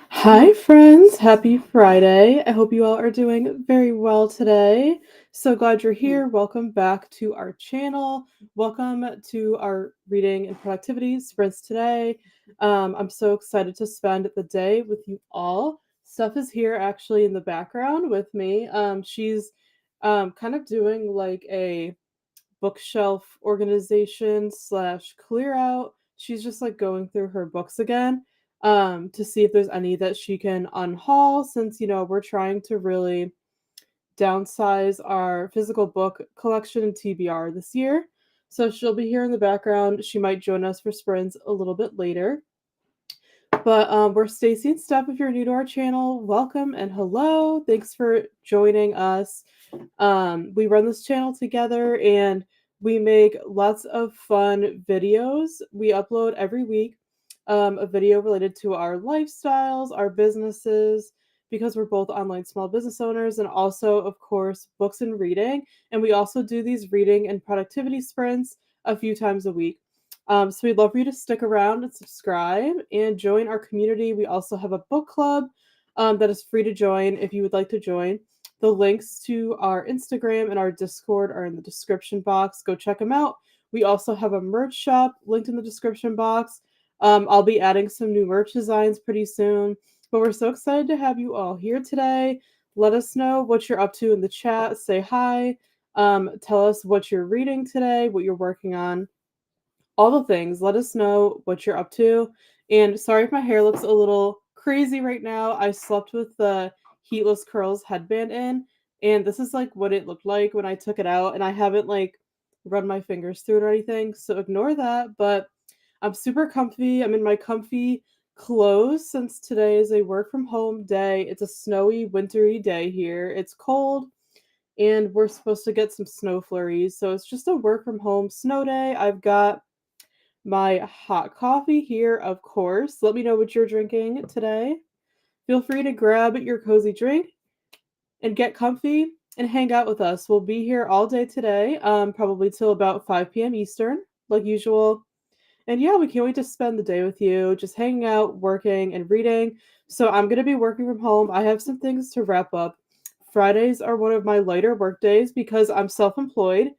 Hi, friends. Happy Friday. I hope you all are doing very well today. So glad you're here. Welcome back to our channel. Welcome to our reading and productivity sprints today. I'm so excited to spend the day with you all. Steph is here actually in the background with me. She's kind of doing like a bookshelf organization slash clear out. She's just like going through her books again to see if there's any that she can unhaul since we're trying to really downsize our physical book collection and TBR this year. So she'll be here in the background. She might join us for sprints a little bit later. But we're Stacey and Steph. If you're new to our channel, welcome and hello. Thanks for joining us. We run this channel together and we make lots of fun videos. We upload every week a video related to our lifestyles, our businesses, because we're both online small business owners, and also, of course, books and reading. And we also do these reading and productivity sprints a few times a week. So we'd love for you to stick around and subscribe and join our community. We also have a book club that is free to join if you would like to join. The links to our Instagram and our Discord are in the description box. Go check them out. We also have a merch shop linked in the description box. I'll be adding some new merch designs pretty soon. But we're so excited to have you all here today. Let us know what you're up to in the chat. Say hi. Tell us what you're reading today, what you're working on, all the things. Let us know what you're up to. And sorry if my hair looks a little crazy right now. I slept with the heatless curls headband in, and this is like what it looked like when I took it out, and I haven't like run my fingers through it or anything, so ignore that. But I'm super comfy. I'm in my comfy clothes since today is a work from home day. It's a snowy, wintry day here. It's cold and we're supposed to get some snow flurries. So it's just a work from home snow day. I've got my hot coffee here, of course. Let me know what you're drinking today. Feel free to grab your cozy drink and get comfy and hang out with us. We'll be here all day today, probably till about 5 p.m. Eastern, like usual. And yeah, we can't wait to spend the day with you, just hanging out, working, and reading. So I'm going to be working from home. I have some things to wrap up. Fridays are one of my lighter work days because I'm self employed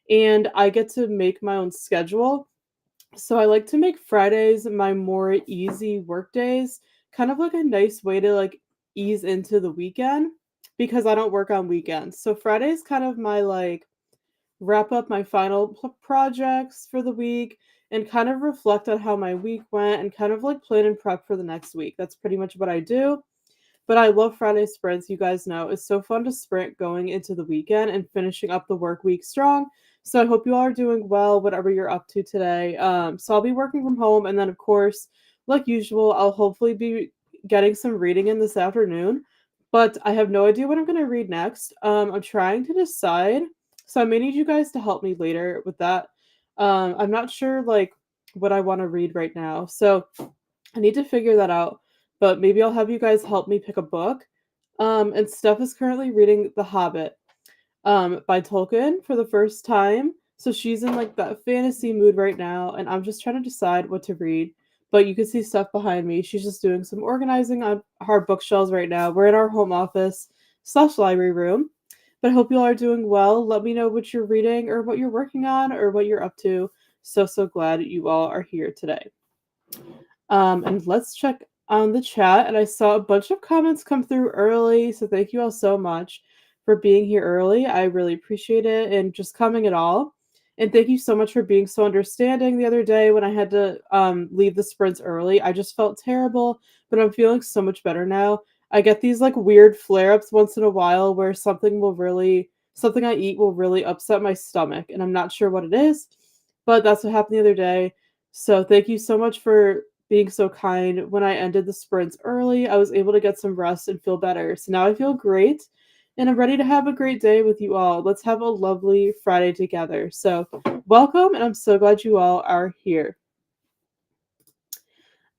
and I get to make my own schedule. So I like to make Fridays my more easy work days, kind of like a nice way to like ease into the weekend because I don't work on weekends. So Friday's kind of my like wrap up my final projects for the week and kind of reflect on how my week went and kind of like plan and prep for the next week. That's pretty much what I do. But I love Friday sprints. You guys know it's so fun to sprint going into the weekend and finishing up the work week strong. So I hope you all are doing well, whatever you're up to today. So I'll be working from home, and then of course, like usual, I'll hopefully be getting some reading in this afternoon. But I have no idea what I'm going to read next. I'm trying to decide, so I may need you guys to help me later with that. I'm not sure like what I want to read right now, so I need to figure that out, but maybe I'll have you guys help me pick a book. And Steph is currently reading The Hobbit by Tolkien for the first time. So she's in like that fantasy mood right now, and I'm just trying to decide what to read. But you can see Steph behind me. She's just doing some organizing on our bookshelves right now. We're in our home office slash library room. But I hope you all are doing well. Let me know what you're reading or what you're working on or what you're up to. So glad you all are here today. And let's check on the chat. And I saw a bunch of comments come through early. So thank you all so much for being here early. I really appreciate it and just coming at all. And thank you so much for being so understanding the other day when I had to leave the sprints early. I just felt terrible, but I'm feeling so much better now. I get these like weird flare ups once in a while where something I eat will really upset my stomach. And I'm not sure what it is, but that's what happened the other day. So thank you so much for being so kind. When I ended the sprints early, I was able to get some rest and feel better. So now I feel great and I'm ready to have a great day with you all. Let's have a lovely Friday together. So, welcome, and I'm so glad you all are here.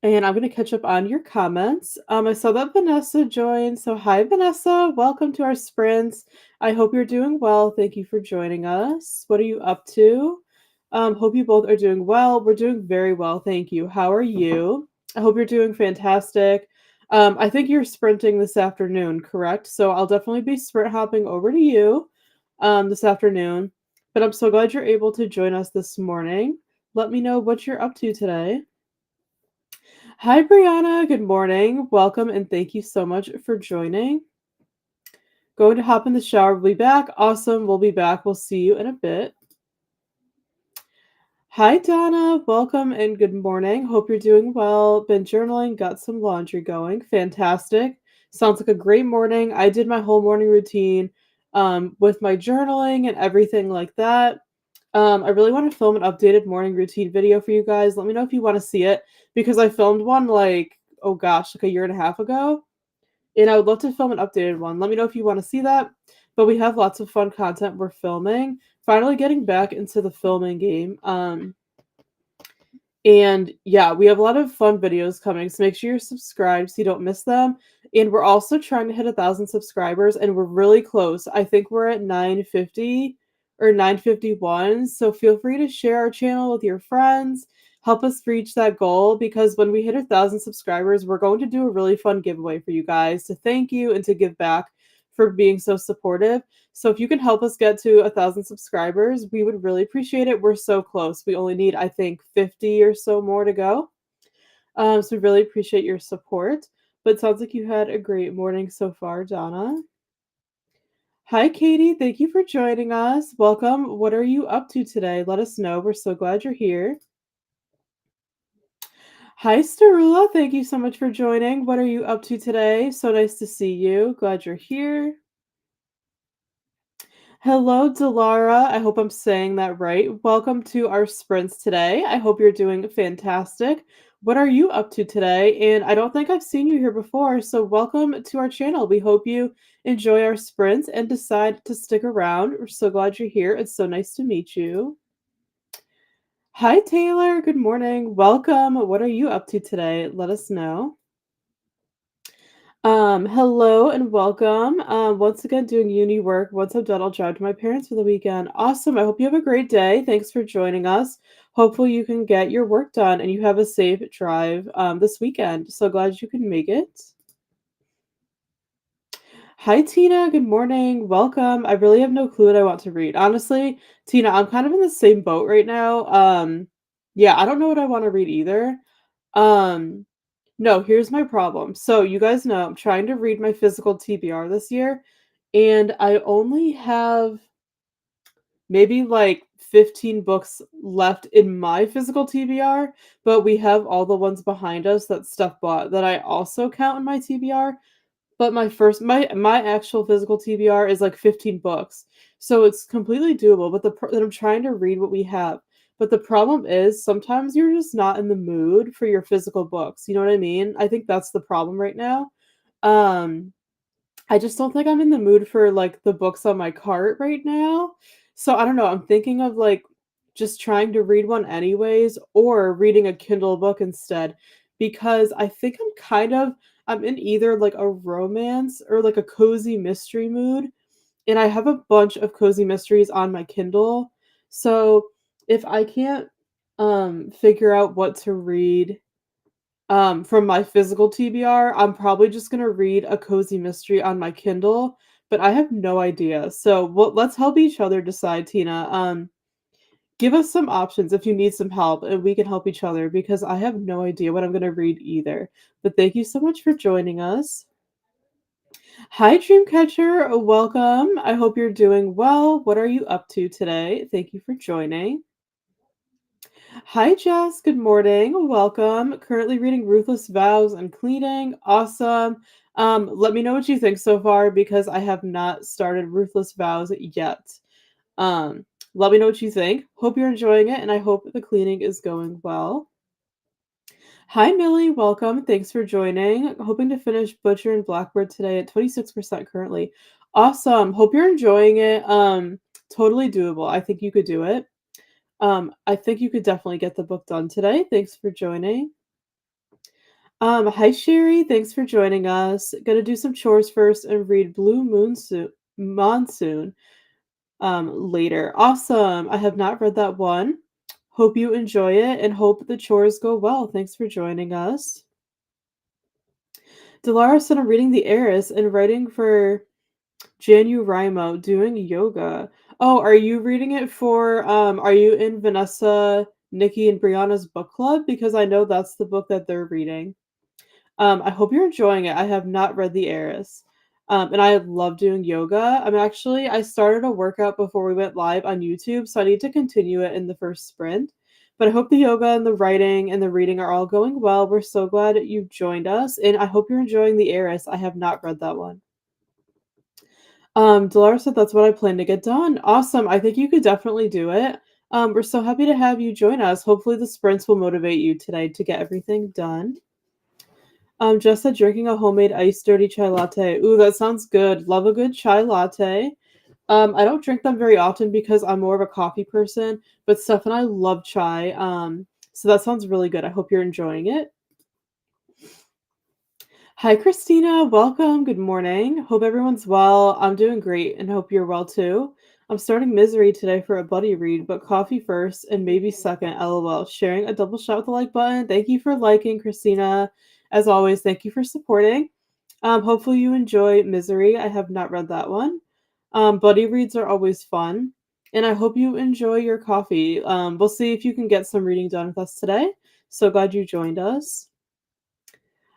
And I'm going to catch up on your comments. I saw that Vanessa joined. So, hi, Vanessa. Welcome to our sprints. I hope you're doing well. Thank you for joining us. What are you up to? Hope you both are doing well. We're doing very well. Thank you. How are you? I hope you're doing fantastic. I think you're sprinting this afternoon, correct? So I'll definitely be sprint hopping over to you this afternoon. But I'm so glad you're able to join us this morning. Let me know what you're up to today. Hi, Brianna. Good morning. Welcome and thank you so much for joining. Going to hop in the shower. We'll be back. Awesome. We'll be back. We'll see you in a bit. Hi, Donna. Welcome and good morning. Hope you're doing well. Been journaling, got some laundry going. Fantastic. Sounds like a great morning. I did my whole morning routine with my journaling and everything like that. I really want to film an updated morning routine video for you guys. Let me know if you want to see it because I filmed one like, oh gosh, like a year and a half ago. And I would love to film an updated one. Let me know if you want to see that. But we have lots of fun content we're filming. Finally getting back into the filming game. And yeah, we have a lot of fun videos coming, so make sure you're subscribed so you don't miss them. And we're also trying to hit 1,000 subscribers, and we're really close. I think we're at 950 or 951. So feel free to share our channel with your friends. Help us reach that goal because when we hit 1,000 subscribers, we're going to do a really fun giveaway for you guys to thank you and to give back for being so supportive. So if you can help us get to 1,000 subscribers, we would really appreciate it. We're so close. We only need, I think, 50 or so more to go. So we really appreciate your support. But it sounds like you had a great morning so far, Donna. Hi, Katie. Thank you for joining us. Welcome. What are you up to today? Let us know. We're so glad you're here. Hi, Starula. Thank you so much for joining. What are you up to today? So nice to see you. Glad you're here. Hello, Delara. I hope I'm saying that right. Welcome to our sprints today. I hope you're doing fantastic. What are you up to today? And I don't think I've seen you here before, so welcome to our channel. We hope you enjoy our sprints and decide to stick around. We're so glad you're here. It's so nice to meet you. Hi, Taylor. Good morning. Welcome. What are you up to today? Let us know. Hello and welcome. Once again, doing uni work. Once I'm done, I'll drive to my parents for the weekend. Awesome. I hope you have a great day. Thanks for joining us. Hopefully you can get your work done and you have a safe drive this weekend. So glad you can make it. Hi, Tina. Good morning. Welcome. I really have no clue what I want to read. Honestly, Tina, I'm kind of in the same boat right now. Yeah, I don't know what I want to read either. Um, no, here's my problem. So you guys know I'm trying to read my physical TBR this year, and I only have maybe like 15 books left in my physical TBR, but we have all the ones behind us that Steph bought that I also count in my TBR. But my actual physical TBR is like 15 books. So it's completely doable, but I'm trying to read what we have. But the problem is sometimes you're just not in the mood for your physical books. You know what I mean? I think that's the problem right now. Um I just don't think I'm in the mood for, like, the books on my cart right now. So, I don't know, I'm thinking of, like, just trying to read one anyways or reading a Kindle book instead because I think I'm in either, like, a romance or, like, a cozy mystery mood, and I have a bunch of cozy mysteries on my Kindle. So, if I can't, figure out what to read from my physical TBR, I'm probably just gonna read a cozy mystery on my Kindle, but I have no idea. So, let's help each other decide, Tina. Give us some options if you need some help, and we can help each other because I have no idea what I'm gonna read either. But thank you so much for joining us. Hi, Dreamcatcher. Welcome. I hope you're doing well. What are you up to today? Thank you for joining. Hi, Jess. Good morning. Welcome. Currently reading Ruthless Vows and Cleaning. Awesome. Let me know what you think so far because I have not started Ruthless Vows yet. Um, Let me know what you think. Hope you're enjoying it, and I hope the cleaning is going well. Hi, Millie. Welcome. Thanks for joining. Hoping to finish Butcher and Blackbird today at 26% currently. Awesome. Hope you're enjoying it. Totally doable. I think you could do it. I think you could definitely get the book done today. Thanks for joining. Hi Sherry, thanks for joining us. Gonna do some chores first and read Blue Monsoon later. Awesome. I have not read that one. Hope you enjoy it and hope the chores go well. Thanks for joining us. Delara said I'm reading The Heiress and writing for Rimo doing yoga. Oh, are you reading it for are you in Vanessa, Nikki, and Brianna's book club? Because I know that's the book that they're reading. I hope you're enjoying it. I have not read The Heiress. And I love doing yoga. I started a workout before we went live on YouTube, so I need to continue it in the first sprint. But I hope the yoga and the writing and the reading are all going well. We're so glad you joined us, and I hope you're enjoying The Heiress. I have not read that one. Delara said that's what I plan to get done. Awesome. I think you could definitely do it. We're so happy to have you join us. Hopefully the sprints will motivate you today to get everything done. Just said drinking a homemade iced dirty chai latte. Ooh, that sounds good. Love a good chai latte. I don't drink them very often because I'm more of a coffee person, but Steph and I love chai. So that sounds really good. I hope you're enjoying it. Hi, Christina. Welcome. Good morning. Hope everyone's well. I'm doing great and hope you're well too. I'm starting Misery today for a buddy read, but coffee first and maybe second. LOL. Sharing a double shot with the like button. Thank you for liking, Christina. As always, thank you for supporting. Hopefully you enjoy Misery. I have not read that one. Buddy reads are always fun. And I hope you enjoy your coffee. We'll see if you can get some reading done with us today. So glad you joined us.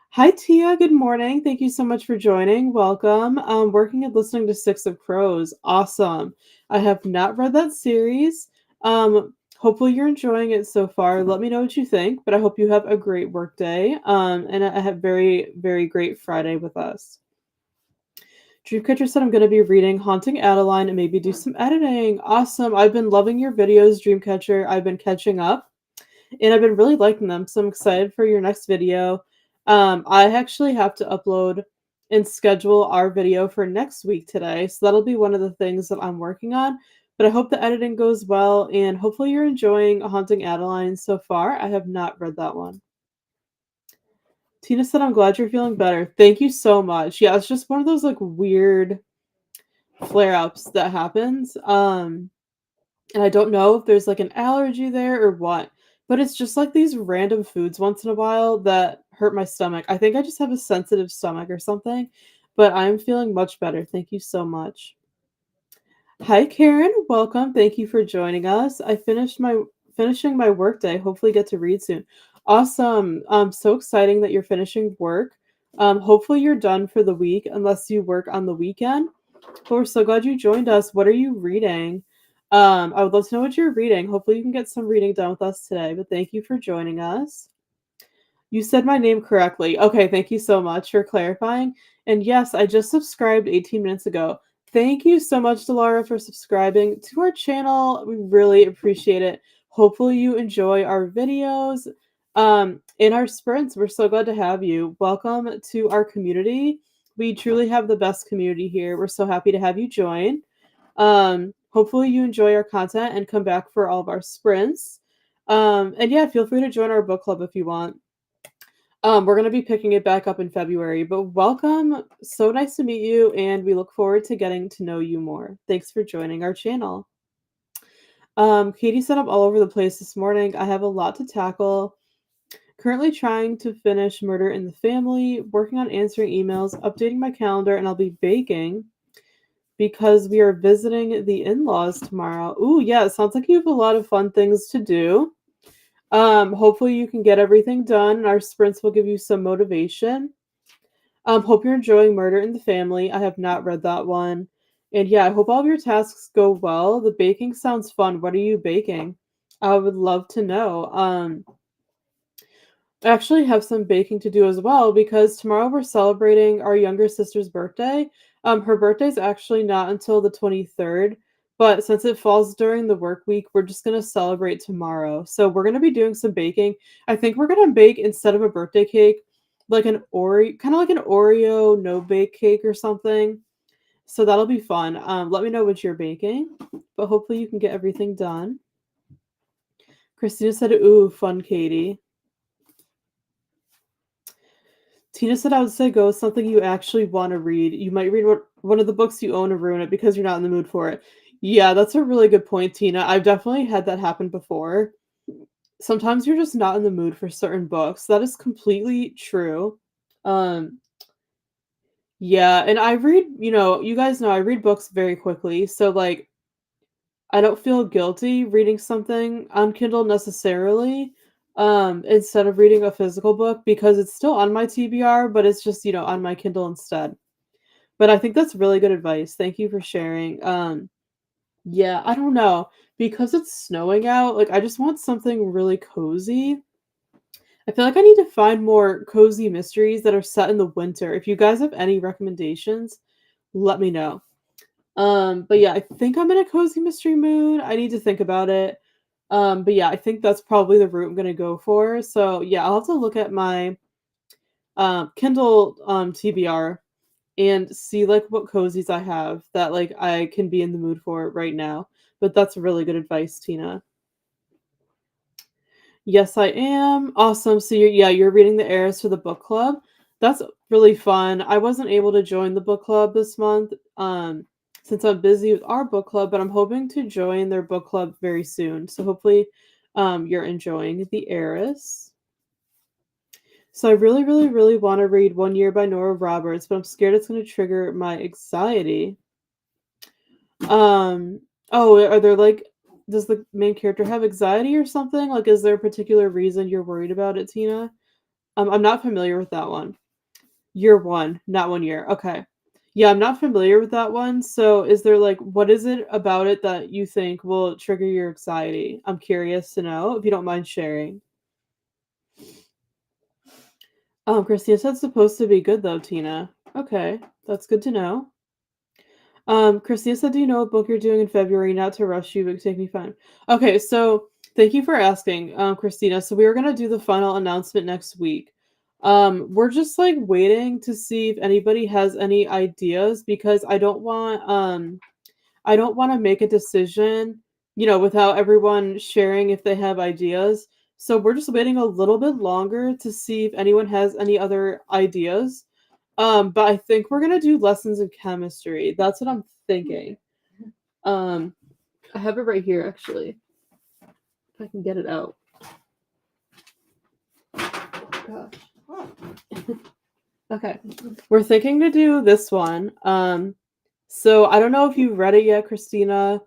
Hi, Tia. Good morning. Thank you so much for joining. Welcome. Working and listening to Six of Crows. Awesome. I have not read that series. Hopefully you're enjoying it so far. Let me know what you think, but I hope you have a great work day. And I have very, very great Friday with us. Dreamcatcher said I'm going to be reading Haunting Adeline and maybe do some editing. Awesome. I've been loving your videos, Dreamcatcher. I've been catching up and I've been really liking them. So I'm excited for your next video. I actually have to upload and schedule our video for next week today. So that'll be one of the things that I'm working on. But I hope the editing goes well and hopefully you're enjoying Haunting Adeline so far. I have not read that one. Tina said, I'm glad you're feeling better. Thank you so much. Yeah, it's just one of those like weird flare-ups that happens. And I don't know if there's like an allergy there or what, but it's just like these random foods once in a while that hurt my stomach. I think I just have a sensitive stomach or something, but I'm feeling much better. Thank you so much. Hi Karen, welcome. Thank you for joining us. Finishing my work day. Hopefully get to read soon. Awesome. So exciting that you're finishing work. Hopefully you're done for the week unless you work on the weekend. But we're so glad you joined us. What are you reading? I would love to know what you're reading. Hopefully you can get some reading done with us today, but thank you for joining us. You said my name correctly. Okay, thank you so much for clarifying. And yes, I just subscribed 18 minutes ago. Thank you so much, Delara, for subscribing to our channel. We really appreciate it. Hopefully you enjoy our videos. In our sprints, we're so glad to have you. Welcome to our community. We truly have the best community here. We're so happy to have you join. Hopefully you enjoy our content and come back for all of our sprints. And yeah, feel free to join our book club if you want. We're going to be picking it back up in February, but welcome. So nice to meet you, and we look forward to getting to know you more. Thanks for joining our channel. Katie said I'm all over the place this morning. I have a lot to tackle. Currently trying to finish Murder in the Family, working on answering emails, updating my calendar, and I'll be baking because we are visiting the in-laws tomorrow. Ooh, yeah, it sounds like you have a lot of fun things to do. Hopefully you can get everything done and our sprints will give you some motivation. Hope you're enjoying Murder in the Family. I have not read that one. And yeah, I hope all of your tasks go well. The baking sounds fun. What are you baking? I would love to know. I actually have some baking to do as well because tomorrow we're celebrating our younger sister's birthday. Her birthday's actually not until the 23rd, but since it falls during the work week, we're just going to celebrate tomorrow. So we're going to be doing some baking. I think we're going to bake instead of a birthday cake, like an Oreo, kind of like an Oreo no-bake cake or something. So that'll be fun. Let me know what you're baking, but hopefully you can get everything done. Christina said, ooh, fun, Katie. Tina said I would say go with something you actually want to read. You might read one of the books you own and ruin it because you're not in the mood for it. Yeah, that's a really good point, Tina. I've definitely had that happen before. Sometimes you're just not in the mood for certain books. That is completely true. Um, Yeah, and I read, you guys know I read books very quickly, so, like, I don't feel guilty reading something on Kindle necessarily, instead of reading a physical book because it's still on my TBR, but it's just, on my Kindle instead. But I think that's really good advice. Thank you for sharing. Yeah, I don't know. Because it's snowing out, like, I just want something really cozy. I feel like I need to find more cozy mysteries that are set in the winter. If you guys have any recommendations, let me know. But yeah, I think I'm in a cozy mystery mood. I need to think about it. But yeah, I think that's probably the route I'm gonna go for. So yeah, I'll have to look at my Kindle TBR and see like what cozies I have that like I can be in the mood for right now. But that's really good advice, Tina. Yes, I am. Awesome. So you're reading The Heiress for the book club. That's really fun. I wasn't able to join the book club this month, since I'm busy with our book club, but I'm hoping to join their book club very soon. So hopefully, you're enjoying The Heiress. So I really, really, really want to read One Year by Nora Roberts, but I'm scared it's going to trigger my anxiety. Um, oh, are there like does the main character have anxiety or something? Like, is there a particular reason you're worried about it, Tina? I'm not familiar with that one. Year one, not 1 year. Okay. Yeah, I'm not familiar with that one. So, is there like what is it about it that you think will trigger your anxiety? I'm curious to know if you don't mind sharing. Christina said it's supposed to be good though, Tina. Okay, that's good to know. Christina said, "Do you know what book you're doing in February? Not to rush you, but take me fine." Okay, so thank you for asking, Christina. So we are gonna do the final announcement next week. We're just like waiting to see if anybody has any ideas because I don't want to make a decision, without everyone sharing if they have ideas. So we're just waiting a little bit longer to see if anyone has any other ideas. But I think we're gonna do lessons in chemistry. That's what I'm thinking. Um, I have it right here actually. If I can get it out. Gosh. Okay. We're thinking to do this one. So I don't know if you've read it yet, Christina.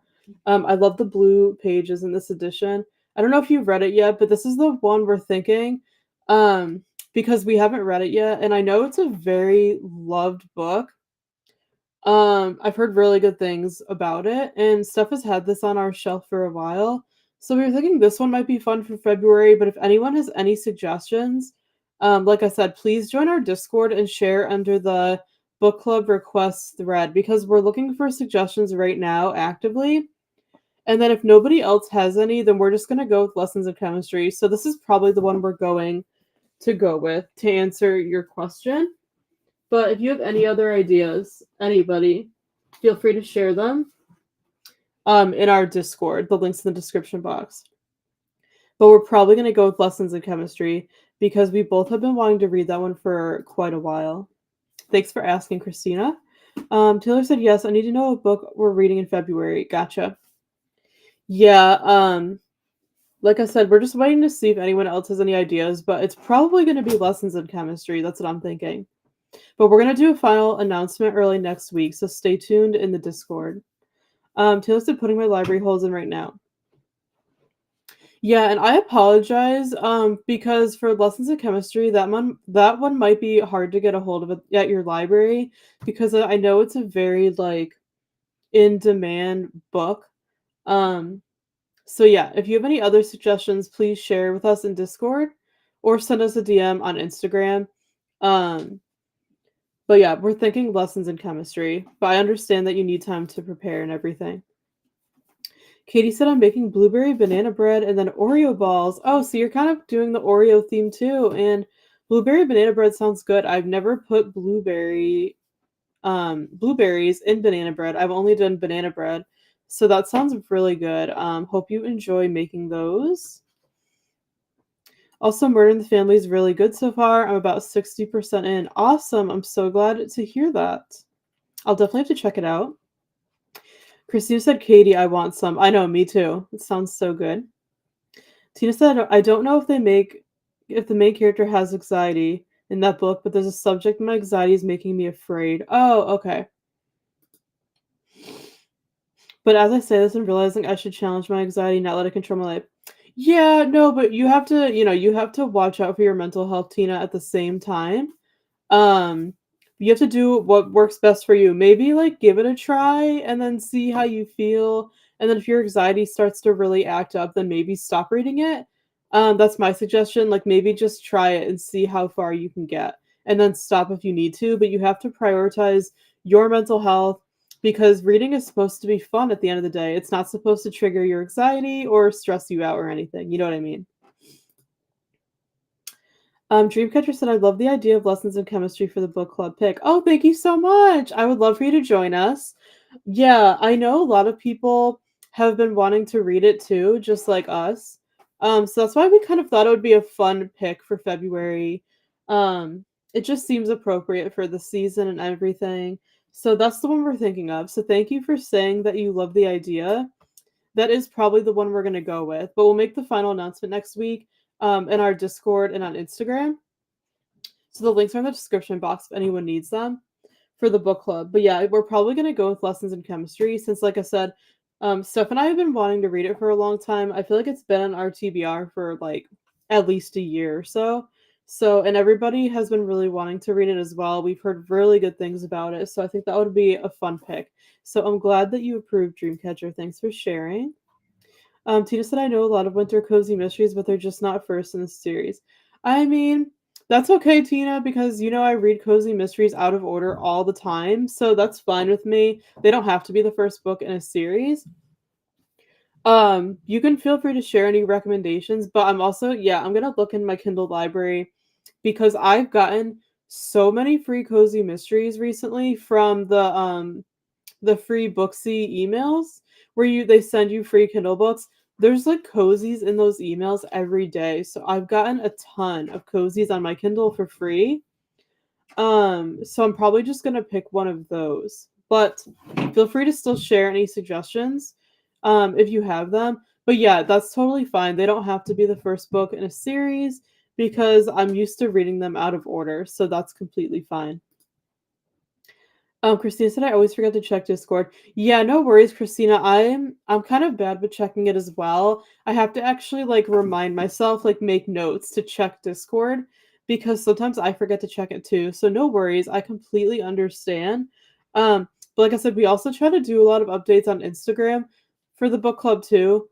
I love the blue pages in this edition. I don't know if you've read it yet, but this is the one we're thinking. Because we haven't read it yet, and I know it's a very loved book. I've heard really good things about it, and Steph has had this on our shelf for a while. So we were thinking this one might be fun for February, but if anyone has any suggestions, like I said, please join our Discord and share under the book club requests thread because we're looking for suggestions right now actively. And then if nobody else has any, then we're just gonna go with lessons of chemistry. So this is probably the one we're going to go with to answer your question. But if you have any other ideas, anybody, feel free to share them in our Discord. The link's in the description box. But we're probably going to go with lessons in chemistry because we both have been wanting to read that one for quite a while. Thanks for asking, Christina. Taylor said, yes, I need to know what book we're reading in February. Gotcha. Yeah, like I said, we're just waiting to see if anyone else has any ideas, but it's probably going to be lessons in chemistry. That's what I'm thinking. But we're going to do a final announcement early next week, so stay tuned in the Discord. Taylor said putting my library holds in right now. Yeah, and I apologize, because for lessons of chemistry, that one might be hard to get a hold of at your library because I know it's a very like in demand book. Um, so yeah, if you have any other suggestions, please share with us in Discord or send us a DM on Instagram. Um, but yeah, we're thinking lessons in chemistry, but I understand that you need time to prepare and everything. Katie said I'm making blueberry banana bread and then Oreo balls. Oh, so you're kind of doing the Oreo theme too. And blueberry banana bread sounds good. I've never put blueberries in banana bread. I've only done banana bread. So that sounds really good. Hope you enjoy making those. Also, Murder in the Family is really good so far. I'm about 60% in. Awesome. I'm so glad to hear that. I'll definitely have to check it out. Christina said, Katie, I want some. I know, me too. It sounds so good. Tina said, I don't know if the main character has anxiety, in that book, but there's a subject my anxiety is making me afraid. Oh, okay. But as I say this, I'm realizing I should challenge my anxiety, not let it control my life. Yeah, no, but you have to, you have to watch out for your mental health, Tina, at the same time. Um, you have to do what works best for you. Maybe like give it a try and then see how you feel. And then if your anxiety starts to really act up, then maybe stop reading it. That's my suggestion. Like maybe just try it and see how far you can get. And then stop if you need to, but you have to prioritize your mental health because reading is supposed to be fun at the end of the day. It's not supposed to trigger your anxiety or stress you out or anything. You know what I mean? Dreamcatcher said, I love the idea of lessons in chemistry for the book club pick. Oh, thank you so much. I would love for you to join us. Yeah, I know a lot of people have been wanting to read it too, just like us. So that's why we kind of thought it would be a fun pick for February. It just seems appropriate for the season and everything. So that's the one we're thinking of. So thank you for saying that you love the idea. That is probably the one we're going to go with, but we'll make the final announcement next week in our Discord and on Instagram. So the links are in the description box if anyone needs them for the book club. But yeah, we're probably going to go with lessons in chemistry since, like I said, Steph and I have been wanting to read it for a long time. I feel like it's been on our TBR for like at least a year or so. So, and everybody has been really wanting to read it as well. We've heard really good things about it. So I think that would be a fun pick. So I'm glad that you approved Dreamcatcher. Thanks for sharing. Tina said, I know a lot of winter cozy mysteries, but they're just not first in the series. I mean, that's okay, Tina, because I read cozy mysteries out of order all the time, so that's fine with me. They don't have to be the first book in a series. You can feel free to share any recommendations, but I'm also, yeah, I'm gonna look in my Kindle library because I've gotten so many free cozy mysteries recently from the free Booksy emails where they send you free Kindle books. There's like cozies in those emails every day. So I've gotten a ton of cozies on my Kindle for free. So I'm probably just gonna pick one of those. But feel free to still share any suggestions if you have them. But yeah, that's totally fine. They don't have to be the first book in a series because I'm used to reading them out of order. So that's completely fine. Christina said I always forget to check Discord. Yeah, no worries, Christina. I'm kind of bad with checking it as well. I have to actually like remind myself, like make notes to check Discord because sometimes I forget to check it too. So no worries. I completely understand. But like I said, we also try to do a lot of updates on Instagram for the book club too.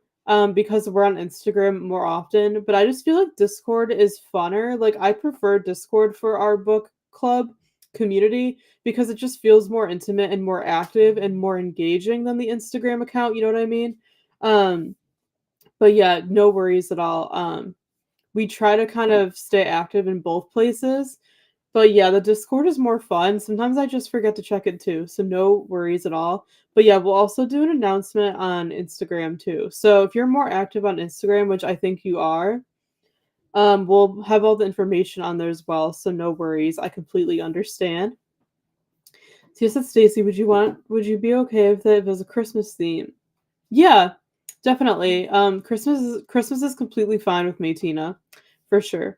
Because we're on Instagram more often. But I just feel like Discord is funner. Like I prefer Discord for our book club community because it just feels more intimate and more active and more engaging than the Instagram account, you know what I mean? Um, but yeah, no worries at all. We try to kind of stay active in both places. But yeah, the Discord is more fun. Sometimes I just forget to check it too, so no worries at all. But yeah, we'll also do an announcement on Instagram too. So if you're more active on Instagram, which I think you are, we'll have all the information on there as well. So no worries. I completely understand. Tia said, Stacey, would you be okay if it was a Christmas theme? Yeah, definitely. Christmas is completely fine with me, Tina, for sure.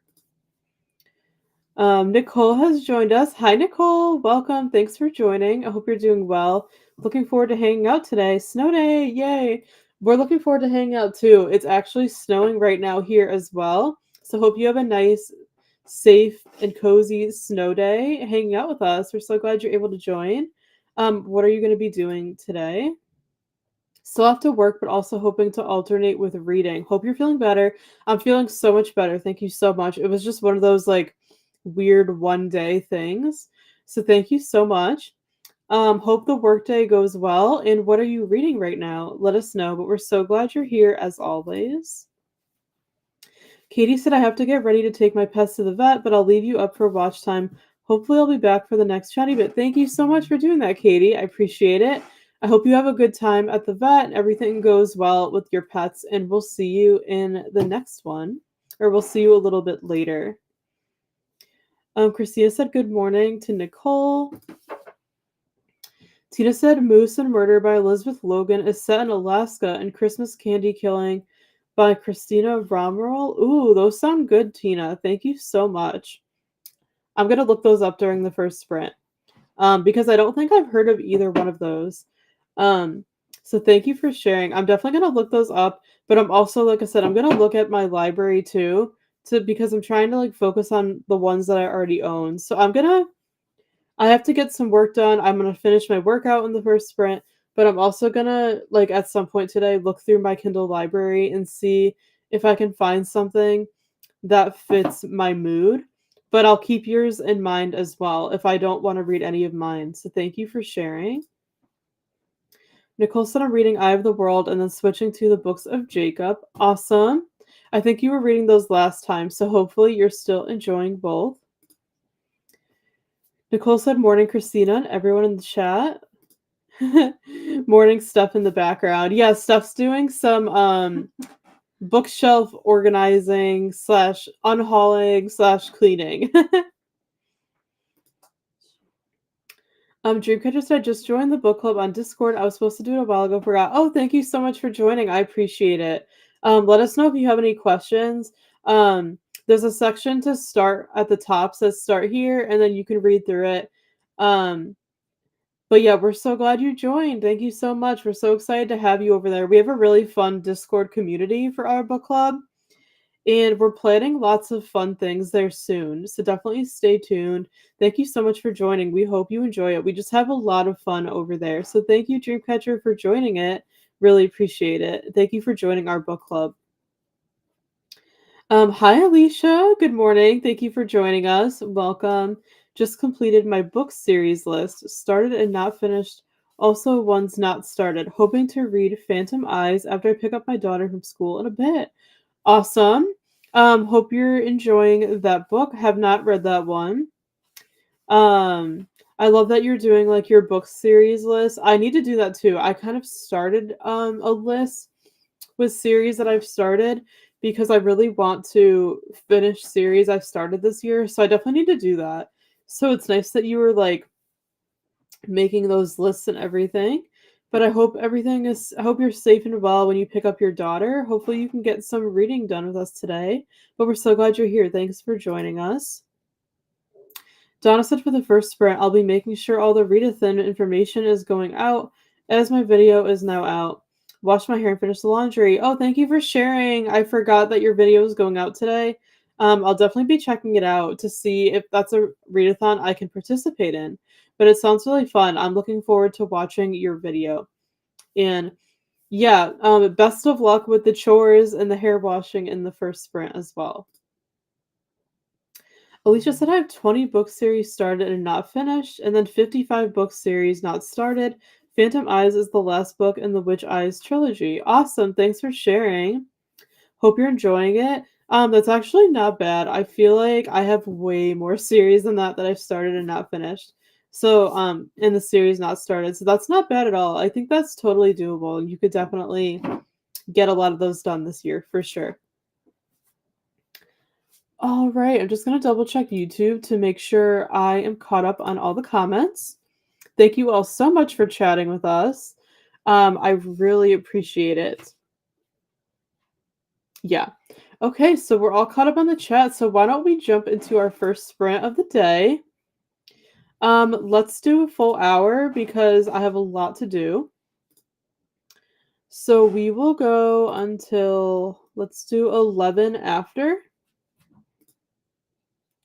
Nicole has joined us. Hi, Nicole. Welcome. Thanks for joining. I hope you're doing well. Looking forward to hanging out today. Snow day. Yay. We're looking forward to hanging out too. It's actually snowing right now here as well. So hope you have a nice, safe, and cozy snow day hanging out with us. We're so glad you're able to join. What are you going to be doing today? Still have to work, but also hoping to alternate with reading. Hope you're feeling better. I'm feeling so much better. Thank you so much. It was just one of those like weird one day things. So thank you so much. Hope the workday goes well. And what are you reading right now? Let us know. But we're so glad you're here as always. Katie said I have to get ready to take my pets to the vet, but I'll leave you up for watch time. Hopefully I'll be back for the next chatty bit. Thank you so much for doing that, Katie. I appreciate it. I hope you have a good time at the vet and everything goes well with your pets, and we'll see you in the next one, or we'll see you a little bit later. Christina said good morning to Nicole. Tina said Moose and Murder by Elizabeth Logan is set in Alaska and Christmas Candy Killing by Christina Romerl. Ooh, those sound good, Tina. Thank you so much. I'm gonna look those up during the first sprint, because I don't think I've heard of either one of those. Um, so thank you for sharing. I'm definitely gonna look those up, but I'm also, like I said, I'm gonna look at my library too, because I'm trying to like focus on the ones that I already own. So I have to get some work done. I'm gonna finish my workout in the first sprint, but I'm also gonna like at some point today look through my Kindle library and see if I can find something that fits my mood. But I'll keep yours in mind as well if I don't want to read any of mine. So thank you for sharing. Nicole said I'm reading Eye of the World and then switching to the books of Jacob. Awesome. I think you were reading those last time, so hopefully you're still enjoying both. Nicole said morning, Christina, and everyone in the chat. Morning Steph in the background. Yeah, Steph's doing some bookshelf organizing slash unhauling slash cleaning. Dreamcatcher said, just joined the book club on Discord. I was supposed to do it a while ago, forgot. Oh, thank you so much for joining. I appreciate it. Let us know if you have any questions. There's a section to start at the top, says start here, and then you can read through it. But yeah, we're so glad you joined. Thank you so much. We're so excited to have you over there. We have a really fun Discord community for our book club, and we're planning lots of fun things there soon. So definitely stay tuned. Thank you so much for joining. We hope you enjoy it. We just have a lot of fun over there. So thank you, Dreamcatcher, for joining it. Really appreciate it. Thank you for joining our book club. Hi, Alicia. Good morning. Thank you for joining us. Welcome. Just completed my book series list. Started and not finished. Also, ones not started. Hoping to read Phantom Eyes after I pick up my daughter from school in a bit. Awesome. Hope you're enjoying that book. Have not read that one. Um, I love that you're doing like your book series list. I need to do that too. I kind of started a list with series that I've started because I really want to finish series I've started this year. So I definitely need to do that. So it's nice that you were like making those lists and everything. But I hope you're safe and well when you pick up your daughter. Hopefully you can get some reading done with us today. But we're so glad you're here. Thanks for joining us. Donna said for the first sprint, I'll be making sure all the readathon information is going out as my video is now out. Wash my hair and finish the laundry. Oh, thank you for sharing. I forgot that your video is going out today. I'll definitely be checking it out to see if that's a readathon I can participate in. But it sounds really fun. I'm looking forward to watching your video. And yeah, best of luck with the chores and the hair washing in the first sprint as well. Alicia said I have 20 book series started and not finished, and then 55 book series not started. Phantom Eyes is the last book in the Witch Eyes trilogy. Awesome. Thanks for sharing. Hope you're enjoying it. That's actually not bad. I feel like I have way more series than that I've started and not finished. So, in the series not started. So that's not bad at all. I think that's totally doable. You could definitely get a lot of those done this year for sure. All right, I'm just going to double check YouTube to make sure I am caught up on all the comments. Thank you all so much for chatting with us. I really appreciate it. Yeah. Okay, so we're all caught up on the chat. So why don't we jump into our first sprint of the day? Let's do a full hour because I have a lot to do. So we will go until, let's do 11 after.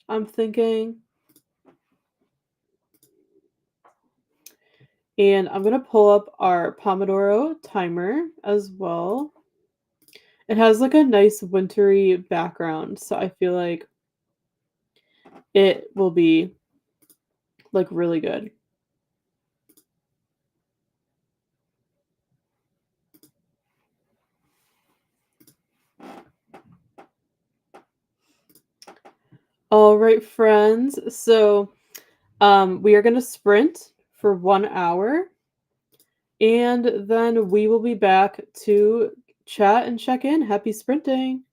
I'm thinking. And I'm going to pull up our Pomodoro timer as well. It has like a nice wintry background, so I feel like it will be like really good. All right, friends. So we are going to sprint for 1 hour, and then we will be back to chat and check in. Happy sprinting.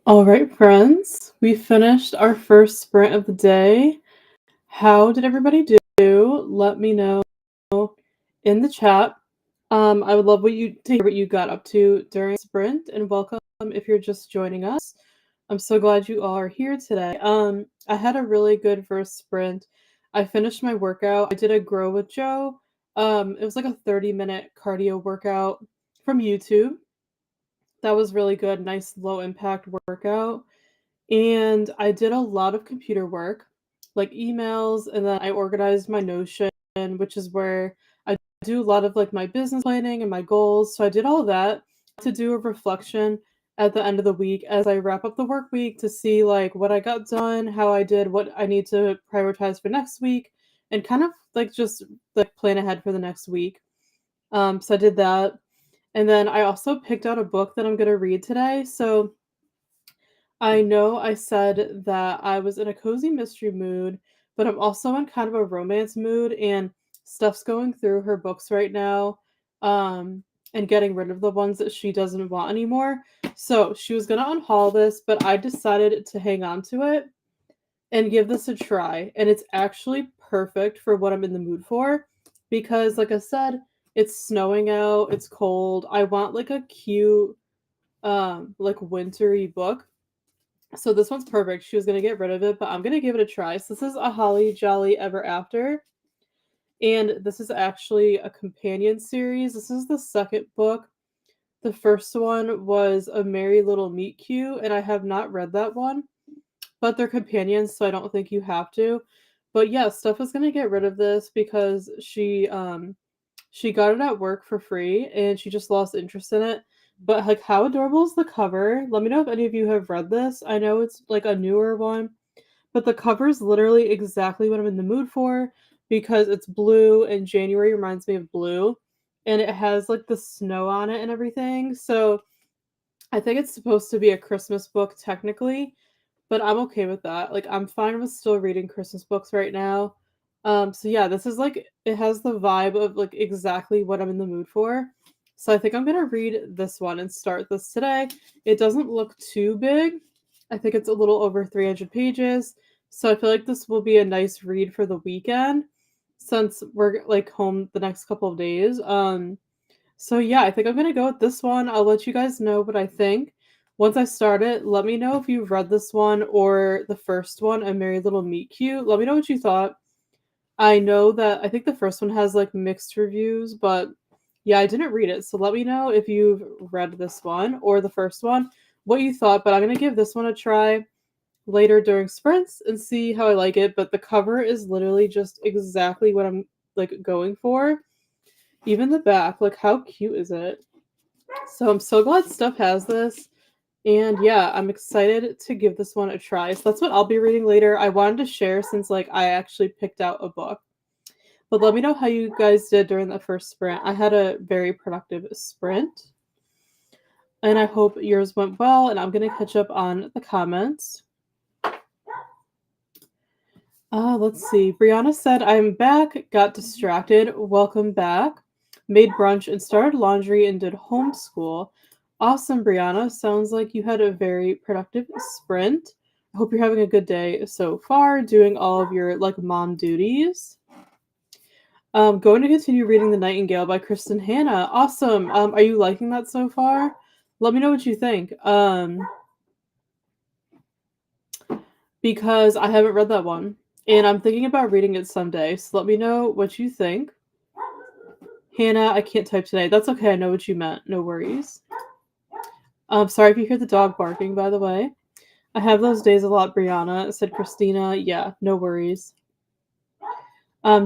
All right, friends, we finished our first sprint of the day. How did everybody do? Let me know in the chat. I would love to hear what you got up to during the sprint, and welcome if you're just joining us. I'm so glad you all are here today. I had a really good first sprint. I finished my workout. I did a Grow with Joe. It was like a 30-minute cardio workout from YouTube. That was really good, nice low impact workout. And I did a lot of computer work, like emails, and then I organized my Notion, which is where I do a lot of like my business planning and my goals. So I did all of that to do a reflection at the end of the week as I wrap up the work week to see like what I got done, how I did, what I need to prioritize for next week, and kind of like just like plan ahead for the next week. So I did that. And then I also picked out a book that I'm going to read today. So I know I said that I was in a cozy mystery mood, but I'm also in kind of a romance mood, and Steph's going through her books right now, and getting rid of the ones that she doesn't want anymore. So she was gonna unhaul this, but I decided to hang on to it and give this a try. And it's actually perfect for what I'm in the mood for because, like I said, it's snowing out, it's cold. I want like a cute, like wintry book, so this one's perfect. She was gonna get rid of it, but I'm gonna give it a try. So this is A Holly Jolly Ever After, and this is actually a companion series. This is the second book. The first one was A Merry Little Meet Cute, and I have not read that one, but they're companions, so I don't think you have to. But yeah, Steph is gonna get rid of this because she got it at work for free and she just lost interest in it. But like how adorable is the cover? Let me know if any of you have read this. I know it's like a newer one, but the cover is literally exactly what I'm in the mood for because it's blue and January reminds me of blue and it has like the snow on it and everything. So I think it's supposed to be a Christmas book technically, but I'm okay with that. Like I'm fine with still reading Christmas books right now. So yeah, this is like it has the vibe of like exactly what I'm in the mood for. So I think I'm gonna read this one and start this today. It doesn't look too big. I think it's a little over 300 pages. So I feel like this will be a nice read for the weekend since we're like home the next couple of days. So yeah, I think I'm gonna go with this one. I'll let you guys know what I think. Once I start it, let me know if you've read this one or the first one, A Merry Little Meet Cute. Let me know what you thought. I know that I think the first one has like mixed reviews, but yeah, I didn't read it. So let me know if you've read this one or the first one, what you thought. But I'm gonna give this one a try later during sprints and see how I like it. But the cover is literally just exactly what I'm like going for. Even the back, like how cute is it? So I'm so glad Steph has this. And yeah, I'm excited to give this one a try. So that's what I'll be reading later. I wanted to share since like I actually picked out a book. But let me know how you guys did during the first sprint. I had a very productive sprint. And I hope yours went well. And I'm going to catch up on the comments. Let's see. Brianna said, I'm back, got distracted. Welcome back. Made brunch and started laundry and did homeschool. Awesome, Brianna. Sounds like you had a very productive sprint. I hope you're having a good day so far, doing all of your like mom duties. Going to continue reading The Nightingale by Kristen Hanna. Awesome. Are you liking that so far? Let me know what you think. Because I haven't read that one. And I'm thinking about reading it someday. So let me know what you think. Hannah, I can't type today. That's okay. I know what you meant. No worries. Sorry if you hear the dog barking, by the way. I have those days a lot, Brianna, said Christina. Yeah, no worries.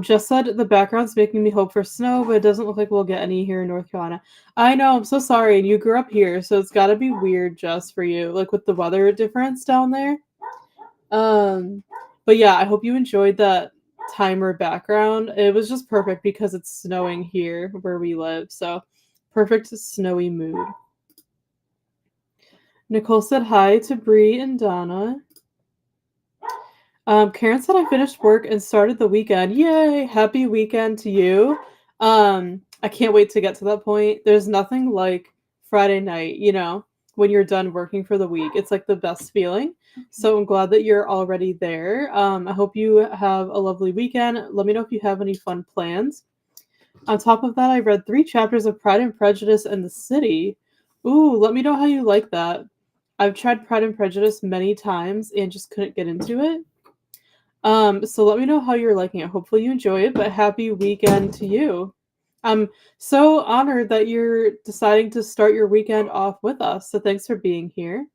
Just said the background's making me hope for snow, but it doesn't look like we'll get any here in North Carolina. I know, I'm so sorry. And you grew up here, so it's gotta be weird just for you, like with the weather difference down there. But yeah, I hope you enjoyed that timer background. It was just perfect because it's snowing here where we live, so perfect snowy mood. Nicole said hi to Bree and Donna. Karen said I finished work and started the weekend. Yay! Happy weekend to you. I can't wait to get to that point. There's nothing like Friday night, when you're done working for the week. It's like the best feeling. So I'm glad that you're already there. I hope you have a lovely weekend. Let me know if you have any fun plans. On top of that, I read 3 chapters of Pride and Prejudice and the City. Ooh, let me know how you like that. I've tried Pride and Prejudice many times and just couldn't get into it. So let me know how you're liking it. Hopefully you enjoy it, but happy weekend to you. I'm so honored that you're deciding to start your weekend off with us. So thanks for being here.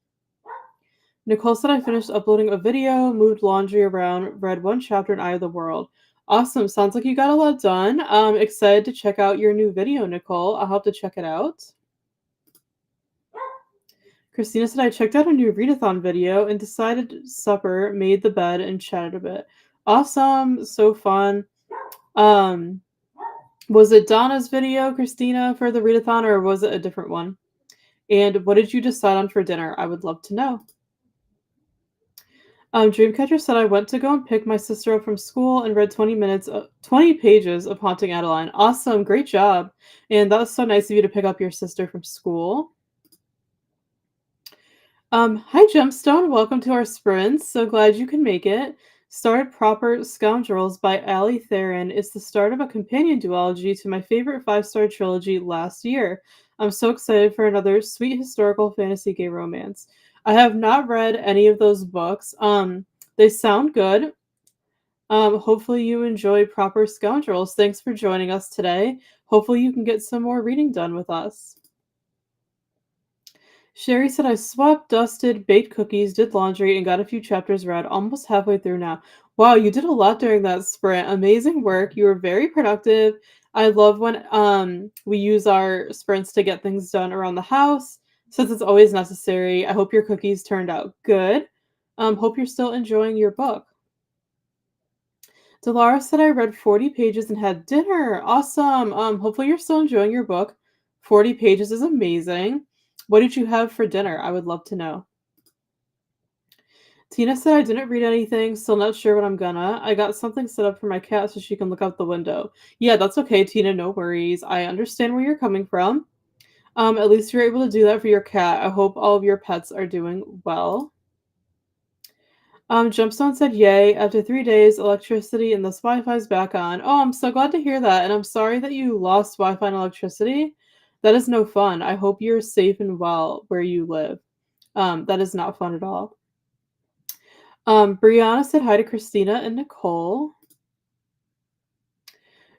Nicole said I finished uploading a video, moved laundry around, read 1 chapter in Eye of the World. Awesome. Sounds like you got a lot done. Excited to check out your new video, Nicole. I'll have to check it out. Christina said I checked out a new readathon video and decided supper, made the bed, and chatted a bit. Awesome. So fun. Was it Donna's video, Christina, for the readathon, or was it a different one? And what did you decide on for dinner? I would love to know. Dreamcatcher said I went to go and pick my sister up from school and read 20 pages of Haunting Adeline. Awesome, great job. And that was so nice of you to pick up your sister from school. Hi Gemstone, welcome to our sprints. So glad you can make it. Started Proper Scoundrels by Ali Theron is the start of a companion duology to my favorite 5-star trilogy last year. I'm so excited for another sweet historical fantasy gay romance. I have not read any of those books. They sound good. Hopefully you enjoy Proper Scoundrels. Thanks for joining us today. Hopefully you can get some more reading done with us. Sherry said I swept, dusted, baked cookies, did laundry, and got a few chapters read, almost halfway through now. Wow, you did a lot during that sprint. Amazing work. You were very productive. I love when we use our sprints to get things done around the house, since it's always necessary. I hope your cookies turned out good. Hope you're still enjoying your book. Dolores said I read 40 pages and had dinner. Awesome. Hopefully you're still enjoying your book. 40 pages is amazing. What did you have for dinner? I would love to know. Tina said I didn't read anything, still not sure what I'm gonna. I got something set up for my cat so she can look out the window. Yeah, that's okay, Tina, no worries. I understand where you're coming from. At least you're able to do that for your cat. I hope all of your pets are doing well. Jumpstone said, yay, after 3 days, electricity and thus Wi-Fi's back on. Oh, I'm so glad to hear that, and I'm sorry that you lost Wi-Fi and electricity. That is no fun. I hope you're safe and well where you live. That is not fun at all. Brianna said hi to Christina and Nicole.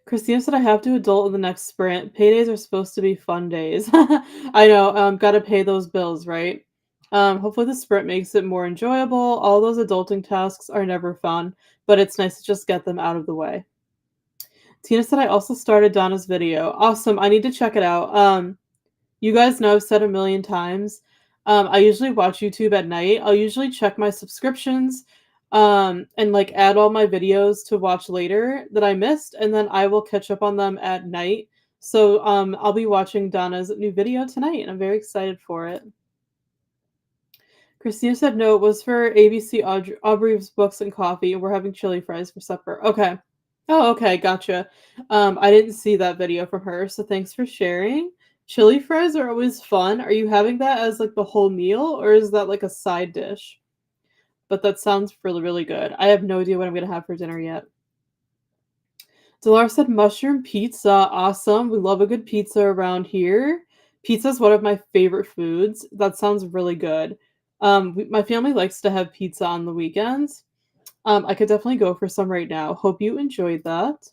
Christina said I have to adult in the next sprint. Paydays are supposed to be fun days. I know, gotta pay those bills, right? Hopefully the sprint makes it more enjoyable. All those adulting tasks are never fun, but it's nice to just get them out of the way. Tina said I also started Donna's video. Awesome. I need to check it out. You guys know I've said a million times. I usually watch YouTube at night. I'll usually check my subscriptions and like add all my videos to watch later that I missed, and then I will catch up on them at night. So I'll be watching Donna's new video tonight, and I'm very excited for it. Christina said no, it was for ABC Aubrey's Books and Coffee, and we're having chili fries for supper. Okay. Oh, okay, gotcha. I didn't see that video from her, so thanks for sharing. Chili fries are always fun. Are you having that as like the whole meal, or is that like a side dish? But that sounds really, really good. I have no idea what I'm gonna have for dinner yet. Dolores said mushroom pizza. Awesome. We love a good pizza around here. Pizza is one of my favorite foods. That sounds really good. My family likes to have pizza on the weekends. I could definitely go for some right now. Hope you enjoyed that.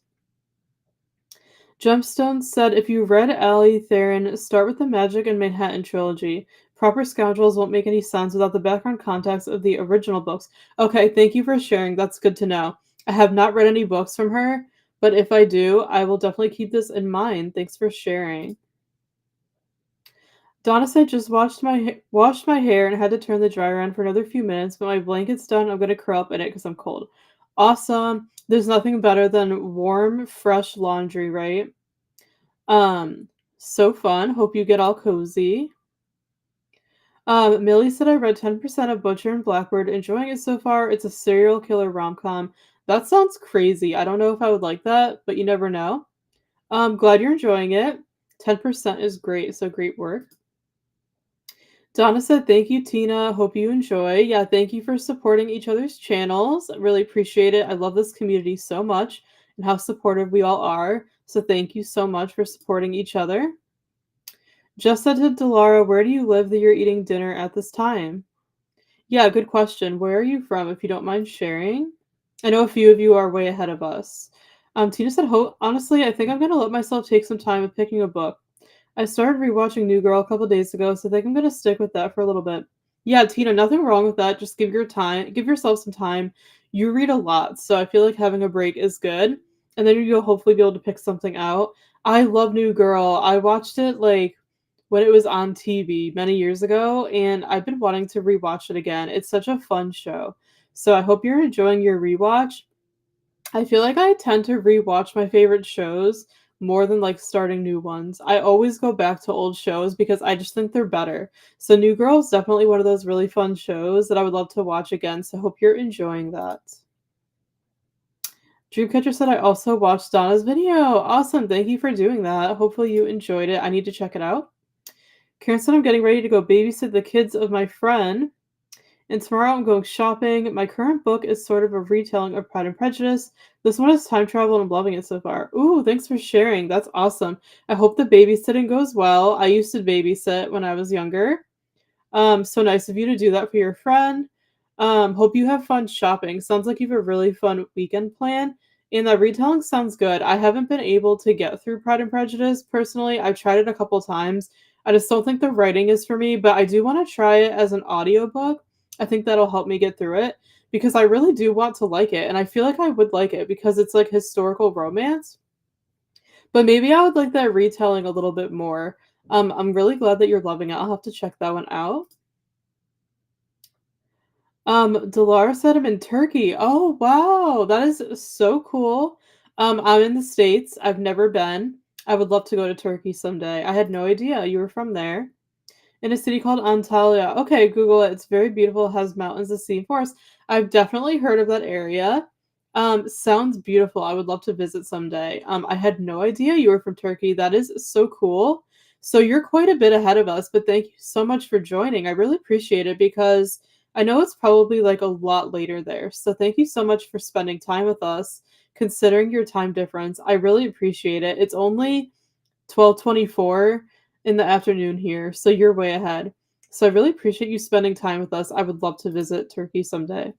Gemstone said, if you read Ali Theron, start with the Magic and Manhattan trilogy. Proper Scoundrels won't make any sense without the background context of the original books. Okay, thank you for sharing. That's good to know. I have not read any books from her, but if I do, I will definitely keep this in mind. Thanks for sharing. Donna said, just washed my hair and had to turn the dryer on for another few minutes, but my blanket's done. I'm going to curl up in it because I'm cold. Awesome. There's nothing better than warm, fresh laundry, right? So fun. Hope you get all cozy. Millie said I read 10% of Butcher and Blackbird. Enjoying it so far. It's a serial killer rom-com. That sounds crazy. I don't know if I would like that, but you never know. Glad you're enjoying it. 10% is great, so great work. Donna said, "Thank you, Tina. Hope you enjoy." Yeah, thank you for supporting each other's channels. I really appreciate it. I love this community so much and how supportive we all are. So thank you so much for supporting each other. Just said to Delara, "Where do you live that you're eating dinner at this time?" Yeah, good question. Where are you from, if you don't mind sharing? I know a few of you are way ahead of us. Tina said, honestly, I think I'm going to let myself take some time with picking a book. I started rewatching New Girl a couple days ago, so I think I'm gonna stick with that for a little bit. Yeah, Tina, nothing wrong with that. Just give yourself some time. You read a lot, so I feel like having a break is good. And then you'll hopefully be able to pick something out. I love New Girl. I watched it like when it was on TV many years ago, and I've been wanting to rewatch it again. It's such a fun show. So I hope you're enjoying your rewatch. I feel like I tend to rewatch my favorite shows more than like starting new ones. I always go back to old shows because I just think they're better. So New Girl is definitely one of those really fun shows that I would love to watch again. So hope you're enjoying that. Dreamcatcher said I also watched Donna's video. Awesome. Thank you for doing that. Hopefully you enjoyed it. I need to check it out. Karen said I'm getting ready to go babysit the kids of my friend. And tomorrow I'm going shopping. My current book is sort of a retelling of Pride and Prejudice. This one is time travel and I'm loving it so far. Ooh, thanks for sharing. That's awesome. I hope the babysitting goes well. I used to babysit when I was younger. So nice of you to do that for your friend. Hope you have fun shopping. Sounds like you have a really fun weekend plan. And that retelling sounds good. I haven't been able to get through Pride and Prejudice personally. I've tried it a couple times. I just don't think the writing is for me, but I do want to try it as an audiobook. I think that'll help me get through it because I really do want to like it. And I feel like I would like it because it's like historical romance. But maybe I would like that retelling a little bit more. I'm really glad that you're loving it. I'll have to check that one out. Delara said I'm in Turkey. Oh, wow. That is so cool. I'm in the States. I've never been. I would love to go to Turkey someday. I had no idea you were from there. In a city called Antalya. Okay, Google it. It's very beautiful. It has mountains, the sea, and forest. I've definitely heard of that area. Sounds beautiful. I would love to visit someday. I had no idea you were from Turkey. That is so cool. So you're quite a bit ahead of us, but thank you so much for joining. I really appreciate it because I know it's probably like a lot later there. So thank you so much for spending time with us, considering your time difference. I really appreciate it. It's only 12:24 in the afternoon here, so you're way ahead. So I really appreciate you spending time with us. I would love to visit Turkey someday.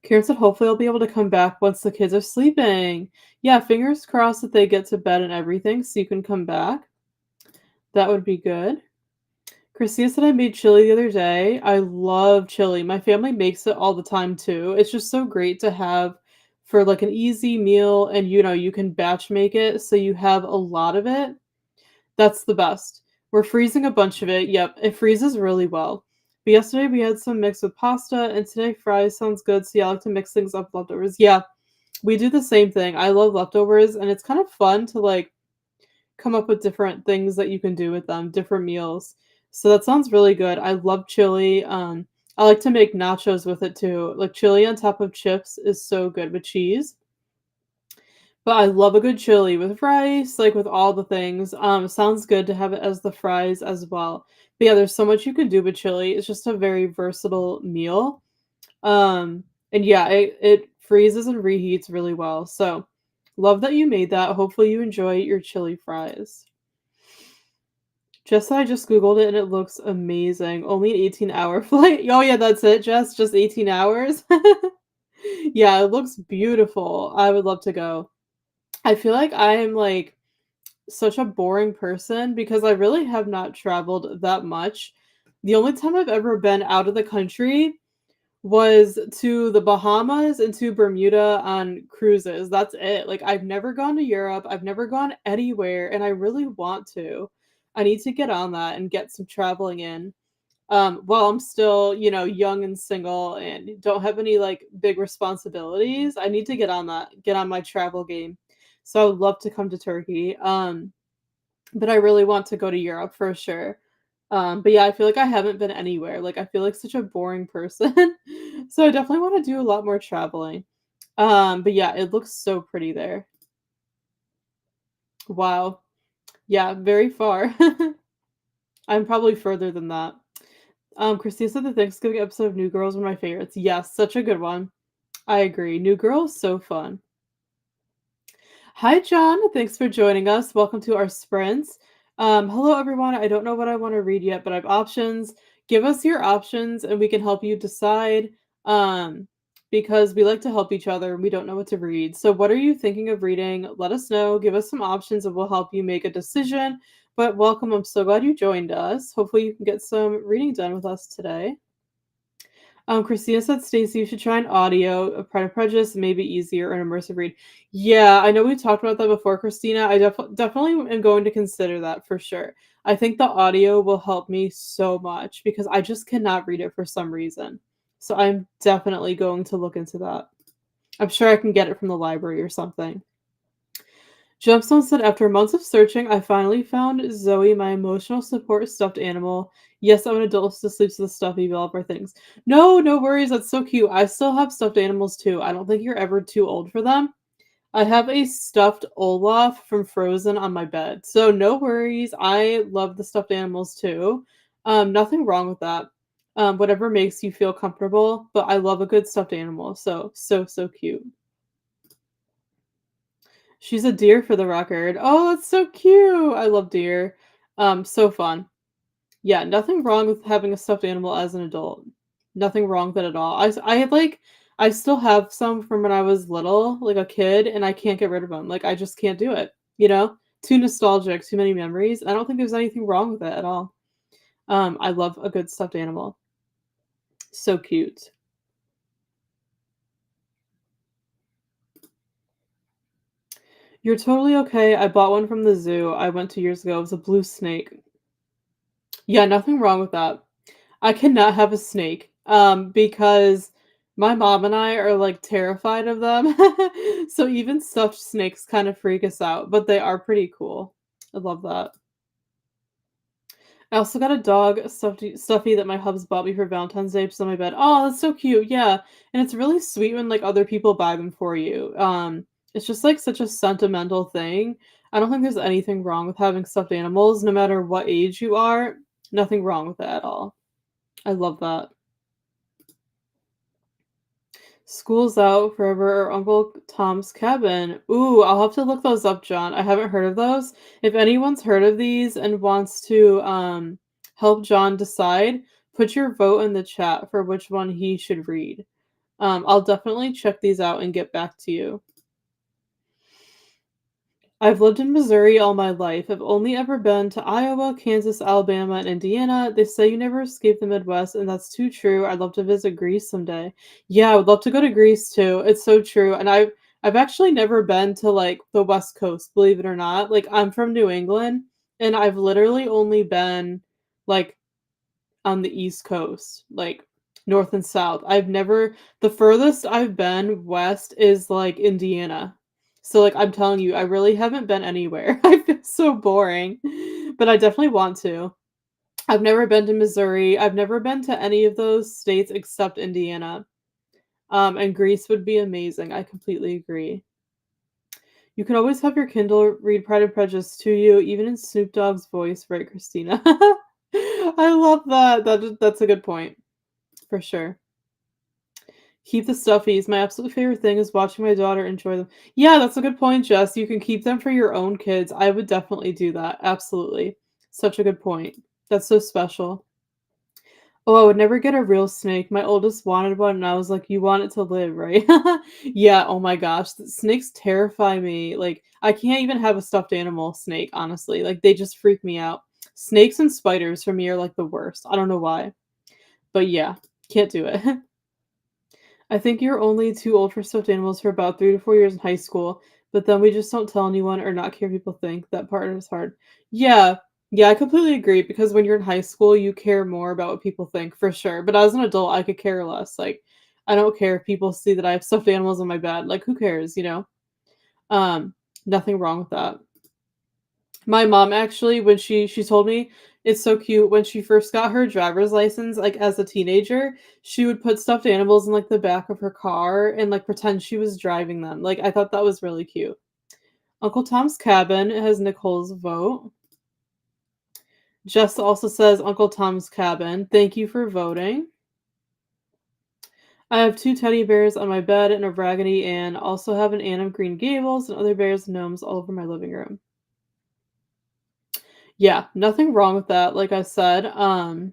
Karen said, hopefully I'll be able to come back once the kids are sleeping. Yeah, fingers crossed that they get to bed and everything so you can come back. That would be good. Christina said I made chili the other day. I love chili. My family makes it all the time too. It's just so great to have for like an easy meal and you can batch make it so you have a lot of it. That's the best. We're freezing a bunch of it. Yep, it freezes really well. But yesterday we had some mixed with pasta, and today fries sounds good. So yeah, I like to mix things up with leftovers. Yeah, we do the same thing. I love leftovers, and it's kind of fun to like come up with different things that you can do with them, different meals. So that sounds really good. I love chili. I like to make nachos with it too. Like chili on top of chips is so good with cheese. But I love a good chili with rice, like, with all the things. Sounds good to have it as the fries as well. But, yeah, there's so much you can do with chili. It's just a very versatile meal. And, yeah, it freezes and reheats really well. So, love that you made that. Hopefully you enjoy your chili fries. I just Googled it, and it looks amazing. Only an 18-hour flight. Oh, yeah, that's it, Jess? Just 18 hours? Yeah, it looks beautiful. I would love to go. I feel like I'm, like, such a boring person because I really have not traveled that much. The only time I've ever been out of the country was to the Bahamas and to Bermuda on cruises. That's it. Like, I've never gone to Europe. I've never gone anywhere, and I really want to. I need to get on that and get some traveling in. While I'm still, young and single and don't have any like big responsibilities, I need to get on my travel game. So I would love to come to Turkey. But I really want to go to Europe for sure. But yeah, I feel like I haven't been anywhere. Like I feel like such a boring person. So I definitely want to do a lot more traveling. But yeah, it looks so pretty there. Wow. Yeah, very far. I'm probably further than that. Christina said the Thanksgiving episode of New Girl is one of my favorites. Yes, such a good one. I agree. New Girl is so fun. Hi, John. Thanks for joining us. Welcome to our sprints. Hello, everyone. I don't know what I want to read yet, but I have options. Give us your options and we can help you decide because we like to help each other and we don't know what to read. So, what are you thinking of reading? Let us know. Give us some options and we'll help you make a decision. But welcome. I'm so glad you joined us. Hopefully, you can get some reading done with us today. Christina said, Stacey, you should try an audio of Pride and Prejudice, maybe easier or an immersive read. Yeah, I know we talked about that before, Christina. I definitely am going to consider that for sure. I think the audio will help me so much because I just cannot read it for some reason. So I'm definitely going to look into that. I'm sure I can get it from the library or something. Gemstone said, after months of searching, I finally found Zoe, my emotional support stuffed animal. Yes, I'm an adult who sleeps with stuffy developer things. No, no worries. That's so cute. I still have stuffed animals too. I don't think you're ever too old for them. I have a stuffed Olaf from Frozen on my bed. So no worries. I love the stuffed animals too. Nothing wrong with that. Whatever makes you feel comfortable, but I love a good stuffed animal. So cute. She's a deer for the record. Oh, that's so cute. I love deer. So fun. Yeah, nothing wrong with having a stuffed animal as an adult. Nothing wrong with that at all. I had like I still have some from when I was little, like a kid, and I can't get rid of them. Like I just can't do it. You know, too nostalgic, too many memories. I don't think there's anything wrong with it at all. I love a good stuffed animal. So cute. You're totally okay. I bought one from the zoo. I went 2 years ago. It was a blue snake. Yeah, nothing wrong with that. I cannot have a snake, because my mom and I are, like, terrified of them. So even stuffed snakes kind of freak us out, but they are pretty cool. I love that. I also got a dog stuffy that my hubs bought me for Valentine's Day, just on my bed. Oh, that's so cute, yeah, and it's really sweet when, like, other people buy them for you. It's just, like, such a sentimental thing. I don't think there's anything wrong with having stuffed animals, no matter what age you are. Nothing wrong with that at all. I love that. School's Out, Forever, or Uncle Tom's Cabin. Ooh, I'll have to look those up, John. I haven't heard of those. If anyone's heard of these and wants to help John decide, put your vote in the chat for which one he should read. I'll definitely check these out and get back to you. I've lived in Missouri all my life. I've only ever been to Iowa, Kansas, Alabama, and Indiana. They say you never escape the Midwest, and that's too true. I'd love to visit Greece someday. Yeah, I would love to go to Greece too. It's so true. And I've actually never been to like the West Coast, believe it or not. Like I'm from New England, and I've literally only been like on the East Coast, like north and south. The furthest I've been west is like Indiana. So like I'm telling you, I really haven't been anywhere. I feel so boring, but I definitely want to. I've never been to Missouri. I've never been to any of those states except Indiana. And Greece would be amazing. I completely agree. You can always have your Kindle read Pride and Prejudice to you, even in Snoop Dogg's voice, right, Christina? I love that. That's a good point. For sure. Keep the stuffies. My absolute favorite thing is watching my daughter enjoy them. Yeah, that's a good point, Jess. You can keep them for your own kids. I would definitely do that. Absolutely. Such a good point. That's so special. Oh, I would never get a real snake. My oldest wanted one, and I was like, "You want it to live, right?" Yeah, oh my gosh. Snakes terrify me. Like, I can't even have a stuffed animal snake, honestly. Like, they just freak me out. Snakes and spiders for me are like the worst. I don't know why. But yeah, can't do it. I think you're only too old for stuffed animals for about 3 to 4 years in high school, but then we just don't tell anyone or not care people think. That part is hard. Yeah. Yeah, I completely agree because when you're in high school, you care more about what people think for sure. But as an adult, I could care less. Like, I don't care if people see that I have stuffed animals on my bed. Like, who cares, you know? Um, Nothing wrong with that. My mom actually, when she told me it's so cute, when she first got her driver's license, like, as a teenager, she would put stuffed animals in, like, the back of her car and, like, pretend she was driving them. Like, I thought that was really cute. Uncle Tom's Cabin has Nicole's vote. Jess also says Uncle Tom's Cabin. Thank you for voting. I have 2 teddy bears on my bed and a Raggedy Ann. Also have an Anne of Green Gables and other bears and gnomes all over my living room. Yeah, nothing wrong with that, like I said, not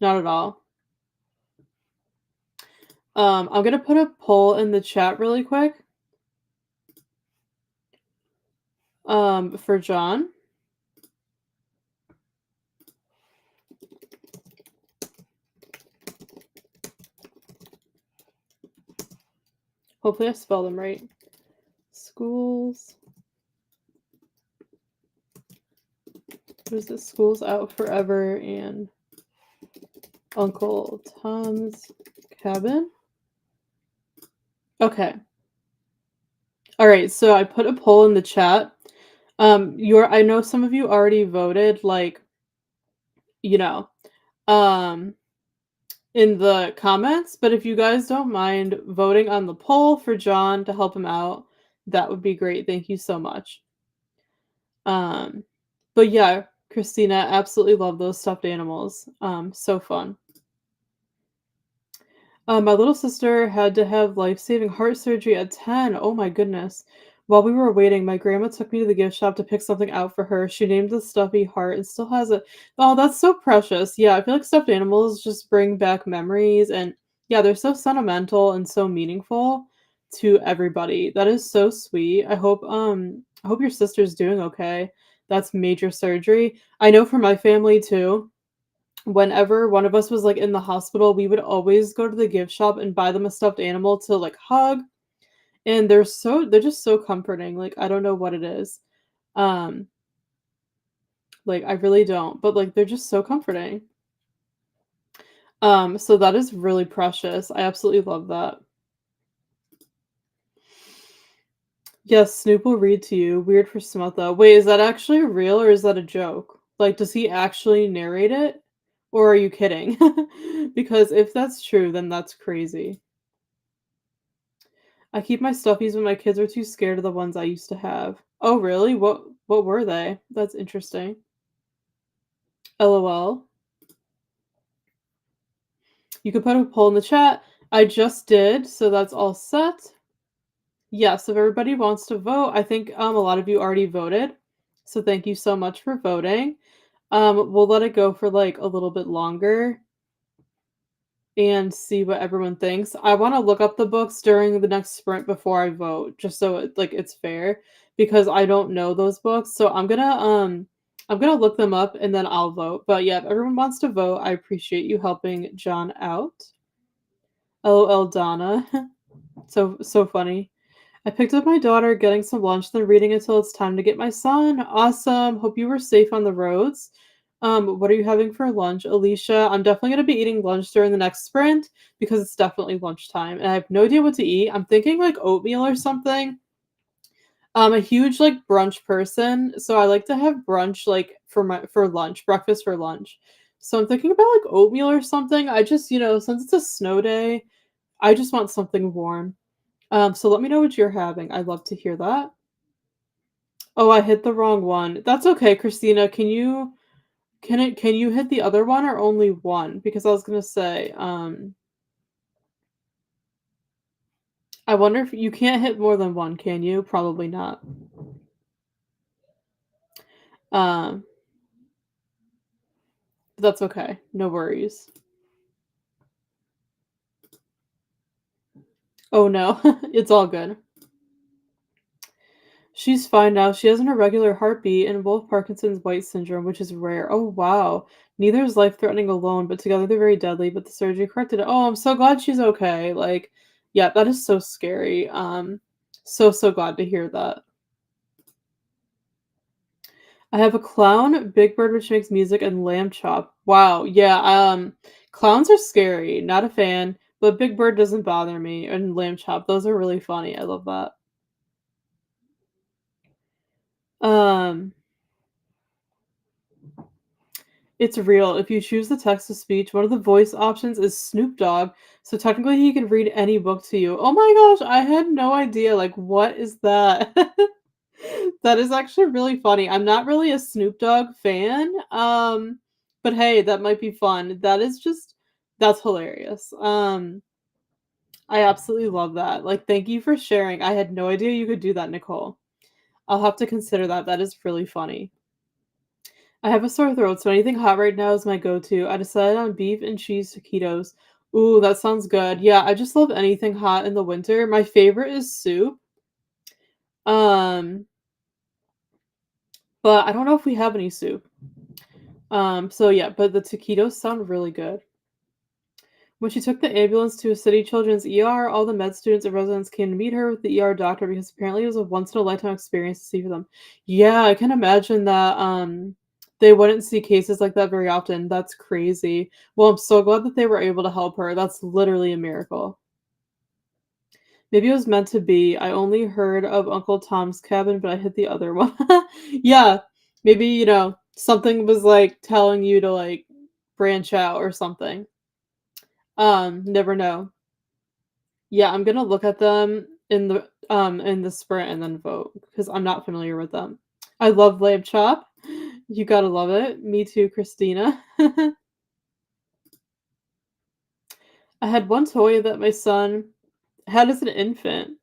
at all. I'm gonna put a poll in the chat really quick, for John. Hopefully I spelled them right. Schools. What is this? School's Out Forever and Uncle Tom's Cabin. Okay. All right, so I put a poll in the chat. I know some of you already voted, like, you know, um, in the comments, but if you guys don't mind voting on the poll for John to help him out, that would be great. Thank you so much. But yeah, Christina, absolutely love those stuffed animals. So fun. My little sister had to have life-saving heart surgery at 10. Oh my goodness. While we were waiting, my grandma took me to the gift shop to pick something out for her. She named the stuffy heart and still has it. Oh, that's so precious. Yeah, I feel like stuffed animals just bring back memories and yeah, they're so sentimental and so meaningful to everybody. That is so sweet. I hope your sister's doing okay. That's major surgery. I know for my family too, whenever one of us was like in the hospital, we would always go to the gift shop and buy them a stuffed animal to like hug. And they're just so comforting. Like I don't know what it is. Um like I really don't, but like they're just so comforting. So that is really precious. I absolutely love that. Yes, Snoop will read to you. Weird for Samantha. Wait, is that actually real or is that a joke? Like, does he actually narrate it? Or are you kidding? Because if that's true, then that's crazy. I keep my stuffies when my kids are too scared of the ones I used to have. Oh, really? What were they? That's interesting. LOL. You could put a poll in the chat. I just did, so that's all set. Yes, if everybody wants to vote, I think a lot of you already voted. So thank you so much for voting. We'll let it go for like a little bit longer and see what everyone thinks. I want to look up the books during the next sprint before I vote, just so it's fair because I don't know those books. So I'm gonna look them up and then I'll vote. But yeah, if everyone wants to vote, I appreciate you helping John out. LOL Donna. So funny. I picked up my daughter getting some lunch, then reading until it's time to get my son. Awesome. Hope you were safe on the roads. What are you having for lunch, Alicia? I'm definitely gonna be eating lunch during the next sprint because it's definitely lunchtime, and I have no idea what to eat. I'm thinking like oatmeal or something. I'm a huge like brunch person, so I like to have brunch like for lunch, breakfast for lunch. So I'm thinking about like oatmeal or something. I just, since it's a snow day, I just want something warm. So let me know what you're having. I'd love to hear that. Oh, I hit the wrong one. That's okay, Christina. Can you hit the other one or only one? Because I was gonna say, I wonder if you can't hit more than one, can you? Probably not. Um, but that's okay. No worries. Oh no, it's all good. She's fine now. She has an irregular heartbeat and both Parkinson's white syndrome, which is rare. Oh wow. Neither is life-threatening alone, but together they're very deadly, but the surgery corrected it. Oh, I'm so glad she's okay. Like, yeah, that is so scary. So glad to hear that. I have a clown, Big Bird, which makes music, and lamb chop. Wow, yeah, clowns are scary. Not a fan, but Big Bird doesn't bother me, and lamb chop, those are really funny. I love that. Um, it's real. If you choose the text to speech, one of the voice options is Snoop Dogg, so technically he can read any book to you. Oh my gosh, I had no idea. Like, what is that? That is actually really funny. I'm not really a Snoop Dogg fan, but hey, that might be fun. That's hilarious. I absolutely love that. Like, thank you for sharing. I had no idea you could do that, Nicole. I'll have to consider that. That is really funny. I have a sore throat, so anything hot right now is my go-to. I decided on beef and cheese taquitos. Ooh, that sounds good. Yeah, I just love anything hot in the winter. My favorite is soup. Um, but I don't know if we have any soup. So yeah, but the taquitos sound really good. When she took the ambulance to a city children's ER, all the med students and residents came to meet her with the ER doctor because apparently it was a once in a lifetime experience to see for them. Yeah, I can imagine that they wouldn't see cases like that very often. That's crazy. Well, I'm so glad that they were able to help her. That's literally a miracle. Maybe it was meant to be. I only heard of Uncle Tom's Cabin, but I hit the other one. Yeah, maybe, something was like telling you to like branch out or something. Never know. Yeah, I'm gonna look at them in the sprint and then vote because I'm not familiar with them. I love lamb chop. You gotta love it. Me too, Christina. I had one toy that my son had as an infant,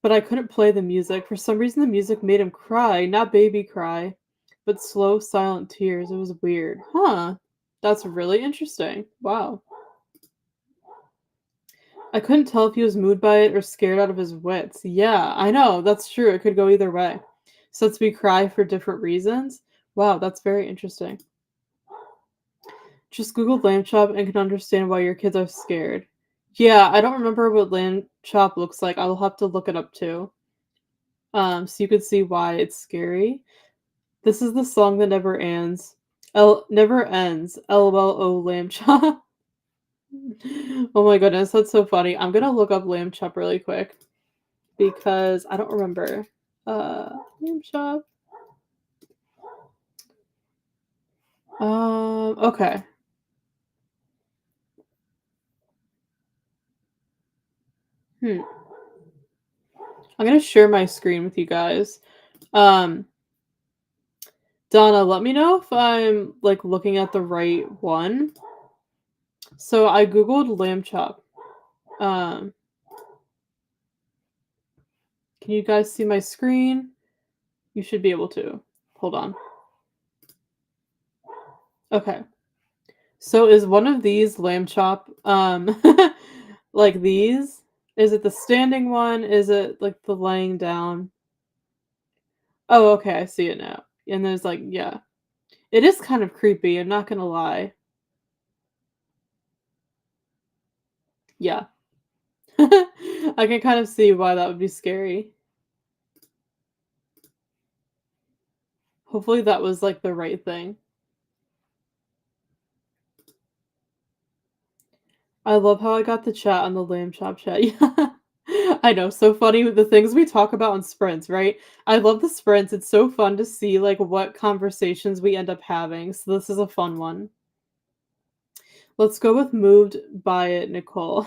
but I couldn't play the music. For some reason, the music made him cry, not baby cry, but slow, silent tears. It was weird. Huh. That's really interesting. Wow. I couldn't tell if he was moved by it or scared out of his wits. Yeah, I know. That's true. It could go either way. Since we cry for different reasons. Wow, that's very interesting. Just Google lamb chop and can understand why your kids are scared. Yeah, I don't remember what lamb chop looks like. I'll have to look it up too. So you could see why it's scary. This is the song that never ends. Never ends. LOL lamb chop. Oh my goodness, that's so funny. I'm gonna look up lamb chop really quick because I don't remember. Lamb chop. Okay. Hmm. I'm gonna share my screen with you guys. Um, Donna, let me know if I'm like looking at the right one. So I googled lamb chop. Um, can you guys see my screen? You should be able to. Hold on. Okay. So is one of these lamb chop like these? Is it the standing one? Is it like the laying down? Oh, okay, I see it now. And there's like, yeah. It is kind of creepy, I'm not gonna lie. Yeah. I can kind of see why that would be scary. Hopefully that was like the right thing. I love how I got the chat on the lamb chop chat. Yeah. I know, so funny with the things we talk about on sprints, right? I love the sprints. It's so fun to see like what conversations we end up having. So this is a fun one. Let's go with moved by it, Nicole.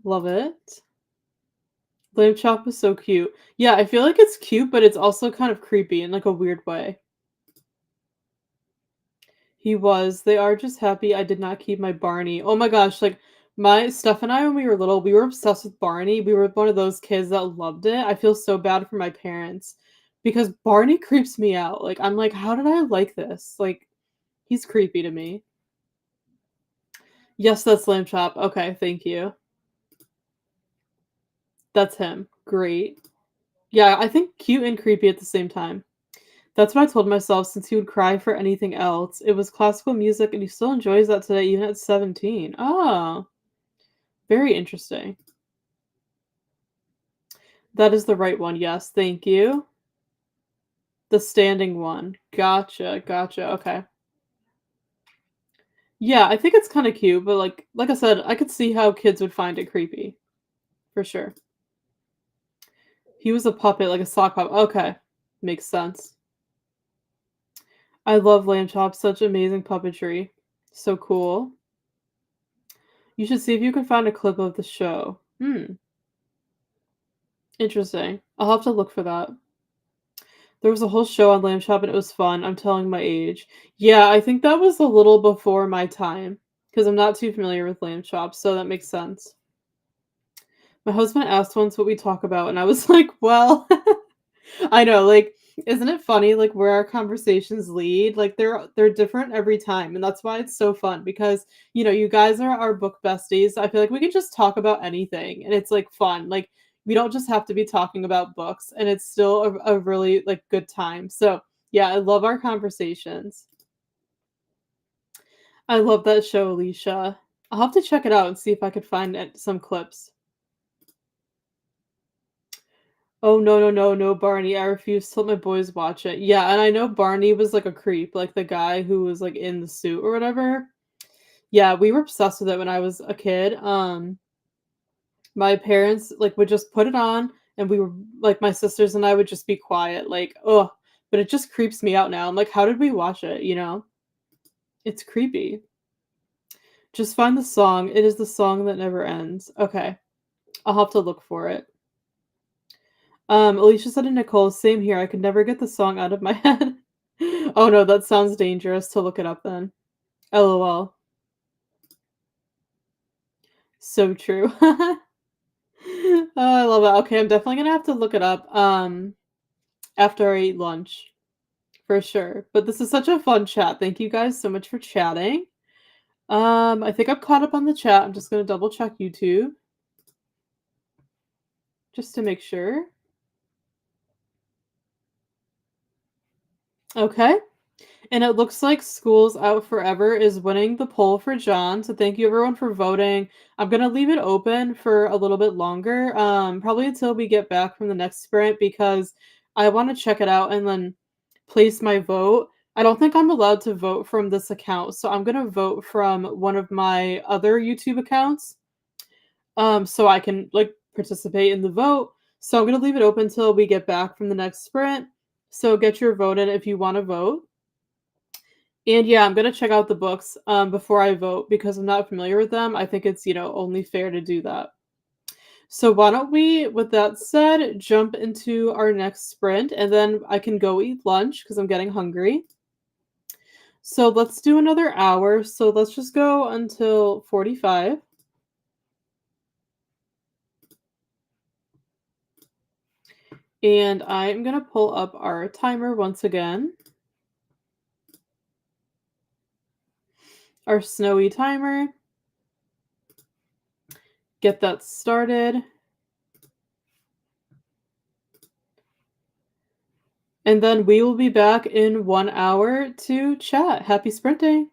Love it. Lamb chop is so cute. Yeah, I feel like it's cute, but it's also kind of creepy in like a weird way. He was. They are just happy I did not keep my Barney. Oh my gosh, like my Steph and I when we were little, we were obsessed with Barney. We were one of those kids that loved it. I feel so bad for my parents because Barney creeps me out. Like I'm like, how did I like this? Like he's creepy to me. Yes, that's lamb chop. Okay, thank you. That's him. Great. Yeah, I think cute and creepy at the same time. That's what I told myself since he would cry for anything else. It was classical music and he still enjoys that today even at 17. Oh, very interesting. That is the right one. Yes, thank you. The standing one. Gotcha, gotcha. Okay. Yeah, I think it's kind of cute, but like I said, I could see how kids would find it creepy. For sure. He was a puppet, like a sock puppet. Okay. Makes sense. I love Lamb Chop, such amazing puppetry. So cool. You should see if you can find a clip of the show. Hmm. Interesting. I'll have to look for that. There was a whole show on Lamb Chop, and it was fun. I'm telling my age. Yeah, I think that was a little before my time because 'cause I'm not too familiar with Lamb Chop, so that makes sense. My husband asked once what we talk about, and I was like, "Well," I know, like, isn't it funny, like, where our conversations lead? Like, they're different every time, and that's why it's so fun because, you guys are our book besties. I feel like we can just talk about anything, and it's, like, fun. Like, we don't just have to be talking about books, and it's still a really, like, good time. So, yeah, I love our conversations. I love that show, Alicia. I'll have to check it out and see if I could find it some clips. Oh, no, no, no, no, Barney, I refuse to let my boys watch it. Yeah, and I know Barney was, like, a creep, like, the guy who was, like, in the suit or whatever. Yeah, we were obsessed with it when I was a kid. My parents, like, would just put it on, and we were like, my sisters and I would just be quiet, like, ugh, but it just creeps me out now. I'm like, "How did we watch it?" You know? It's creepy. Just find the song. It is the song that never ends. Okay, I'll have to look for it. Alicia said to Nicole, "Same here, I could never get the song out of my head." Oh, no, that sounds dangerous to look it up then. LOL. So true. Oh, I love it. Okay, I'm definitely gonna have to look it up, after I eat lunch, for sure. But this is such a fun chat. Thank you guys so much for chatting. I think I'm caught up on the chat. I'm just gonna double check YouTube just to make sure. Okay. And it looks like School's Out Forever is winning the poll for John. So thank you everyone for voting. I'm gonna leave it open for a little bit longer, probably until we get back from the next sprint because I want to check it out and then place my vote. I don't think I'm allowed to vote from this account, so I'm gonna vote from one of my other YouTube accounts, so I can like participate in the vote. So I'm gonna leave it open until we get back from the next sprint. So get your vote in if you want to vote. And yeah, I'm gonna check out the books before I vote because I'm not familiar with them. I think it's only fair to do that. So why don't we, with that said, jump into our next sprint and then I can go eat lunch because I'm getting hungry. So let's do another hour. So let's just go until 45. And I'm gonna pull up our timer once again. Our snowy timer. Get that started. And then we will be back in 1 hour to chat. Happy sprinting.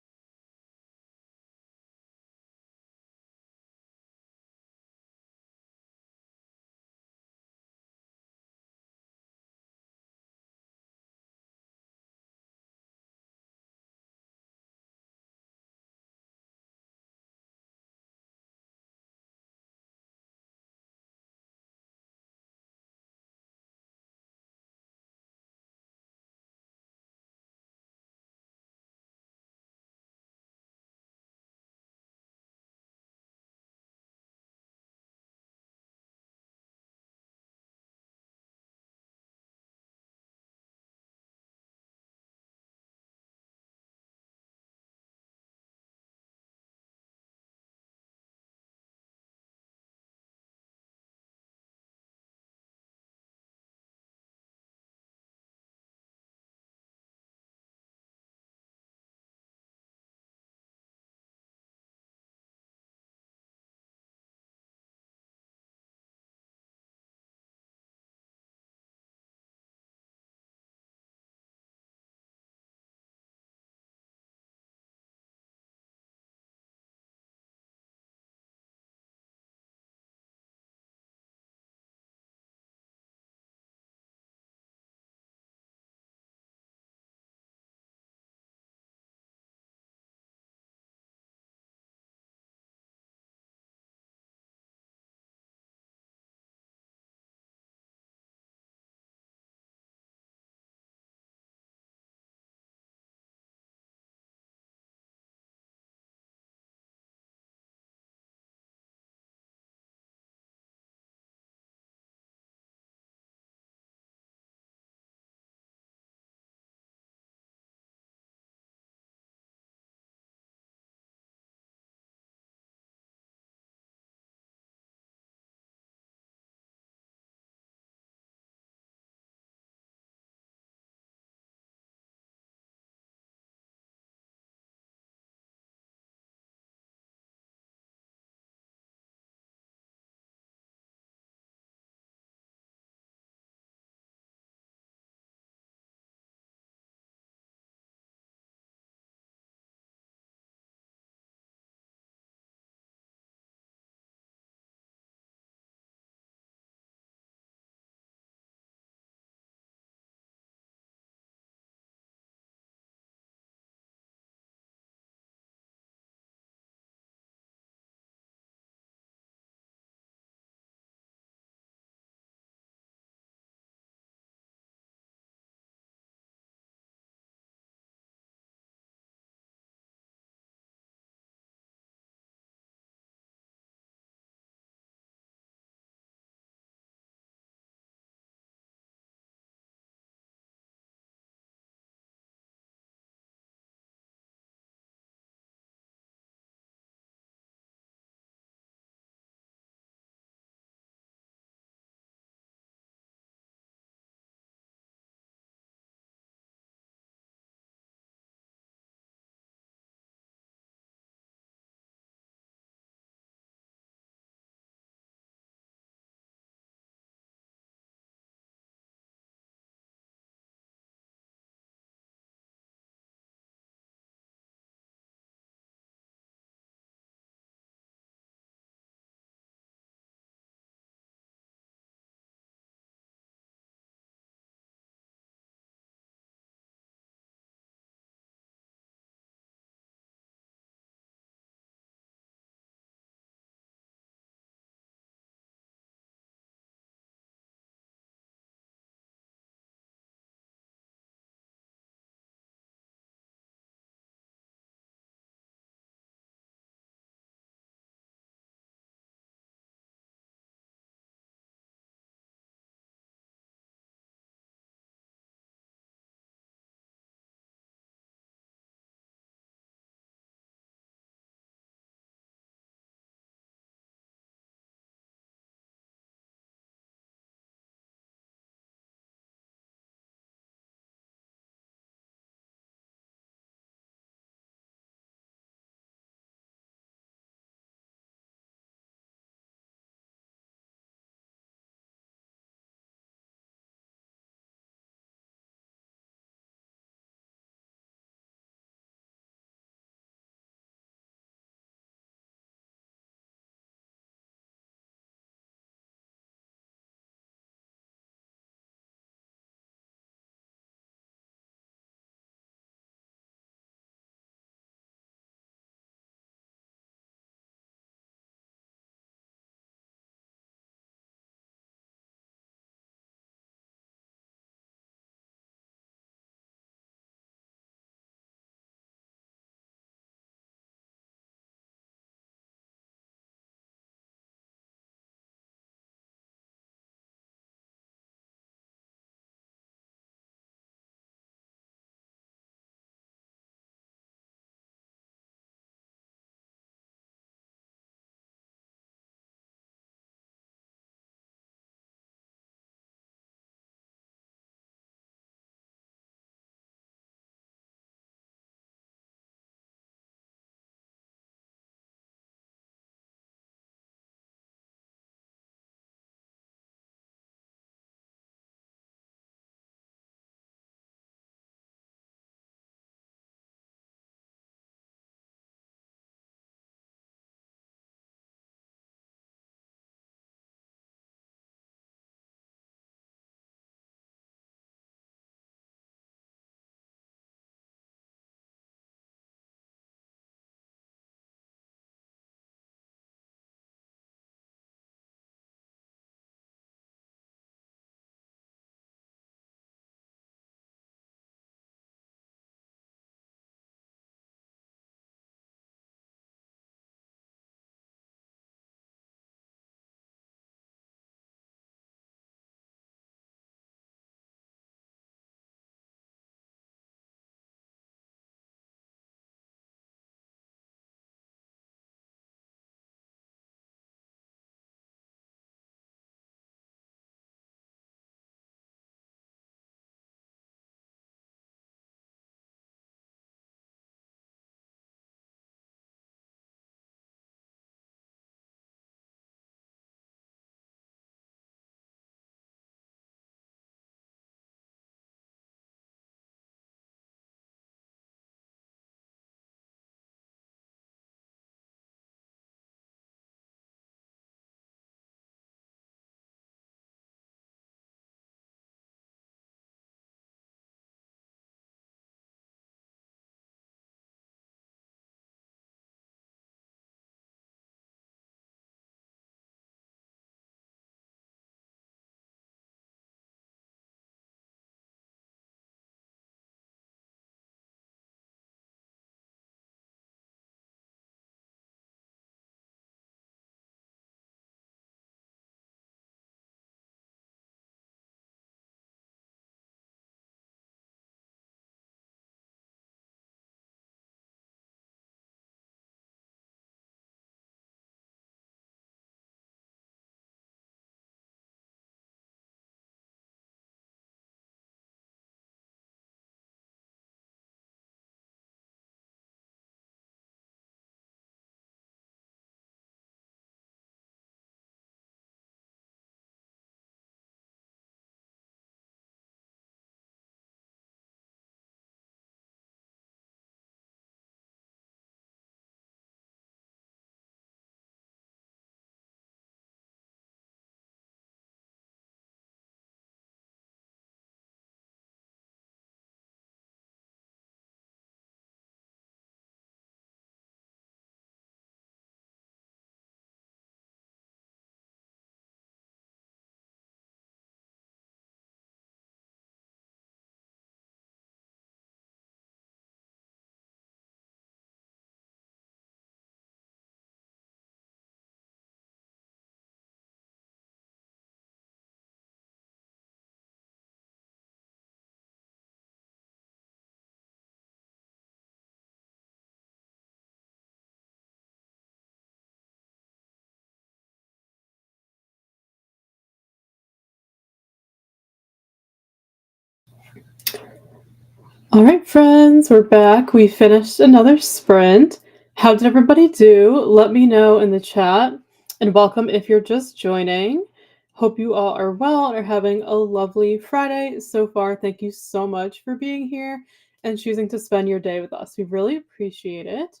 All right, friends, we're back. We finished another sprint. How did everybody do? Let me know in the chat. And welcome if you're just joining. Hope you all are well and are having a lovely Friday so far. Thank you so much for being here and choosing to spend your day with us. We really appreciate it.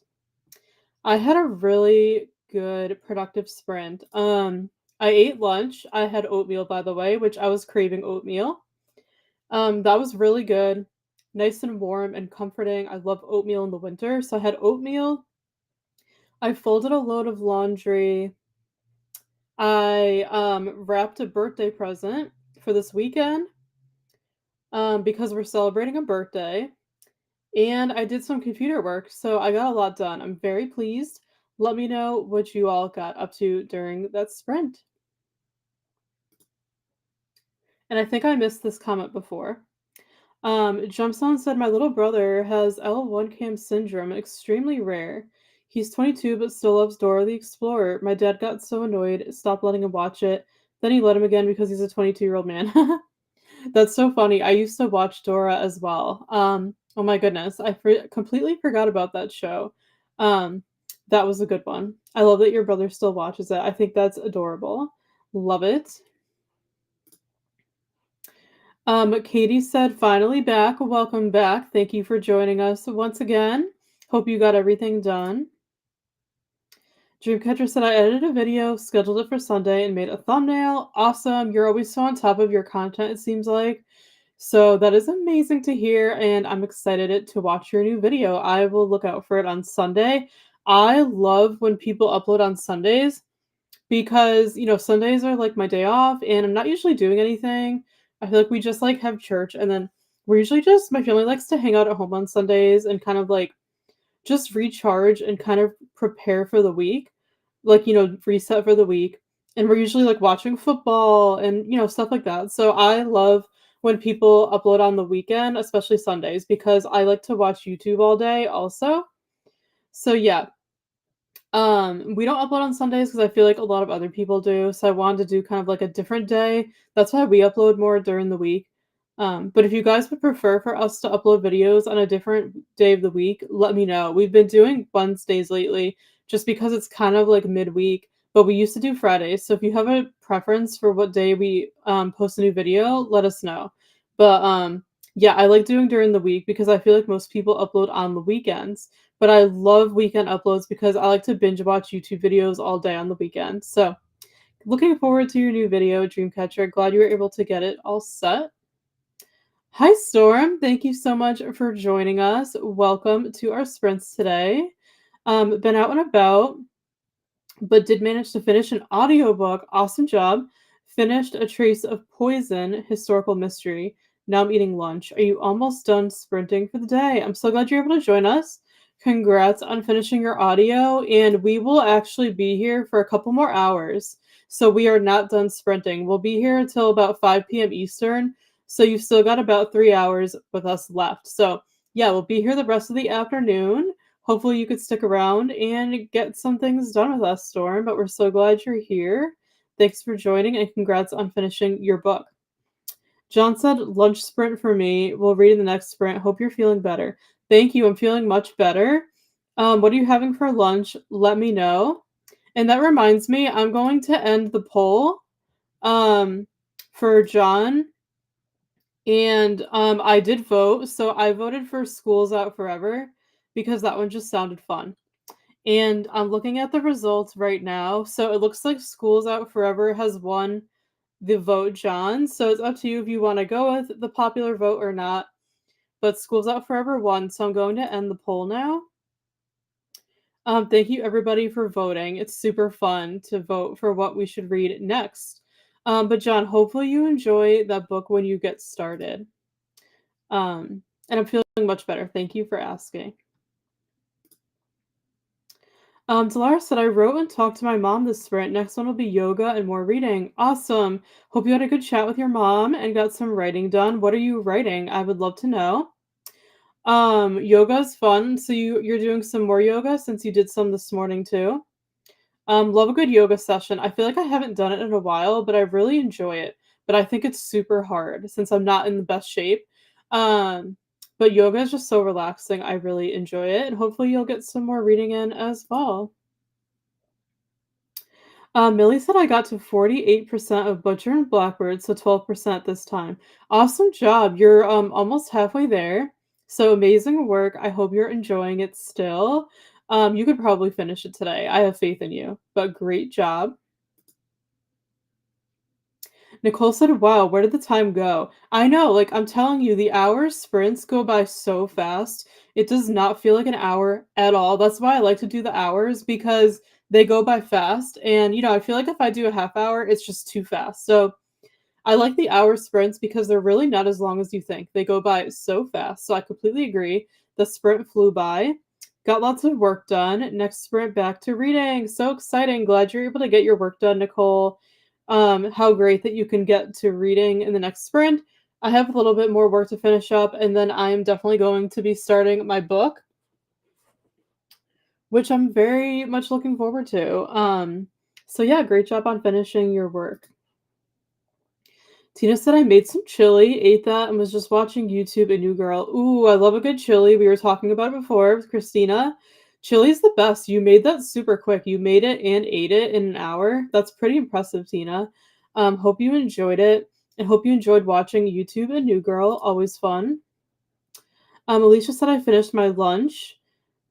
I had a really good, productive sprint. I ate lunch. I had oatmeal, by the way, which I was craving oatmeal. That was really good. Nice and warm and comforting. I love oatmeal in the winter. So I had oatmeal. I folded a load of laundry. I wrapped a birthday present for this weekend because we're celebrating a birthday. And I did some computer work, so I got a lot done. I'm very pleased. Let me know what you all got up to during that sprint. And I think I missed this comment before. Jumpstone said my little brother has L1 cam syndrome, extremely rare. He's 22 but still loves Dora the Explorer. My dad got so annoyed, stopped letting him watch it. Then he let him again because he's a 22-year-old man. That's so funny. I used to watch Dora as well. Oh my goodness, I completely forgot about that show. Um, that was a good one. I love that your brother still watches it. I think that's adorable. Love it. Katie said, finally back. Welcome back. Thank you for joining us once again. Hope you got everything done. Dreamcatcher said, I edited a video, scheduled it for Sunday, and made a thumbnail. Awesome. You're always so on top of your content, it seems like. So that is amazing to hear, and I'm excited to watch your new video. I will look out for it on Sunday. I love when people upload on Sundays because, Sundays are like my day off and I'm not usually doing anything. I feel like we just like have church and then we're usually just my family likes to hang out at home on Sundays and kind of like just recharge and kind of prepare for the week. Like, reset for the week. And we're usually like watching football and, stuff like that. So I love when people upload on the weekend, especially Sundays, because I like to watch YouTube all day also. So yeah, we don't upload on Sundays because I feel like a lot of other people do, so I wanted to do kind of like a different day. That's why we upload more during the week. But if you guys would prefer for us to upload videos on a different day of the week, let me know. We've been doing Wednesdays lately just because it's kind of like midweek, but we used to do Fridays. So if you have a preference for what day we post a new video, let us know. But yeah, I like doing during the week because I feel like most people upload on the weekends. But I love weekend uploads because I like to binge watch YouTube videos all day on the weekend. So, looking forward to your new video, Dreamcatcher. Glad you were able to get it all set. Hi, Storm. Thank you so much for joining us. Welcome to our sprints today. Been out and about, but did manage to finish an audiobook. Awesome job. Finished A Trace of Poison, historical mystery. Now I'm eating lunch. Are you almost done sprinting for the day? I'm so glad you're able to join us. Congrats on finishing your audio, and we will actually be here for a couple more hours. So we are not done sprinting. We'll be here until about 5 p.m. Eastern. So you've still got about 3 hours with us left. So yeah, we'll be here the rest of the afternoon. Hopefully you could stick around and get some things done with us, Storm, but we're so glad you're here. Thanks for joining and congrats on finishing your book. John said, lunch sprint for me. We'll read in the next sprint. Hope you're feeling better. Thank you. I'm feeling much better. What are you having for lunch? Let me know. And that reminds me, I'm going to end the poll for John. And I did vote. So I voted for Schools Out Forever because that one just sounded fun. And I'm looking at the results right now. So it looks like Schools Out Forever has won the vote, John. So it's up to you if you want to go with the popular vote or not. But Schools Out Forever won, so I'm going to end the poll now. Thank you everybody for voting. It's super fun to vote for what we should read next. But John, hopefully you enjoy that book when you get started. And I'm feeling much better. Thank you for asking. Delara said, I wrote and talked to my mom this sprint. Next one will be yoga and more reading. Awesome. Hope you had a good chat with your mom and got some writing done. What are you writing? I would love to know. Yoga is fun. So you're doing some more yoga since you did some this morning too. Love a good yoga session. I feel like I haven't done it in a while, but I really enjoy it. But I think it's super hard since I'm not in the best shape. Um, but yoga is just so relaxing. I really enjoy it, and hopefully you'll get some more reading in as well. Millie said I got to 48% of Butcher and Blackbird, so 12% this time. Awesome job. You're almost halfway there. So amazing work. I hope you're enjoying it still. You could probably finish it today. I have faith in you. But great job. Nicole said, "Wow, where did the time go?" I know, like I'm telling you, the hour sprints go by so fast. It does not feel like an hour at all. That's why I like to do the hours because they go by fast. And I feel like if I do a half hour, it's just too fast. So I like the hour sprints because they're really not as long as you think. They go by so fast. So I completely agree. The sprint flew by. Got lots of work done. Next sprint back to reading. So exciting. Glad you're able to get your work done, Nicole. How great that you can get to reading in the next sprint. I have a little bit more work to finish up, and then I am definitely going to be starting my book, which I'm very much looking forward to. So yeah, great job on finishing your work. Tina said I made some chili, ate that, and was just watching YouTube. A new girl. Ooh, I love a good chili. We were talking about it before with Christina. Chili's the best. You made that super quick. You made it and ate it in an hour. That's pretty impressive, Tina. Hope you enjoyed it, and hope you enjoyed watching YouTube. A new girl. Always fun. Alicia said I finished my lunch,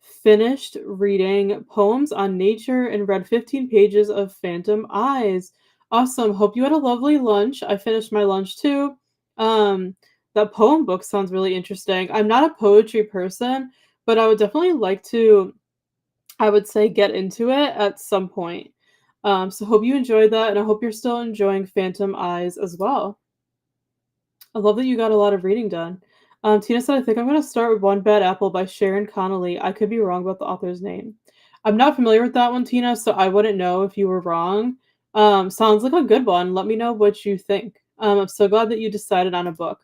finished reading poems on nature, and read 15 pages of Phantom Eyes. Awesome. Hope you had a lovely lunch. I finished my lunch too. Um, that poem book sounds really interesting. I'm not a poetry person, but I would definitely like to, I would say, get into it at some point. So hope you enjoyed that, and I hope you're still enjoying Phantom Eyes as well. I love that you got a lot of reading done. Tina said, I think I'm going to start with One Bad Apple by Sharon Connolly. I could be wrong about the author's name. I'm not familiar with that one, Tina, so I wouldn't know if you were wrong. Sounds like a good one. Let me know what you think. I'm so glad that you decided on a book.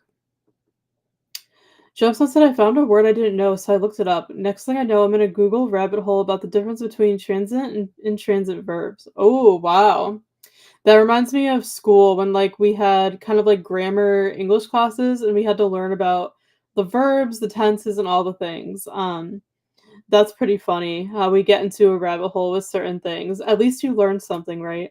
Jefferson said, I found a word I didn't know, so I looked it up. Next thing I know, I'm in a Google rabbit hole about the difference between transient and intransit verbs. Oh, wow. That reminds me of school when, like, we had kind of like grammar English classes and we had to learn about the verbs, the tenses, and all the things. That's pretty funny how we get into a rabbit hole with certain things. At least you learned something, right?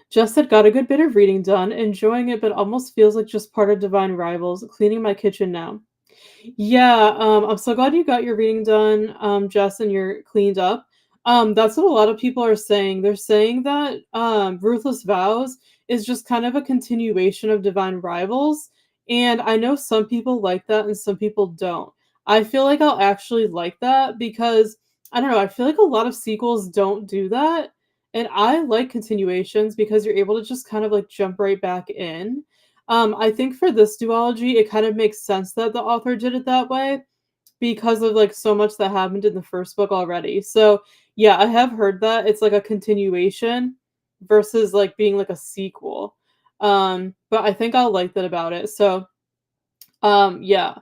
Just said, got a good bit of reading done, enjoying it, but almost feels like just part of Divine Rivals. Cleaning my kitchen now. Yeah, I'm so glad you got your reading done, Jess, and you're cleaned up. That's what a lot of people are saying. They're saying that Ruthless Vows is just kind of a continuation of Divine Rivals, and I know some people like that and some people don't. I feel like I'll actually like that because I don't know, I feel like a lot of sequels don't do that, and I like continuations because you're able to just kind of like jump right back in. I think for this duology, it kind of makes sense that the author did it that way because of like so much that happened in the first book already. So yeah, I have heard that it's like a continuation versus like being like a sequel. But I think I'll like that about it. So yeah.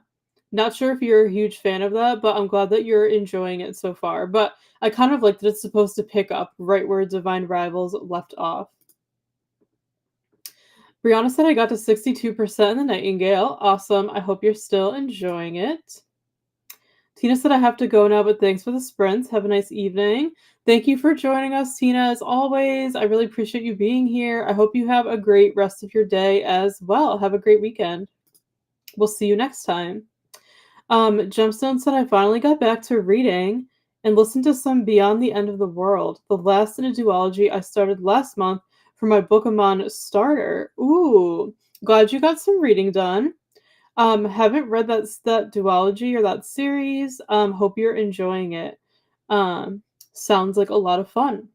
Not sure if you're a huge fan of that, but I'm glad that you're enjoying it so far. But I kind of like that it's supposed to pick up right where Divine Rivals left off. Brianna said I got to 62% in the Nightingale. Awesome. I hope you're still enjoying it. Tina said I have to go now, but thanks for the sprints. Have a nice evening. Thank you for joining us, Tina, as always. I really appreciate you being here. I hope you have a great rest of your day as well. Have a great weekend. We'll see you next time. Gemstone said I finally got back to reading and listened to some Beyond the End of the World, the last in a duology I started last month for my Bookemon starter. Ooh, glad you got some reading done. Haven't read that duology or that series. Hope you're enjoying it. Sounds like a lot of fun.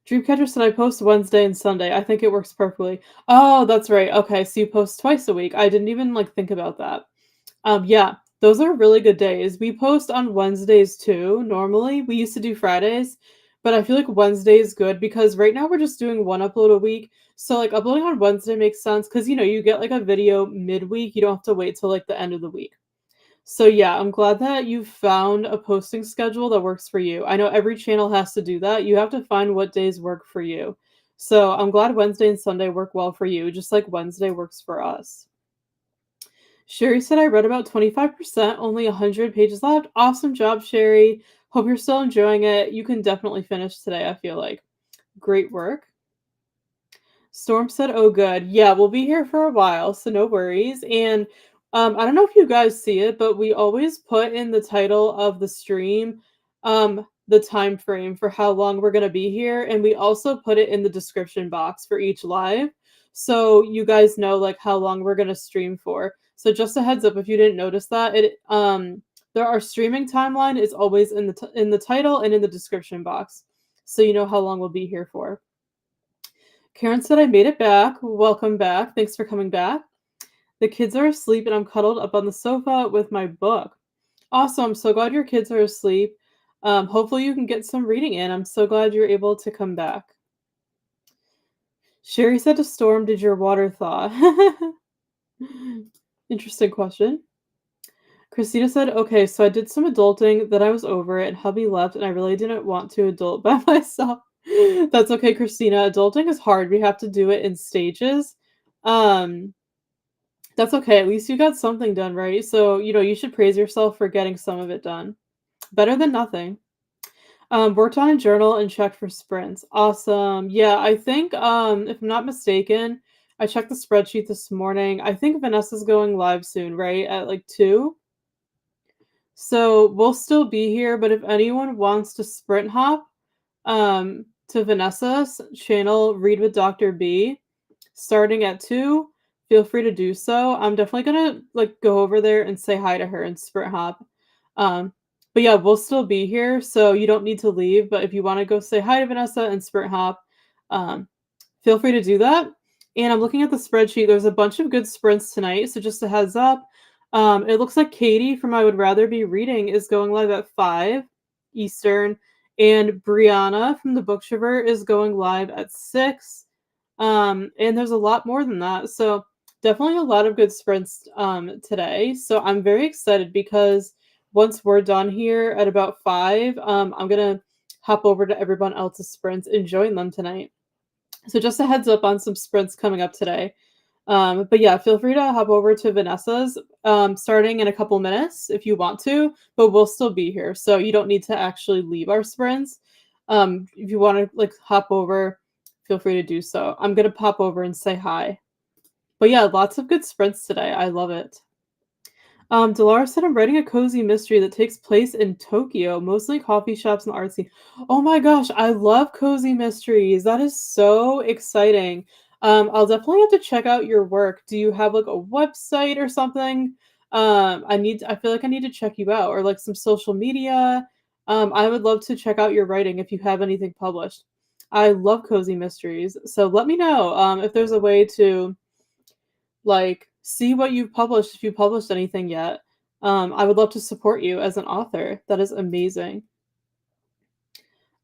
Dreamcatcher said I post Wednesday and Sunday. I think it works perfectly. Oh, that's right. Okay, so you post twice a week. I didn't even like think about that. Yeah, those are really good days. We post on Wednesdays too. Normally, we used to do Fridays, but I feel like Wednesday is good because right now we're just doing one upload a week. So like uploading on Wednesday makes sense because you get like a video midweek. You don't have to wait till like the end of the week. So yeah, I'm glad that you found a posting schedule that works for you. I know every channel has to do that. You have to find what days work for you. So I'm glad Wednesday and Sunday work well for you, just like Wednesday works for us. Sherry said, I read about 25%, only 100 pages left. Awesome job, Sherry. Hope you're still enjoying it. You can definitely finish today, I feel like. Great work. Storm said, oh, good. Yeah, we'll be here for a while, so no worries. And I don't know if you guys see it, but we always put in the title of the stream the time frame for how long we're going to be here. And we also put it in the description box for each live. So you guys know like how long we're going to stream for. So just a heads up, if you didn't notice that, our streaming timeline is always in the title and in the description box. So you know how long we'll be here for. Karen said, I made it back. Welcome back. Thanks for coming back. The kids are asleep and I'm cuddled up on the sofa with my book. Awesome. So glad your kids are asleep. Hopefully you can get some reading in. I'm so glad you're able to come back. Sherry said to Storm, did your water thaw? Interesting question. Christina said, okay, so I did some adulting, then I was over it, and hubby left, and I really didn't want to adult by myself. That's okay, Christina. Adulting is hard. We have to do it in stages. That's okay. At least you got something done, right? So, you should praise yourself for getting some of it done. Better than nothing. Worked on a journal and checked for sprints. Awesome. Yeah, I think, if I'm not mistaken, I checked the spreadsheet this morning. I think Vanessa's going live soon, right? At like 2. So we'll still be here, but if anyone wants to sprint hop to Vanessa's channel, Read with Dr. B, starting at 2, feel free to do so. I'm definitely gonna go over there and say hi to her and sprint hop. But yeah, we'll still be here, so you don't need to leave. But if you want to go say hi to Vanessa and sprint hop, feel free to do that. And I'm looking at the spreadsheet. There's a bunch of good sprints tonight, so just a heads up. It looks like Katie from I Would Rather Be Reading is going live at 5 Eastern, and Brianna from the Bookshiver is going live at 6. And there's a lot more than that. So definitely a lot of good sprints today. So I'm very excited because once we're done here at about 5, I'm going to hop over to everyone else's sprints and join them tonight. So just a heads up on some sprints coming up today. But yeah, feel free to hop over to Vanessa's starting in a couple minutes if you want to, but we'll still be here. So you don't need to actually leave our sprints. If you want to hop over, feel free to do so. I'm going to pop over and say hi. But yeah, lots of good sprints today. I love it. Dolores said, I'm writing a cozy mystery that takes place in Tokyo, mostly coffee shops and art scene. Oh my gosh, I love cozy mysteries. That is so exciting. I'll definitely have to check out your work. Do you have a website or something? I feel like I need to check you out, or some social media. I would love to check out your writing if you have anything published. I love cozy mysteries. So let me know if there's a way to see what you've published, if you published anything yet. I would love to support you as an author. That is amazing.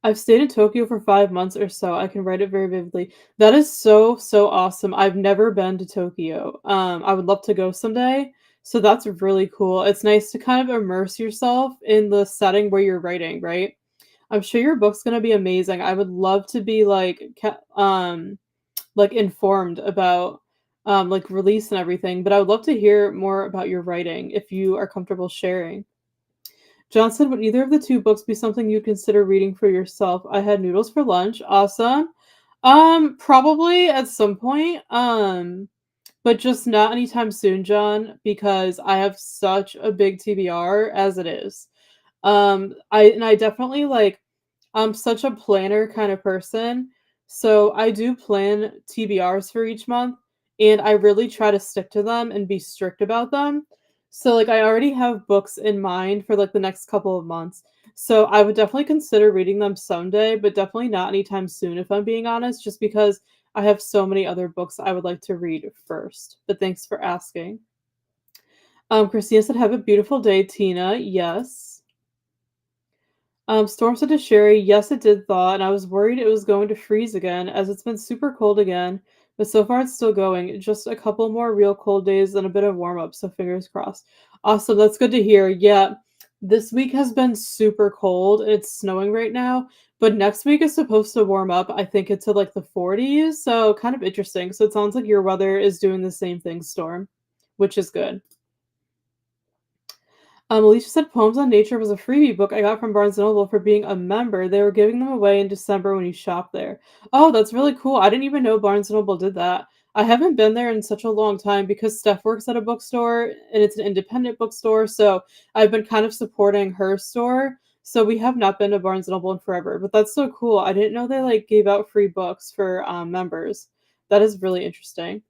I've stayed in Tokyo for 5 months or so. I can write it very vividly. That is so, so awesome. I've never been to Tokyo. I would love to go someday. So that's really cool. It's nice to kind of immerse yourself in the setting where you're writing, right? I'm sure your book's going to be amazing. I would love to be informed about release and everything, but I would love to hear more about your writing if you are comfortable sharing. John said, would either of the 2 books be something you'd consider reading for yourself? I had noodles for lunch. Awesome. Probably at some point. But just not anytime soon, John, because I have such a big TBR as it is. I definitely I'm such a planner kind of person. So I do plan TBRs for each month, and I really try to stick to them and be strict about them. So I already have books in mind for the next couple of months. So I would definitely consider reading them someday, but definitely not anytime soon if I'm being honest, just because I have so many other books I would like to read first. But thanks for asking. Christina said, have a beautiful day, Tina. Yes. Storm said to Sherry, yes, it did thaw, and I was worried it was going to freeze again, as it's been super cold again, but so far it's still going. Just a couple more real cold days and a bit of warm-up, so fingers crossed. Awesome, that's good to hear. Yeah, This week has been super cold. It's snowing right now, but next week is supposed to warm up. I think it's to like the 40s, so kind of interesting. So it sounds like your weather is doing the same thing, Storm, which is good. Alicia said Poems on Nature was a freebie book I got from Barnes& Noble for being a member. They were giving them away in December when you shop there. Oh, that's really cool. I didn't even know Barnes& Noble did that. I haven't been there in such a long time because Steph works at a bookstore and it's an independent bookstore, so I've been kind of supporting her store. So we have not been to Barnes& Noble in forever, but that's so cool. I didn't know they like gave out free books for members. That is really interesting.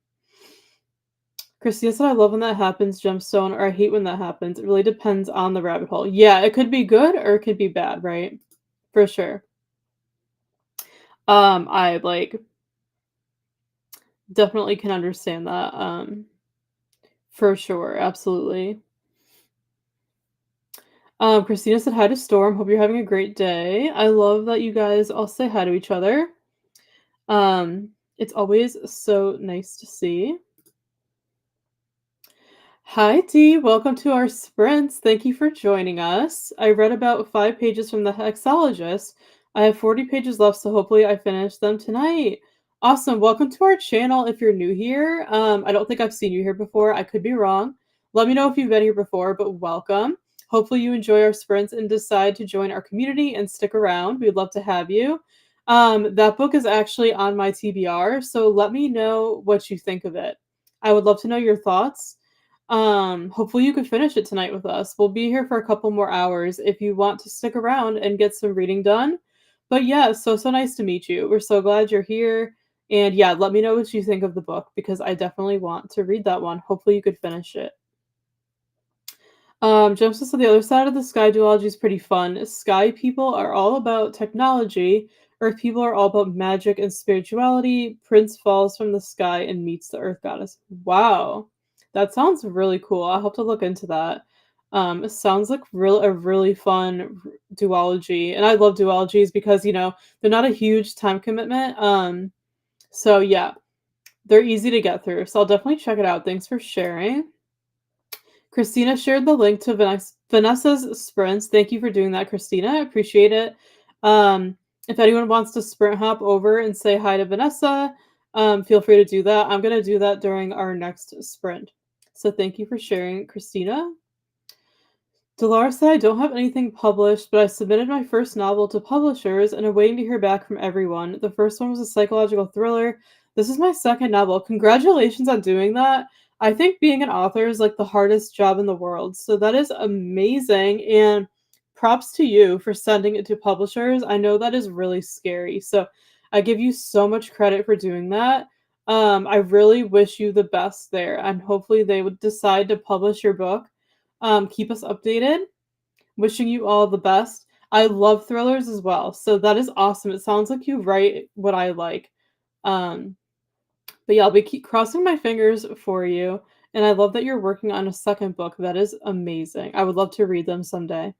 Christina said, I love when that happens, Gemstone, or I hate when that happens. It really depends on the rabbit hole. Yeah, it could be good or it could be bad, right? For sure. I like definitely can understand that. For sure, absolutely. Christina said hi to Storm. Hope you're having a great day. I love that you guys all say hi to each other. It's always so nice to see. Hi, Dee. Welcome to our sprints. Thank you for joining us. I read about 5 pages from the Hexologist. I have 40 pages left, so hopefully I finish them tonight. Awesome. Welcome to our channel if you're new here. I don't think I've seen you here before. I could be wrong. Let me know if you've been here before, but welcome. Hopefully you enjoy our sprints and decide to join our community and stick around. We'd love to have you. That book is actually on my TBR, so let me know what you think of it. I would love to know your thoughts. Hopefully you could finish it tonight with us. We'll be here for a couple more hours if you want to stick around and get some reading done. But yeah, so nice to meet you. We're so glad you're here. And yeah, let me know what you think of the book because I definitely want to read that one. Hopefully you could finish it. Jumps to the other side of the sky duology is pretty fun. Sky people are all about technology, Earth people are all about magic and spirituality. Prince falls from the sky and meets the Earth goddess. Wow, that sounds really cool. I'll have to look into that. It sounds like a really fun duology, and I love duologies because they're not a huge time commitment. So yeah, they're easy to get through. So I'll definitely check it out. Thanks for sharing. Christina shared the link to Vanessa's sprints. Thank you for doing that, Christina. I appreciate it. If anyone wants to sprint hop over and say hi to Vanessa, feel free to do that. I'm going to do that during our next sprint. So thank you for sharing, Christina. Dolores said, I don't have anything published, but I submitted my first novel to publishers and I'm waiting to hear back from everyone. The first one was a psychological thriller. This is my second novel. Congratulations on doing that. I think being an author is like the hardest job in the world. So that is amazing. And props to you for sending it to publishers. I know that is really scary. So I give you so much credit for doing that. I really wish you the best there. And hopefully they would decide to publish your book. Keep us updated. Wishing you all the best. I love thrillers as well, so that is awesome. It sounds like you write what I like. Um, but yeah, I'll be keep crossing my fingers for you, and I love that you're working on a second book. That is amazing. I would love to read them someday.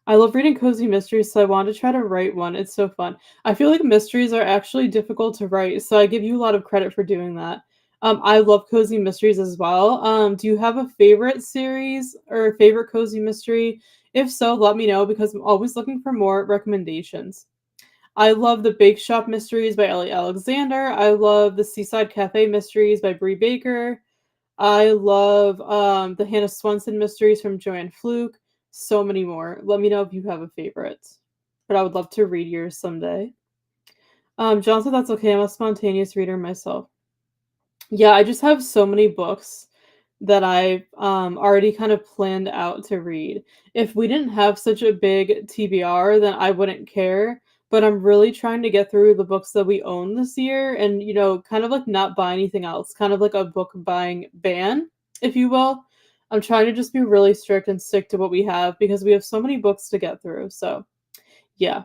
I love reading cozy mysteries, so I want to try to write one. It's so fun. I feel like mysteries are actually difficult to write, so I give you a lot of credit for doing that. I love cozy mysteries as well. Do you have a favorite series or a favorite cozy mystery? If so, let me know because I'm always looking for more recommendations. I love the Bake Shop Mysteries by Ellie Alexander. I love the Seaside Cafe Mysteries by Brie Baker. I love the Hannah Swenson Mysteries from Joanne Fluke. So many more. Let me know if you have a favorite. But I would love to read yours someday. John said that's okay. I'm a spontaneous reader myself. Yeah, I just have so many books that I've already kind of planned out to read. If we didn't have such a big TBR, then I wouldn't care. But I'm really trying to get through the books that we own this year and, kind of like not buy anything else, kind of like a book buying ban, if you will. I'm trying to just be really strict and stick to what we have because we have so many books to get through. So, yeah.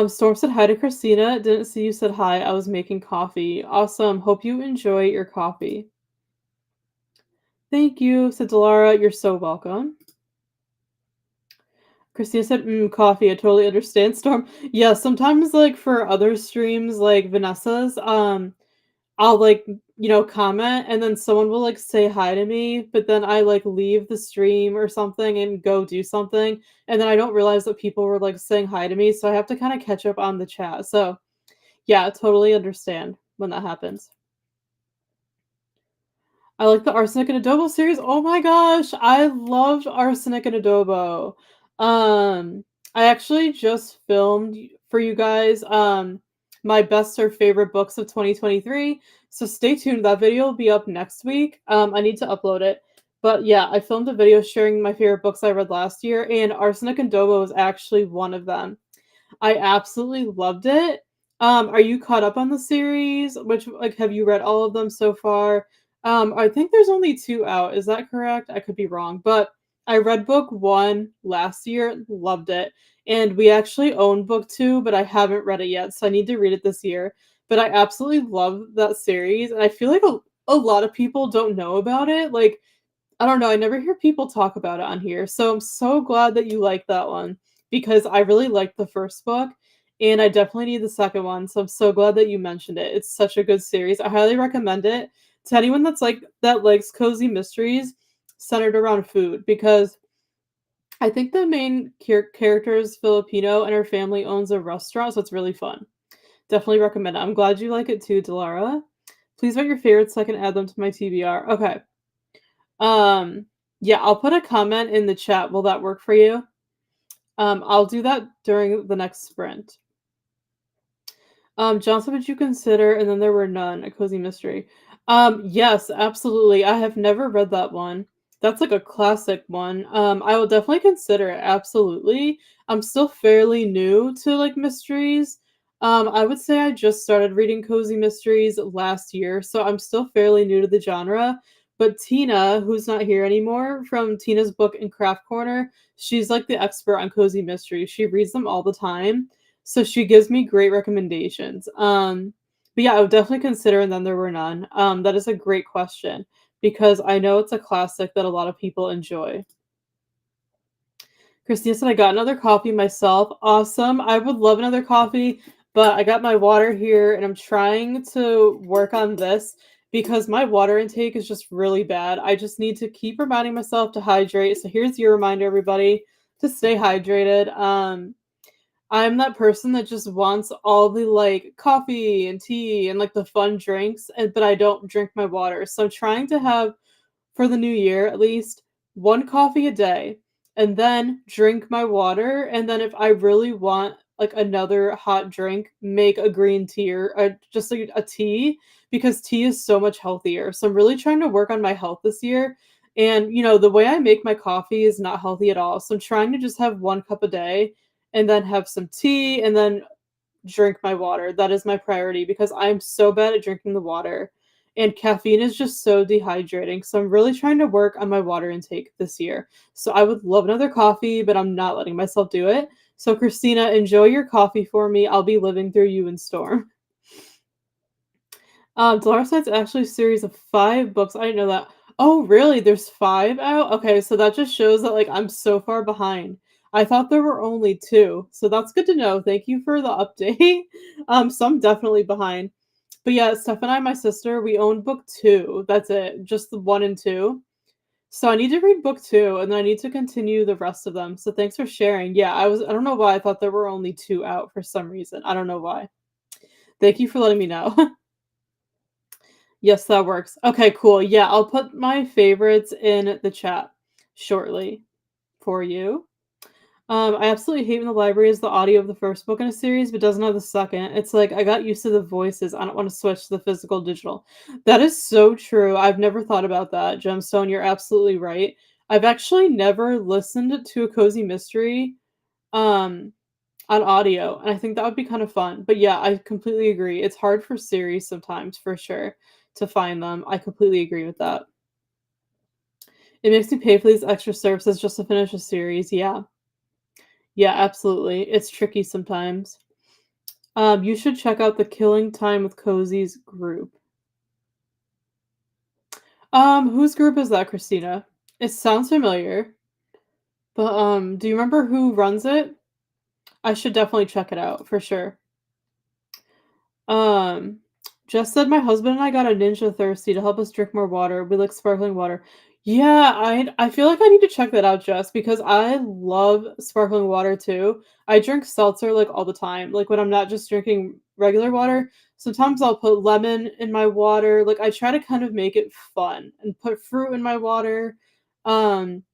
Storm said hi to Christina. Didn't see you said hi. I was making coffee. Awesome. Hope you enjoy your coffee. Thank you, said Delara. You're so welcome. Christina said, coffee. I totally understand, Storm. Yeah, sometimes like for other streams like Vanessa's, I'll like comment, and then someone will, like, say hi to me, but then I, like, leave the stream or something and go do something, and then I don't realize that people were, like, saying hi to me, so I have to kinda catch up on the chat. So, yeah, totally understand when that happens. I like the Arsenic and Adobo series. Oh my gosh, I loved Arsenic and Adobo. Um, I actually just filmed for you guys my best or favorite books of 2023. So stay tuned. That video will be up next week. I need to upload it. But yeah, I filmed a video sharing my favorite books I read last year, and Arsenic and Adobo was actually one of them. I absolutely loved it. Are you caught up on the series? Which like have you read all of them so far? I think there's only 2 out. Is that correct? I could be wrong, but I read book 1 last year, loved it. And we actually own book 2, but I haven't read it yet, so I need to read it this year. But I absolutely love that series, and I feel like a lot of people don't know about it. Like I don't know, I never hear people talk about it on here, so I'm so glad that you like that one because I really liked the first book, and I definitely need the second one, so I'm so glad that you mentioned it. It's such a good series. I highly recommend it to anyone that likes cozy mysteries centered around food because I think the main character is Filipino and her family owns a restaurant, so it's really fun. Definitely recommend it. I'm glad you like it too, Delara. Please write your favorites so I can add them to my TBR. Okay. Um, yeah, I'll put a comment in the chat. Will that work for you? I'll do that during the next sprint. Johnson, would you consider And Then There Were None, a cozy mystery? Yes, absolutely. I have never read that one. That's like a classic one. I will definitely consider it. Absolutely. I'm still fairly new to like mysteries. I would say I just started reading cozy mysteries last year, so I'm still fairly new to the genre. But Tina, who's not here anymore, from Tina's Book and Craft Corner, she's like the expert on cozy mysteries. She reads them all the time. So she gives me great recommendations. But yeah, I would definitely consider And Then There Were None. That is a great question because I know it's a classic that a lot of people enjoy. Christina said, I got another coffee myself. Awesome. I would love another coffee, but I got my water here and I'm trying to work on this because my water intake is just really bad. I just need to keep reminding myself to hydrate. So here's your reminder, everybody, to stay hydrated. I'm that person that just wants all the like coffee and tea and like the fun drinks, but I don't drink my water. So I'm trying to have for the new year at least 1 coffee a day and then drink my water. And then if I really want like another hot drink, make a green tea or just like a tea because tea is so much healthier. So I'm really trying to work on my health this year. And the way I make my coffee is not healthy at all. So I'm trying to just have 1 cup a day and then have some tea and then drink my water. That is my priority because I'm so bad at drinking the water. And caffeine is just so dehydrating. So I'm really trying to work on my water intake this year. So I would love another coffee, but I'm not letting myself do it. So Christina, enjoy your coffee for me. I'll be living through you in Storm. Dollar Sign's actually a series of 5 books. I didn't know that. Oh, really? There's 5 out? Okay, so that just shows that, like, I'm so far behind. I thought there were only 2, so that's good to know. Thank you for the update. So I'm definitely behind. But yeah, Steph and I, my sister, we own book 2. That's it, just the 1 and 2. So I need to read book 2, and then I need to continue the rest of them. So thanks for sharing. Yeah, I don't know why I thought there were only 2 out for some reason. I don't know why. Thank you for letting me know. Yes, that works. Okay, cool. Yeah, I'll put my favorites in the chat shortly for you. I absolutely hate when the library is the audio of the first book in a series, but doesn't have the second. It's like I got used to the voices. I don't want to switch to the physical digital. That is so true. I've never thought about that, Gemstone. You're absolutely right. I've actually never listened to a cozy mystery um on audio, and I think that would be kind of fun. But yeah, I completely agree. It's hard for series sometimes, for sure, to find them. I completely agree with that. It makes me pay for these extra services just to finish a series. Yeah. Yeah, absolutely. It's tricky sometimes. You should check out the Killing Time with Cozy's group. Whose group is that, Christina? It sounds familiar, but do you remember who runs it? I should definitely check it out for sure. Um, Jess said my husband and I got a Ninja Thirsty to help us drink more water. We like sparkling water. Yeah, I feel like I need to check that out, Jess, because I love sparkling water too. I drink seltzer like all the time. Like when I'm not just drinking regular water, sometimes I'll put lemon in my water. Like I try to kind of make it fun and put fruit in my water. Um,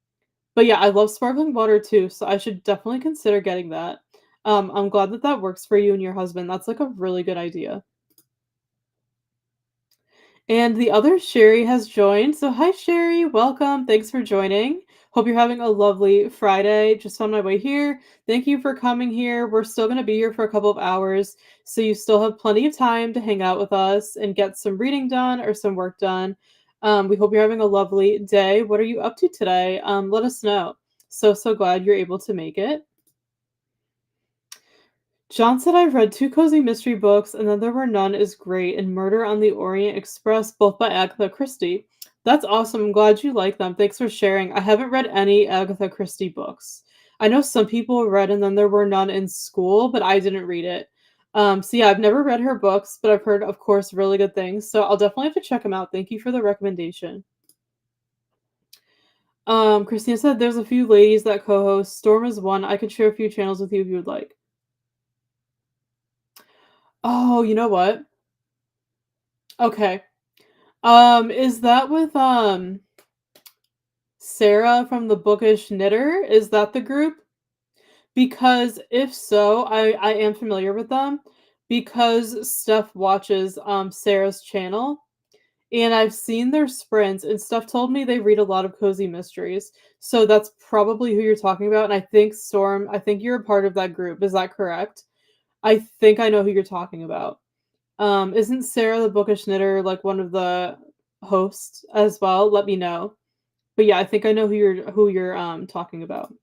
but yeah, I love sparkling water too, so I should definitely consider getting that. I'm glad that that works for you and your husband. That's like a really good idea. And the other Sherry has joined. So, hi, Sherry. Welcome. Thanks for joining. Hope you're having a lovely Friday. Just on my way here. Thank you for coming here. We're still going to be here for a couple of hours. So, you still have plenty of time to hang out with us and get some reading done or some work done. We hope you're having a lovely day. What are you up to today? Let us know. So glad you're able to make it. John said I've read two cozy mystery books, and then There Were None is great, and Murder on the Orient Express, both by Agatha Christie. That's awesome. I'm glad you like them. Thanks for sharing. I haven't read any Agatha Christie books. I know some people read And Then There Were None in school, but I didn't read it. So yeah, I've never read her books, but I've heard, of course, really good things. So I'll definitely have to check them out. Thank you for the recommendation. Christina said there's a few ladies that co-host. Storm is one. I could share a few channels with you if you would like. Oh, you know what? Okay. Is that with Sarah from the Bookish Knitter? Is that the group? Because if so, I am familiar with them because Steph watches Sarah's channel and I've seen their sprints and Steph told me they read a lot of cozy mysteries. So that's probably who you're talking about. And I think Storm, I think you're a part of that group. Is that correct? I think I know who you're talking about. Isn't Sarah the Bookish Knitter like one of the hosts as well? Let me know. But yeah, I think I know who you're talking about.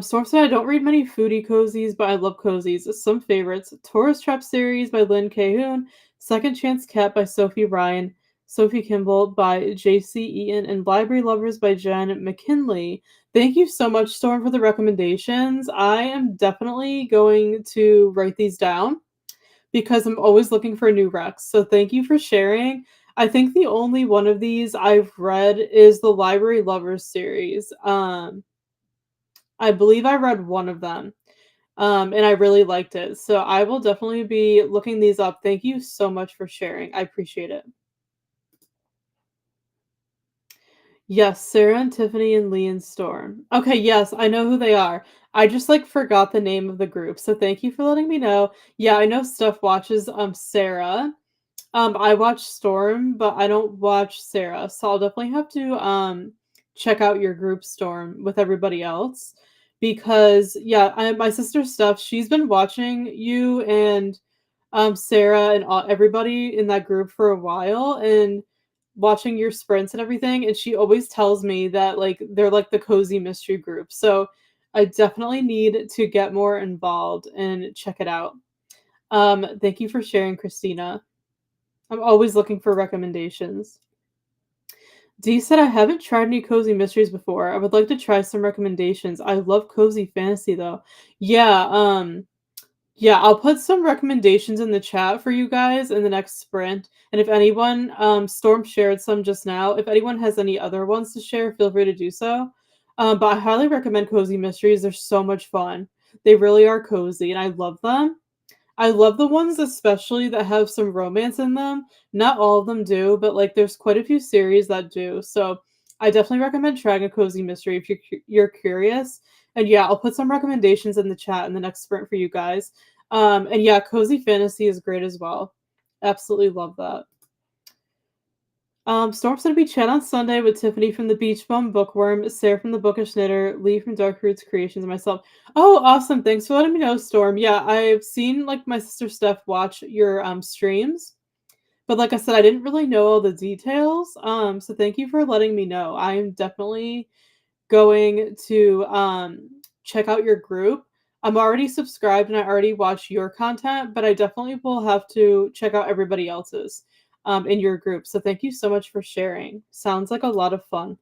Storm said I don't read many foodie cozies, but I love cozies. Some favorites: Tourist Trap series by Lynn Cahoon, Second Chance Cat by Sophie Ryan, Sophie Kimball by J.C. Eaton, and Library Lovers by Jen McKinley. Thank you so much, Storm, for the recommendations. I am definitely going to write these down because I'm always looking for new recs. So thank you for sharing. I think the only one of these I've read is the Library Lovers series. I believe I read one of them. And I really liked it. So I will definitely be looking these up. Thank you so much for sharing. I appreciate it. Yes, Sarah and Tiffany and Lee and Storm. Okay, yes, I know who they are. I just like forgot the name of the group. So thank you for letting me know. Yeah, I know Steph watches Sarah. I watch Storm, but I don't watch Sarah, so I'll definitely have to check out your group Storm with everybody else because yeah, my sister Steph, she's been watching you and Sarah and everybody in that group for a while and watching your sprints and everything, and she always tells me that like they're like the cozy mystery group. So I definitely need to get more involved and check it out. Thank you for sharing, Christina. I'm always looking for recommendations. Dee said, I haven't tried any cozy mysteries before. I would like to try some recommendations. I love cozy fantasy though. Yeah, yeah, I'll put some recommendations in the chat for you guys in the next sprint. And if anyone, Storm shared some just now. If anyone has any other ones to share, feel free to do so. But I highly recommend cozy mysteries. They're so much fun. They really are cozy, and I love them. I love the ones especially that have some romance in them. Not all of them do, but like there's quite a few series that do. So I definitely recommend trying a cozy mystery if you're curious. And yeah, I'll put some recommendations in the chat in the next sprint for you guys. And yeah, cozy fantasy is great as well. Absolutely love that. Storm's gonna be chat on Sunday with Tiffany from the Beach Bum Bookworm, Sarah from the Bookish Knitter, Lee from Dark Roots Creations, and myself. Oh, awesome! Thanks for letting me know, Storm. Yeah, I've seen like my sister Steph watch your streams, but like I said, I didn't really know all the details. So thank you for letting me know. I am definitely going to check out your group. I'm already subscribed and I already watch your content, but I definitely will have to check out everybody else's in your group. So thank you so much for sharing. Sounds like a lot of fun.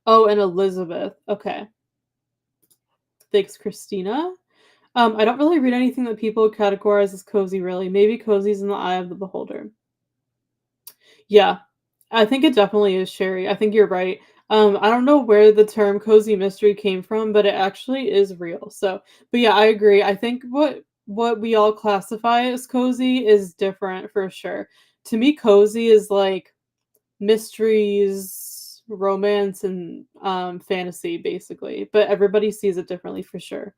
Oh, and Elizabeth. Okay. Thanks, Christina. I don't really read anything that people categorize as cozy, really. Maybe cozy's in the eye of the beholder. Yeah, I think it definitely is, Sherry. I think you're right. I don't know where the term cozy mystery came from, but it actually is real. So, but yeah, I agree. I think what we all classify as cozy is different for sure. To me, cozy is like mysteries, romance, and fantasy, basically. But everybody sees it differently for sure.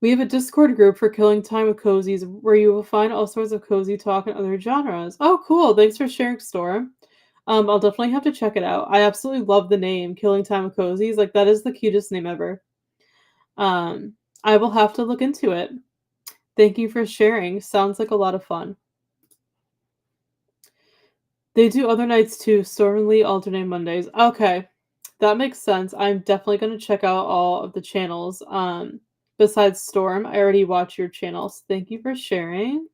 We have a Discord group for killing time with cozies where you will find all sorts of cozy talk and other genres. Oh, cool. Thanks for sharing, Storm. I'll definitely have to check it out. I absolutely love the name, Killing Time with Cozies. Like, that is the cutest name ever. Um, I will have to look into it. Thank you for sharing. Sounds like a lot of fun. They do other nights too, Storm and Lee alternate Mondays. Okay, that makes sense. I'm definitely going to check out all of the channels. Besides Storm, I already watch your channels. Thank you for sharing.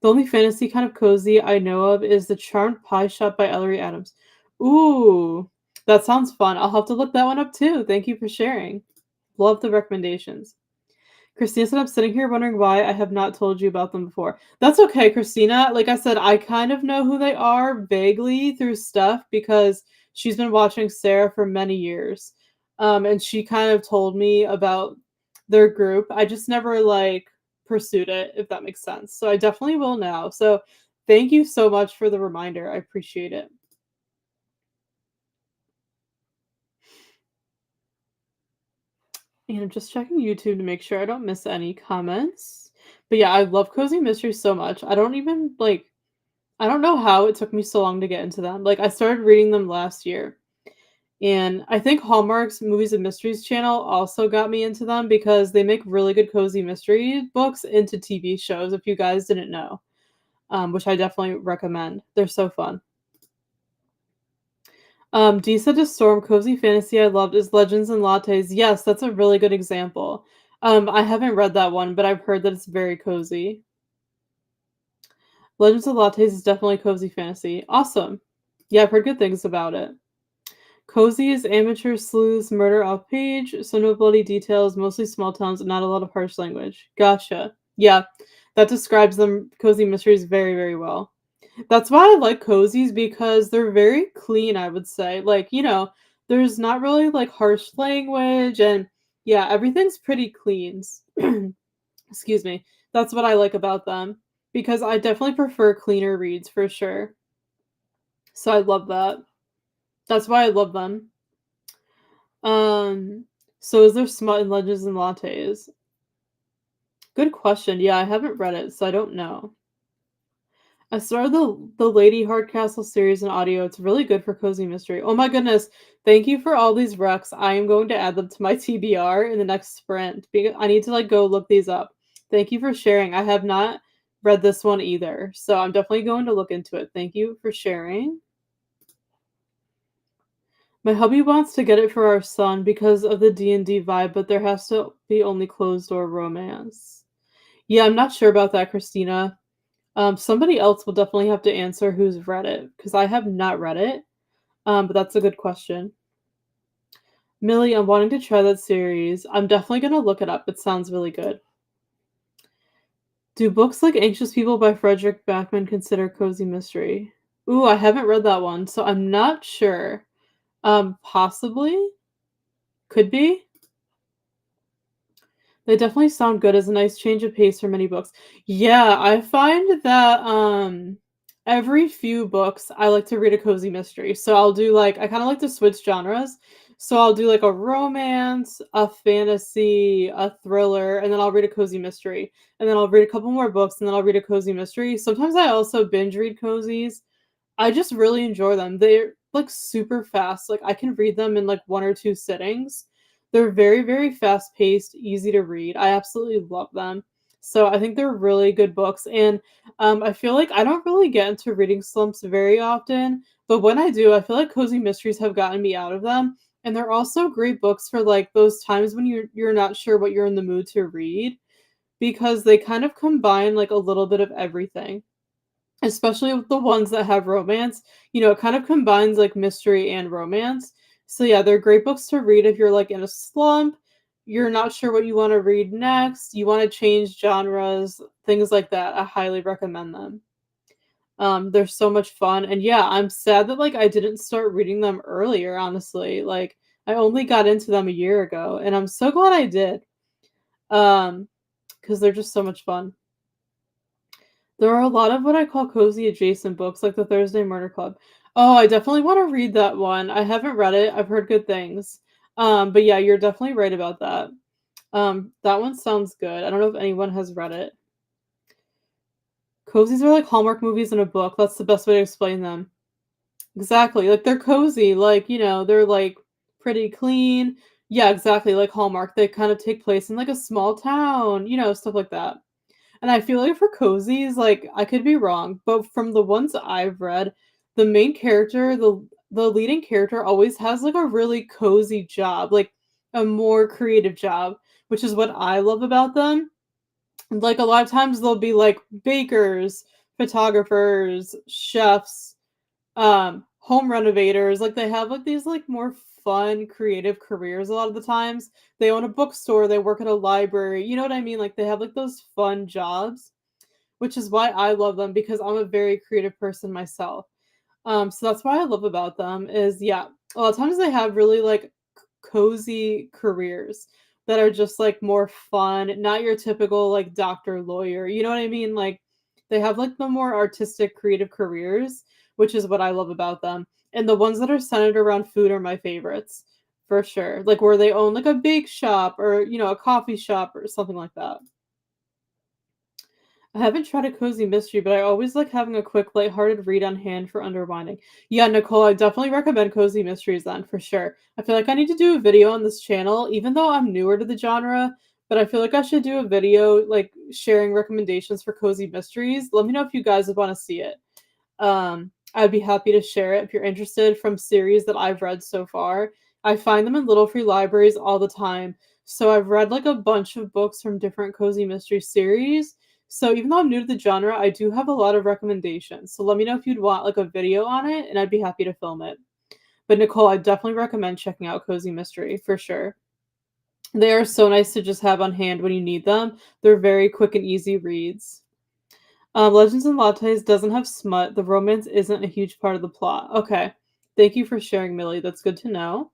The only fantasy kind of cozy I know of is The Charmed Pie Shop by Ellery Adams. Ooh, that sounds fun. I'll have to look that one up too. Thank you for sharing. Love the recommendations. Christina said, I'm sitting here wondering why I have not told you about them before. That's okay, Christina. Like I said, I kind of know who they are vaguely through Steph because she's been watching Sarah for many years. And she kind of told me about their group. I just never like pursued it, if that makes sense. So I definitely will now. So thank you so much for the reminder. I appreciate it. And I'm just checking YouTube to make sure I don't miss any comments. But yeah, I love cozy mysteries so much. I don't even like I don't know how it took me so long to get into them. Like I started reading them last year. And I think Hallmark's Movies and Mysteries channel also got me into them because they make really good cozy mystery books into TV shows if you guys didn't know. Which I definitely recommend. They're so fun. D said to Storm, cozy fantasy I loved is Legends and Lattes. Yes, that's a really good example. I haven't read that one, but I've heard that it's very cozy. Legends of Lattes is definitely cozy fantasy. Awesome. Yeah, I've heard good things about it. Cozy is amateur sleuths, murder off page, so no bloody details, mostly small towns, and not a lot of harsh language. Gotcha. Yeah, that describes them cozy mysteries very, very well. That's why I like cozies because they're very clean, I would say. Like, there's not really like harsh language and yeah, everything's pretty clean. Excuse me. That's what I like about them because I definitely prefer cleaner reads for sure. So I love that. That's why I love them. Um, so is there smut in Legends and Lattes? Good question. Yeah, I haven't read it, so I don't know. I started the Lady Hardcastle series in audio. It's really good for cozy mystery. Oh my goodness. Thank you for all these recs. I am going to add them to my TBR in the next sprint. I need to like go look these up. Thank you for sharing. I have not read this one either. So I'm definitely going to look into it. Thank you for sharing. My hubby wants to get it for our son because of the D&D vibe, but there has to be only closed door romance. Yeah, I'm not sure about that, Christina. Somebody else will definitely have to answer who's read it because I have not read it. But that's a good question. Millie, I'm wanting to try that series. I'm definitely gonna look it up. It sounds really good. Do books like Anxious People by Frederick Backman consider cozy mystery? Ooh, I haven't read that one, so I'm not sure. Possibly? Could be? They definitely sound good as a nice change of pace for many books. Yeah, I find that every few books I like to read a cozy mystery. So I'll do like I kind of like to switch genres. So I'll do like a romance, a fantasy, a thriller, and then I'll read a cozy mystery. And then I'll read a couple more books and then I'll read a cozy mystery. Sometimes I also binge read cozies. I just really enjoy them. They're like super fast. Like I can read them in like one or two sittings. They're very, very fast paced, easy to read. I absolutely love them. So I think they're really good books. And I feel like I don't really get into reading slumps very often. But when I do, I feel like cozy mysteries have gotten me out of them. And they're also great books for like those times when you're not sure what you're in the mood to read because they kind of combine like a little bit of everything, especially with the ones that have romance. It kind of combines like mystery and romance. So yeah, they're great books to read if you're like in a slump, you're not sure what you want to read next, you want to change genres, things like that, I highly recommend them. They're so much fun, and yeah, I'm sad that, like, I didn't start reading them earlier, honestly, like, I only got into them a year ago, and I'm so glad I did, because 'cause they're just so much fun. There are a lot of what I call cozy adjacent books, like the Thursday Murder Club. Oh, I definitely wanna read that one. I haven't read it, I've heard good things. But yeah, you're definitely right about that. That one sounds good. I don't know if anyone has read it. Cozies are like Hallmark movies in a book, that's the best way to explain them. Exactly, like, they're cozy, like, they're, like, pretty clean. Yeah, exactly, like Hallmark, they kind of take place in, like, a small town, stuff like that. And I feel like for cozies, like, I could be wrong, but from the ones I've read, the main character, the leading character always has, like, a really cozy job, like, a more creative job, which is what I love about them. Like, a lot of times they'll be, like, bakers, photographers, chefs, home renovators, like, they have, like, these, like, more fun, creative careers a lot of the times. They own a bookstore, they work at a library, you know what I mean? Like, they have, like, those fun jobs, which is why I love them because I'm a very creative person myself. So that's what I love about them is, yeah, a lot of times they have really, like, cozy careers that are just, like, more fun, not your typical, like, doctor, lawyer, you know what I mean? Like, they have, like, the more artistic, creative careers, which is what I love about them, and the ones that are centered around food are my favorites, for sure, like, where they own, like, a bake shop or, a coffee shop or something like that. I haven't tried a cozy mystery, but I always like having a quick, lighthearted read on hand for underwinding. Yeah, Nicole, I definitely recommend cozy mysteries then, for sure. I feel like I need to do a video on this channel, even though I'm newer to the genre, but I feel like I should do a video, like, sharing recommendations for cozy mysteries. Let me know if you guys would want to see it. I'd be happy to share it if you're interested from series that I've read so far. I find them in little free libraries all the time. So I've read like a bunch of books from different cozy mystery series. So even though I'm new to the genre, I do have a lot of recommendations. So let me know if you'd want like a video on it and I'd be happy to film it. But Nicole, I definitely recommend checking out Cozy Mystery for sure. They are so nice to just have on hand when you need them. They're very quick and easy reads. Legends and Lattes doesn't have smut. The romance isn't a huge part of the plot. Okay. Thank you for sharing, Millie. That's good to know.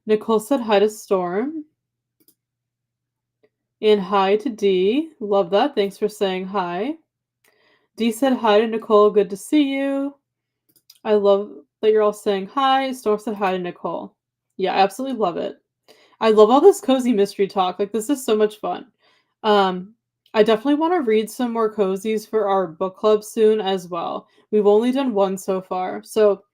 Nicole said hi to Storm. And hi to D. Love that. Thanks for saying hi. D said hi to Nicole. Good to see you. I love that you're all saying hi. Storm said hi to Nicole. Yeah, I absolutely love it. I love all this cozy mystery talk. Like, this is so much fun. Um, I definitely want to read some more cozies for our book club soon as well. We've only done one so far. So,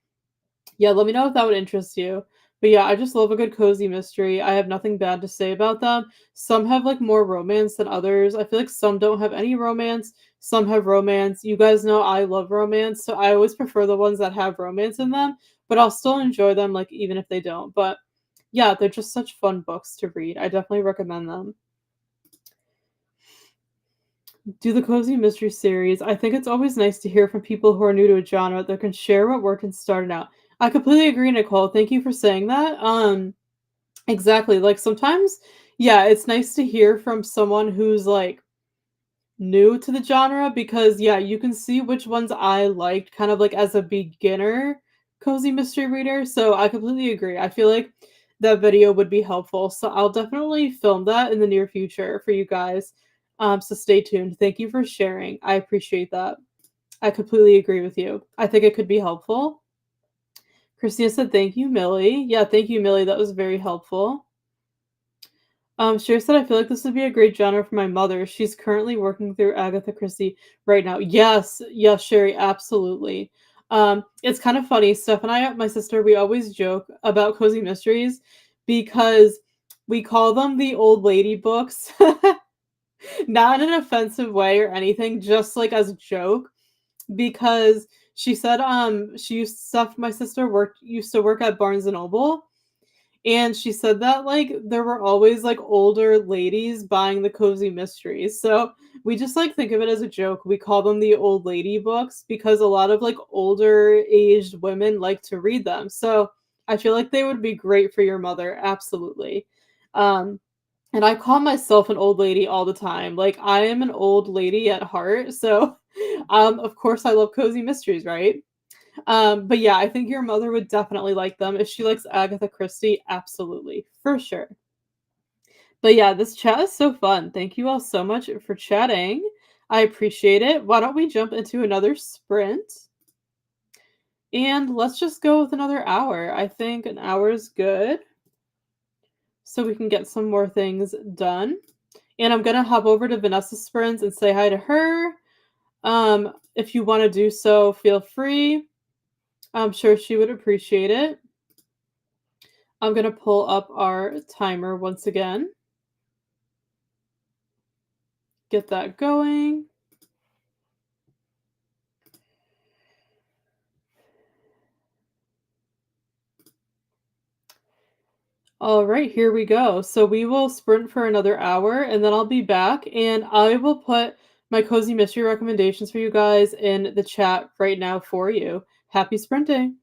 yeah, let me know if that would interest you. But yeah, I just love a good cozy mystery. I have nothing bad to say about them. Some have like more romance than others. I feel like some don't have any romance. Some have romance. You guys know I love romance, so I always prefer the ones that have romance in them, but I'll still enjoy them like even if they don't. But yeah, they're just such fun books to read. I definitely recommend them. Do the cozy mystery series. I think it's always nice to hear from people who are new to a genre that can share what worked and started out. I completely agree, Nicole. Thank you for saying that. Exactly. Like sometimes, yeah, it's nice to hear from someone who's like new to the genre because yeah, you can see which ones I liked kind of like as a beginner cozy mystery reader. So I completely agree. I feel like that video would be helpful. So I'll definitely film that in the near future for you guys. So stay tuned. Thank you for sharing. I appreciate that. I completely agree with you. I think it could be helpful. Christina said, thank you, Millie. Yeah, thank you, Millie. That was very helpful. Sherry said, I feel like this would be a great genre for my mother. She's currently working through Agatha Christie right now. Yes, yes, Sherry, absolutely. It's kind of funny. Steph and I, my sister, we always joke about cozy mysteries because we call them the old lady books. Not in an offensive way or anything, just like as a joke. Because she said she used stuff my sister worked used to work at Barnes and Noble, and she said that, like, there were always, like, older ladies buying the cozy mysteries, so we just, like, think of it as a joke. We call them the old lady books because a lot of, like, older aged women like to read them, so I feel like they would be great for your mother, absolutely. And I call myself an old lady all the time. Like, I am an old lady at heart, so, of course, I love cozy mysteries, right? But yeah, I think your mother would definitely like them. If she likes Agatha Christie, absolutely, for sure. But yeah, this chat is so fun. Thank you all so much for chatting. I appreciate it. Why don't we jump into another sprint? And let's just go with another hour. I think an hour is good so we can get some more things done. And I'm gonna hop over to Vanessa Sprins and say hi to her. If you want to do so, feel free. I'm sure she would appreciate it. I'm gonna pull up our timer once again. Get that going. All right, here we go. So we will sprint for another hour and then I'll be back and I will put my cozy mystery recommendations for you guys in the chat right now for you. Happy sprinting.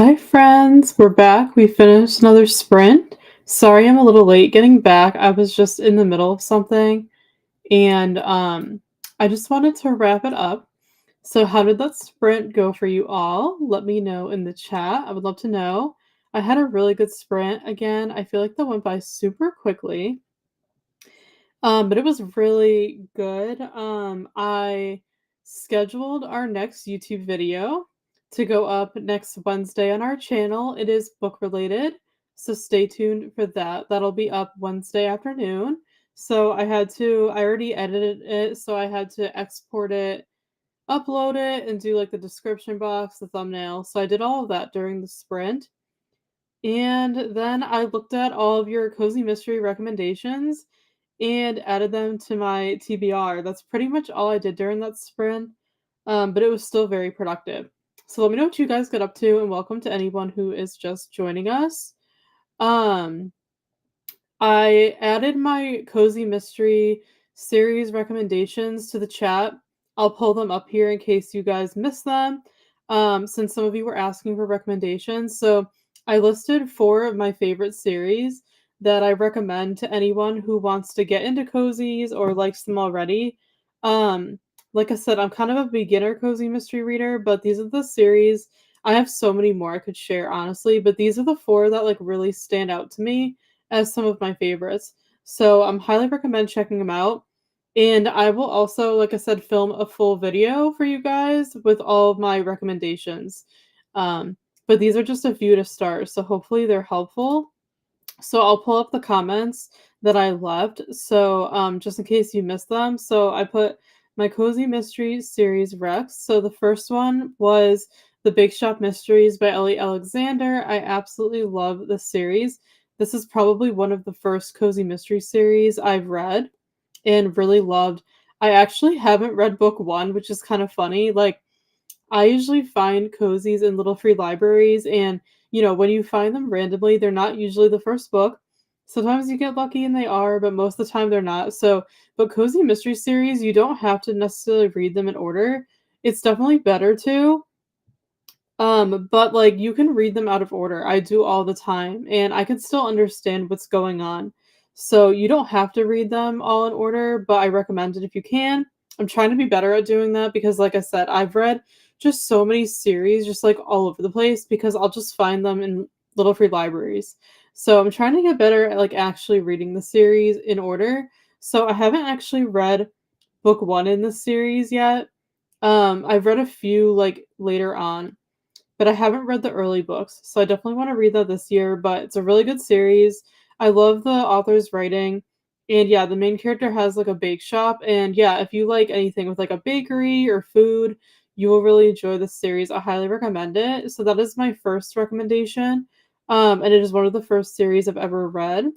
Hi, friends. We're back. We finished another sprint. Sorry I'm a little late getting back. I was just in the middle of something and I just wanted to wrap it up. So, how did that sprint go for you all? Let me know in the chat. I would love to know. I had a really good sprint again. I feel like that went by super quickly. But it was really good. I scheduled our next YouTube video to go up next Wednesday on our channel. It is book related, so stay tuned for that. That'll be up Wednesday afternoon. So I already edited it, so I had to export it, upload it, and do like the description box, the thumbnail. So I did all of that during the sprint. And then I looked at all of your cozy mystery recommendations and added them to my TBR. That's pretty much all I did during that sprint, but it was still very productive. So let me know what you guys get up to, and welcome to anyone who is just joining us. Um, I added my cozy mystery series recommendations to the chat. I'll pull them up here in case you guys missed them, since some of you were asking for recommendations. So I listed 4 of my favorite series that I recommend to anyone who wants to get into cozies or likes them already. Um, like I said, I'm kind of a beginner cozy mystery reader, but these are the series. I have so many more I could share, honestly, but these are the 4 that like really stand out to me as some of my favorites. So highly recommend checking them out. And I will also, like I said, film a full video for you guys with all of my recommendations. But these are just a few to start, so hopefully they're helpful. So I'll pull up the comments that I left. So just in case you missed them. So I put my Cozy Mystery series Rex. So the first one was The Bake Shop Mysteries by Ellie Alexander. I absolutely love this series. This is probably one of the first Cozy Mystery series I've read and really loved. I actually haven't read book 1, which is kind of funny. Like, I usually find cozies in little free libraries, and when you find them randomly, they're not usually the first book. Sometimes you get lucky and they are, but most of the time they're not. So, but cozy mystery series, you don't have to necessarily read them in order. It's definitely better to, but like you can read them out of order. I do all the time, and I can still understand what's going on. So you don't have to read them all in order, but I recommend it if you can. I'm trying to be better at doing that because, like I said, I've read just so many series, just like all over the place, because I'll just find them in little free libraries. So I'm trying to get better at like actually reading the series in order. So I haven't actually read book 1 in the series yet. I've read a few like later on, but I haven't read the early books, so I definitely want to read that this year. But it's a really good series. I love the author's writing. And yeah, the main character has like a bake shop. And yeah, if you like anything with like a bakery or food, you will really enjoy this series. I highly recommend it. So that is my first recommendation. And it is one of the first series I've ever read.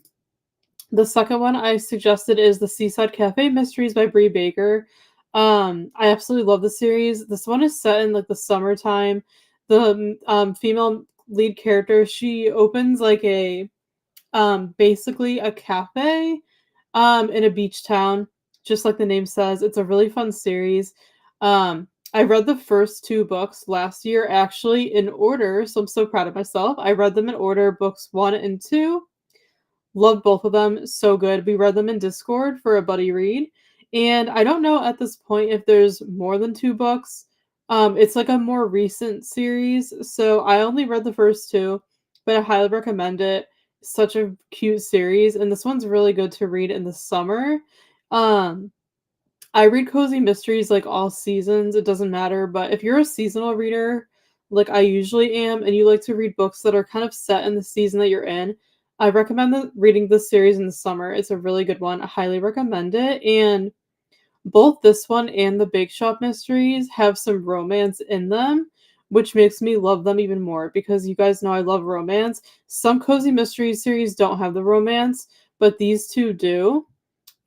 The second one I suggested is The Seaside Cafe Mysteries by Bree Baker. I absolutely love the series. This one is set in like the summertime. The female lead character, she opens like a basically a cafe in a beach town, just like the name says. It's a really fun series. I read the first 2 books last year actually in order, so I'm so proud of myself. I read them in order, books 1 and 2. Loved both of them, so good. We read them in Discord for a buddy read, and I don't know at this point if there's more than 2 books. It's like a more recent series, so I only read the first 2, but I highly recommend it. Such a cute series, and this one's really good to read in the summer. Um, I read cozy mysteries like all seasons, it doesn't matter, but if you're a seasonal reader, like I usually am, and you like to read books that are kind of set in the season that you're in, I recommend reading this series in the summer. It's a really good one. I highly recommend it. And both this one and the Bake Shop Mysteries have some romance in them, which makes me love them even more because you guys know I love romance. Some cozy mystery series don't have the romance, but these 2 do.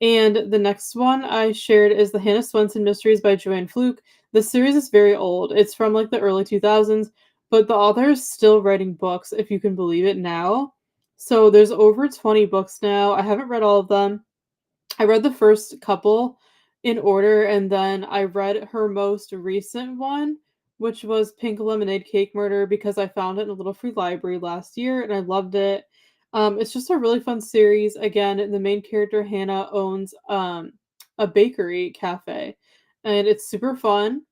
And the next one I shared is the Hannah Swenson Mysteries by Joanne Fluke. The series is very old. It's from like the early 2000s, but the author is still writing books, if you can believe it now. So there's over 20 books now. I haven't read all of them. I read the first couple in order, and then I read her most recent one, which was Pink Lemonade Cake Murder because I found it in a little free library last year and I loved it. It's just a really fun series. Again, the main character Hannah owns a bakery cafe, and it's super fun.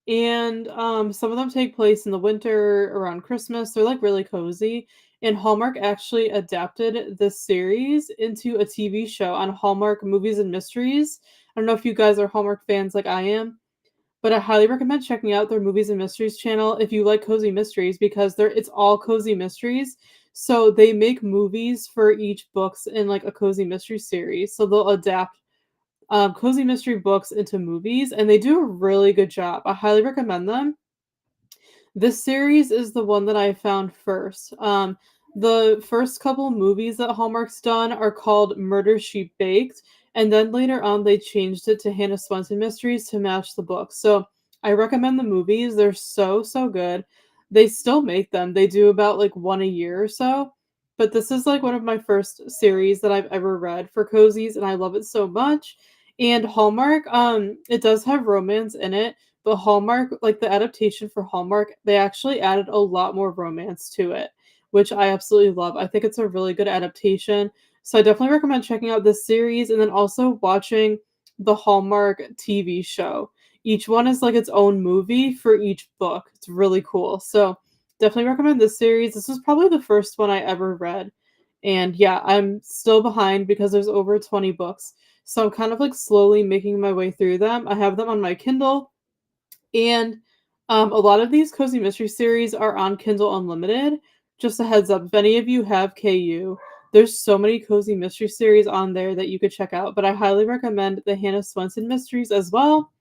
And some of them take place in the winter around Christmas. They're like really cozy. And Hallmark actually adapted this series into a TV show on Hallmark Movies and Mysteries. I don't know if you guys are Hallmark fans like I am, but I highly recommend checking out their Movies and Mysteries channel if you like cozy mysteries because it's all cozy mysteries. So they make movies for each books in like a cozy mystery series. So they'll adapt cozy mystery books into movies, and they do a really good job. I highly recommend them. This series is the one that I found first. The first couple movies that Hallmark's done are called Murder She Baked, and then later on they changed it to Hannah Swenson Mysteries to match the book. So I recommend the movies. They're so, so good. They still make them. They do about like one a year or so. But this is like one of my first series that I've ever read for cozies, and I love it so much. And Hallmark, it does have romance in it, but Hallmark, like the adaptation for Hallmark, they actually added a lot more romance to it, which I absolutely love. I think it's a really good adaptation. So I definitely recommend checking out this series and then also watching the Hallmark TV show. Each one is like its own movie for each book. It's really cool. So definitely recommend this series. This was probably the first one I ever read. And yeah, I'm still behind because there's over 20 books. So I'm kind of like slowly making my way through them. I have them on my Kindle, and a lot of these cozy mystery series are on Kindle Unlimited. Just a heads up, if any of you have KU, there's so many cozy mystery series on there that you could check out. But I highly recommend the Hannah Swenson mysteries as well.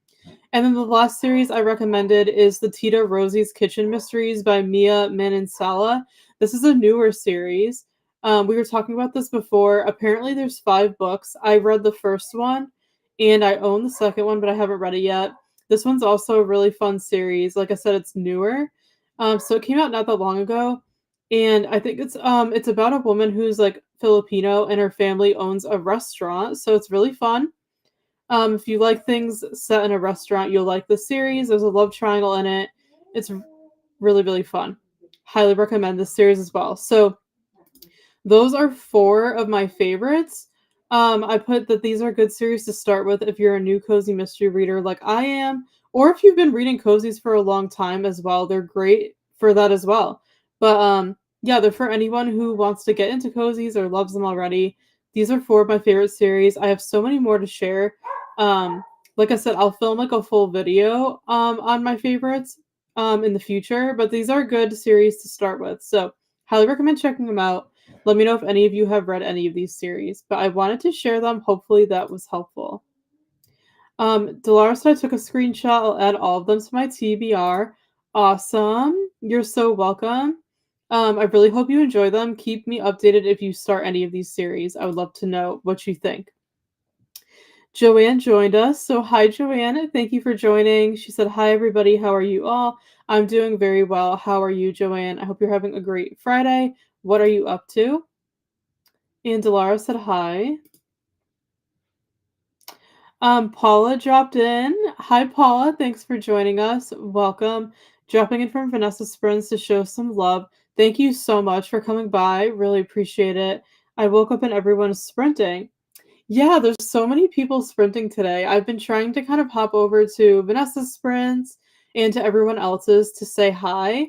And then the last series I recommended is the Tita Rosie's Kitchen Mysteries by Mia Manansala. This is a newer series. We were talking about this before. Apparently, there's 5 books. I read the first one, and I own the second one, but I haven't read it yet. This one's also a really fun series. Like I said, it's newer. So it came out not that long ago, and I think it's about a woman who's like Filipino and her family owns a restaurant. So it's really fun. If you like things set in a restaurant, you'll like the series. There's a love triangle in it. It's really, really fun. Highly recommend this series as well. So those are 4 of my favorites. I put that these are good series to start with if you're a new cozy mystery reader like I am, or if you've been reading cozies for a long time as well. They're great for that as well. But yeah, they're for anyone who wants to get into cozies or loves them already. These are 4 of my favorite series. I have so many more to share. Um, like I said, I'll film like a full video on my favorites in the future, but these are good series to start with. So highly recommend checking them out. Let me know if any of you have read any of these series, but I wanted to share them. Hopefully that was helpful. Dolores said I took a screenshot. I'll add all of them to my TBR. Awesome. You're so welcome. I really hope you enjoy them. Keep me updated if you start any of these series. I would love to know what you think. Joanne joined us. So hi, Joanne. Thank you for joining. She said, hi, everybody. How are you all? I'm doing very well. How are you, Joanne? I hope you're having a great Friday. What are you up to? And Delara said hi. Paula dropped in. Hi, Paula. Thanks for joining us. Welcome. Dropping in from Vanessa Springs to show some love. Thank you so much for coming by. Really appreciate it. I woke up and everyone's sprinting. Yeah, there's so many people sprinting today. I've been trying to kind of hop over to Vanessa's sprints and to everyone else's to say hi.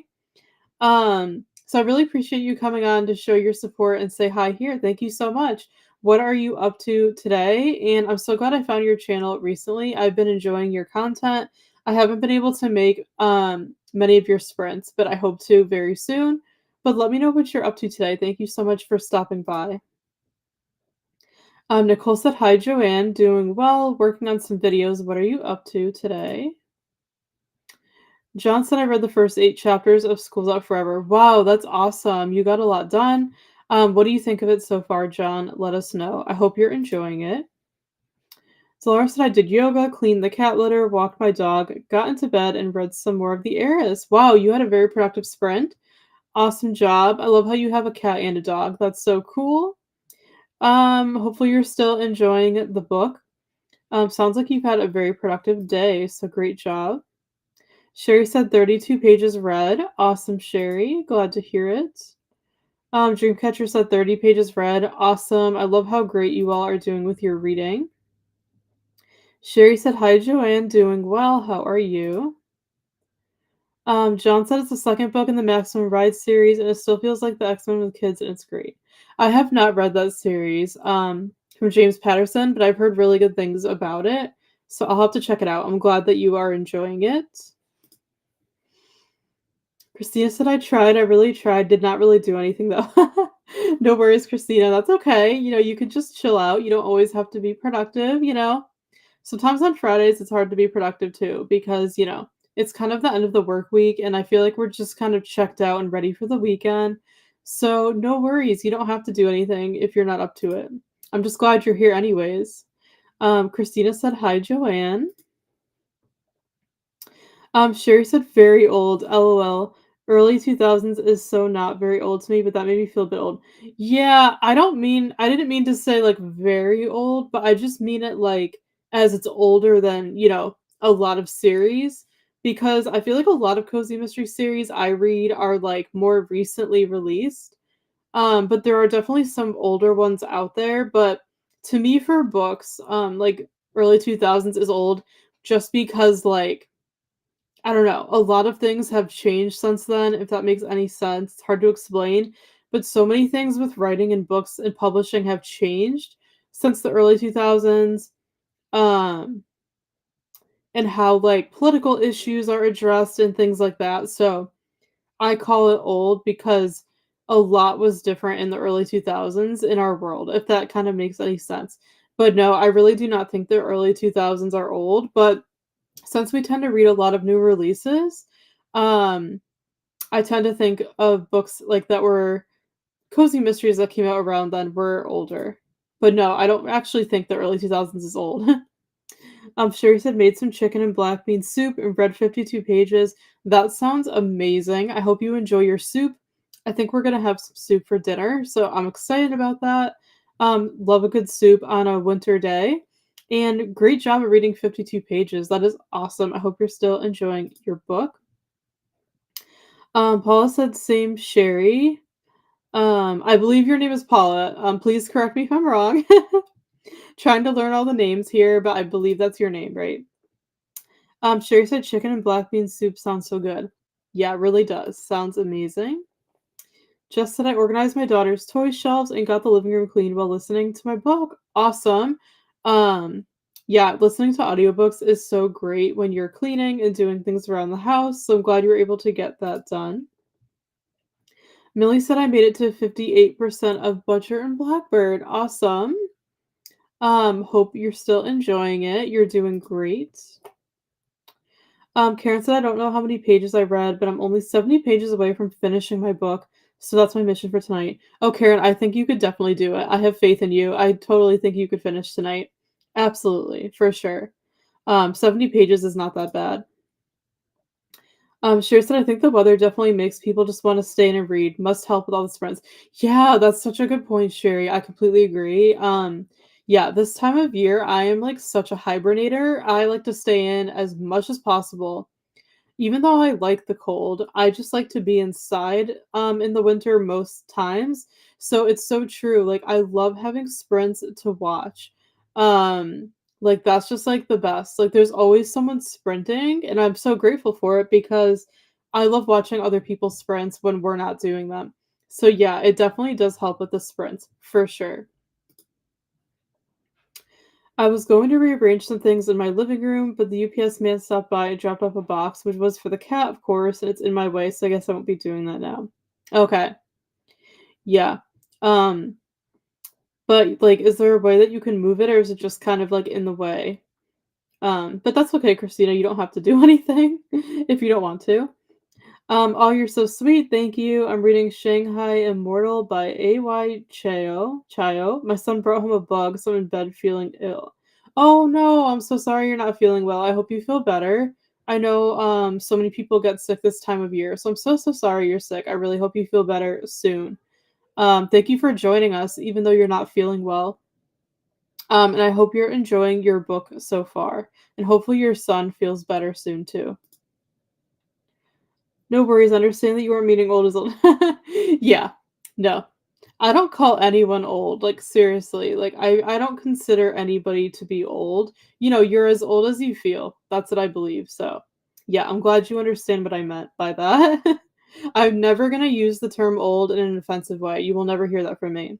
So I really appreciate you coming on to show your support and say hi here. Thank you so much. What are you up to today? And I'm so glad I found your channel recently. I've been enjoying your content. I haven't been able to make many of your sprints, but I hope to very soon. But let me know what you're up to today. Thank you so much for stopping by. Nicole said, hi, Joanne. Doing well, working on some videos. What are you up to today? John said, I read the first 8 chapters of School's Out Forever. Wow, that's awesome. You got a lot done. What do you think of it so far, John? Let us know. I hope you're enjoying it. So Laura said, I did yoga, cleaned the cat litter, walked my dog, got into bed, and read some more of The Heiress. Wow, you had a very productive sprint. Awesome job. I love how you have a cat and a dog. That's so cool. Hopefully you're still enjoying the book. Sounds like you've had a very productive day, so great job. Sherry said 32 pages read. Awesome, Sherry. Glad to hear it. Dreamcatcher said 30 pages read. Awesome. I love how great you all are doing with your reading. Sherry said, hi, Joanne. Doing well. How are you? John said it's the second book in the Maximum Ride series, and it still feels like the X-Men with kids, and it's great. I have not read that series from James Patterson, but I've heard really good things about it, so I'll have to check it out. I'm glad that you are enjoying it. Christina said, I tried. I really tried. Did not really do anything, though. No worries, Christina. That's okay. You could just chill out. You don't always have to be productive. Sometimes on Fridays, it's hard to be productive, too, because, it's kind of the end of the work week, and I feel like we're just kind of checked out and ready for the weekend. So no worries. You don't have to do anything if you're not up to it. I'm just glad you're here anyways. Christina said, hi, Joanne. Sherry said very old, LOL. Early 2000s is so not very old to me, but that made me feel a bit old. Yeah, I didn't mean to say like very old, but I just mean it like as it's older than, a lot of series because I feel like a lot of cozy mystery series I read are like more recently released. But there are definitely some older ones out there, but to me for books, like early 2000s is old just because like I don't know. A lot of things have changed since then, if that makes any sense. It's hard to explain, but so many things with writing and books and publishing have changed since the early 2000s. Um, and how like political issues are addressed and things like that. So I call it old because a lot was different in the early 2000s in our world, if that kind of makes any sense. But no, I really do not think the early 2000s are old, but since we tend to read a lot of new releases, um, I tend to think of books like that were cozy mysteries that came out around then were older. But no, I don't actually think the early 2000s is old. Sherry said made some chicken and black bean soup and read 52 pages. That sounds amazing. I hope you enjoy your soup. I think we're gonna have some soup for dinner, so I'm excited about that. Love a good soup on a winter day. And great job at reading 52 pages. That is awesome. I hope you're still enjoying your book. Paula said same Sherry. I believe your name is Paula. Please correct me if I'm wrong. Trying to learn all the names here, but I believe that's your name, right? Sherry said chicken and black bean soup sounds so good. Yeah, it really does. Sounds amazing. Just said I organized my daughter's toy shelves and got the living room cleaned while listening to my book. Awesome. Um, yeah, listening to audiobooks is so great when you're cleaning and doing things around the house. So I'm glad you were able to get that done. Millie said I made it to 58% of Butcher and Blackbird. Awesome. Hope you're still enjoying it. You're doing great. Karen said I don't know how many pages I read, but I'm only 70 pages away from finishing my book. So that's my mission for tonight. Oh, Karen, I think you could definitely do it. I have faith in you. I totally think you could finish tonight. Absolutely, for sure. 70 pages is not that bad. Sure said I think the weather definitely makes people just want to stay in and read. Must help with all the sprints. Yeah, that's such a good point, Sherry. I completely agree. Yeah, this time of year I am like such a hibernator. I like to stay in as much as possible. Even though I like the cold, I just like to be inside in the winter most times. So it's so true. Like I love having sprints to watch. Um like that's just like the best. Like there's always someone sprinting and I'm so grateful for it because I love watching other people's sprints when we're not doing them. So yeah, it definitely does help with the sprints for sure. I was going to rearrange some things in my living room, but the UPS man stopped by and dropped off a box, which was for the cat, of course, and it's in my way, so I guess I won't be doing that now. Okay. Yeah. Um, but like, is there a way that you can move it, or is it just kind of like in the way? But that's okay, Christina. You don't have to do anything if you don't want to. Oh, you're so sweet. Thank you. I'm reading Shanghai Immortal by A.Y. Chayo. My son brought home a bug, so I'm in bed feeling ill. Oh no, I'm so sorry you're not feeling well. I hope you feel better. I know so many people get sick this time of year, so I'm so sorry you're sick. I really hope you feel better soon. Thank you for joining us, even though you're not feeling well. And I hope you're enjoying your book so far. And hopefully your son feels better soon too. No worries, understand that you are meeting old as old. Yeah, no. I don't call anyone old, like, seriously, like, I don't consider anybody to be old. You're as old as you feel. That's what I believe, so, yeah, I'm glad you understand what I meant by that. I'm never gonna use the term old in an offensive way. You will never hear that from me.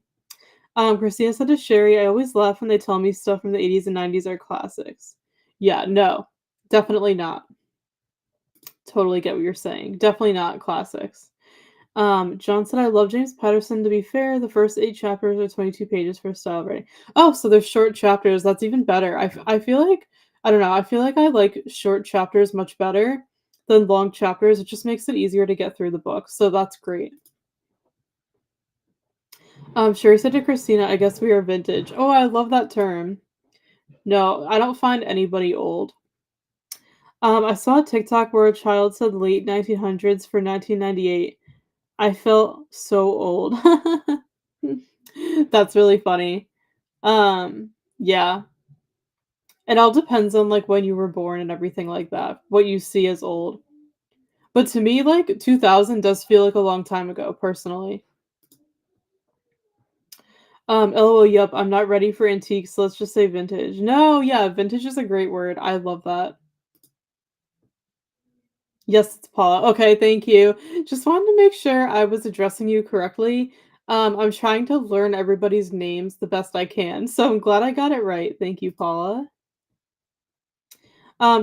Christina said to Sherry, "I always laugh when they tell me stuff from the '80s and '90s are classics." Yeah, no, definitely not. Totally get what you're saying. Definitely not classics. John said, "I love James Patterson. To be fair, the first 8 chapters are 22 pages for style writing." Oh, so they're short chapters. That's even better. I feel like I don't know. I feel like I like short chapters much better than long chapters. It just makes it easier to get through the book. So that's great. Sherry said to Christina, "I guess we are vintage." Oh, I love that term. No, I don't find anybody old. I saw a TikTok where a child said late 1900s for 1998. I felt so old. That's really funny. Yeah. It all depends on, like, when you were born and everything like that, what you see as old. But to me, like, 2000 does feel like a long time ago, personally. LOL, yup, I'm not ready for antiques, so let's just say vintage. No, yeah, vintage is a great word. I love that. Yes, it's Paula. Okay, thank you. Just wanted to make sure I was addressing you correctly. I'm trying to learn everybody's names the best I can, so I'm glad I got it right. Thank you, Paula.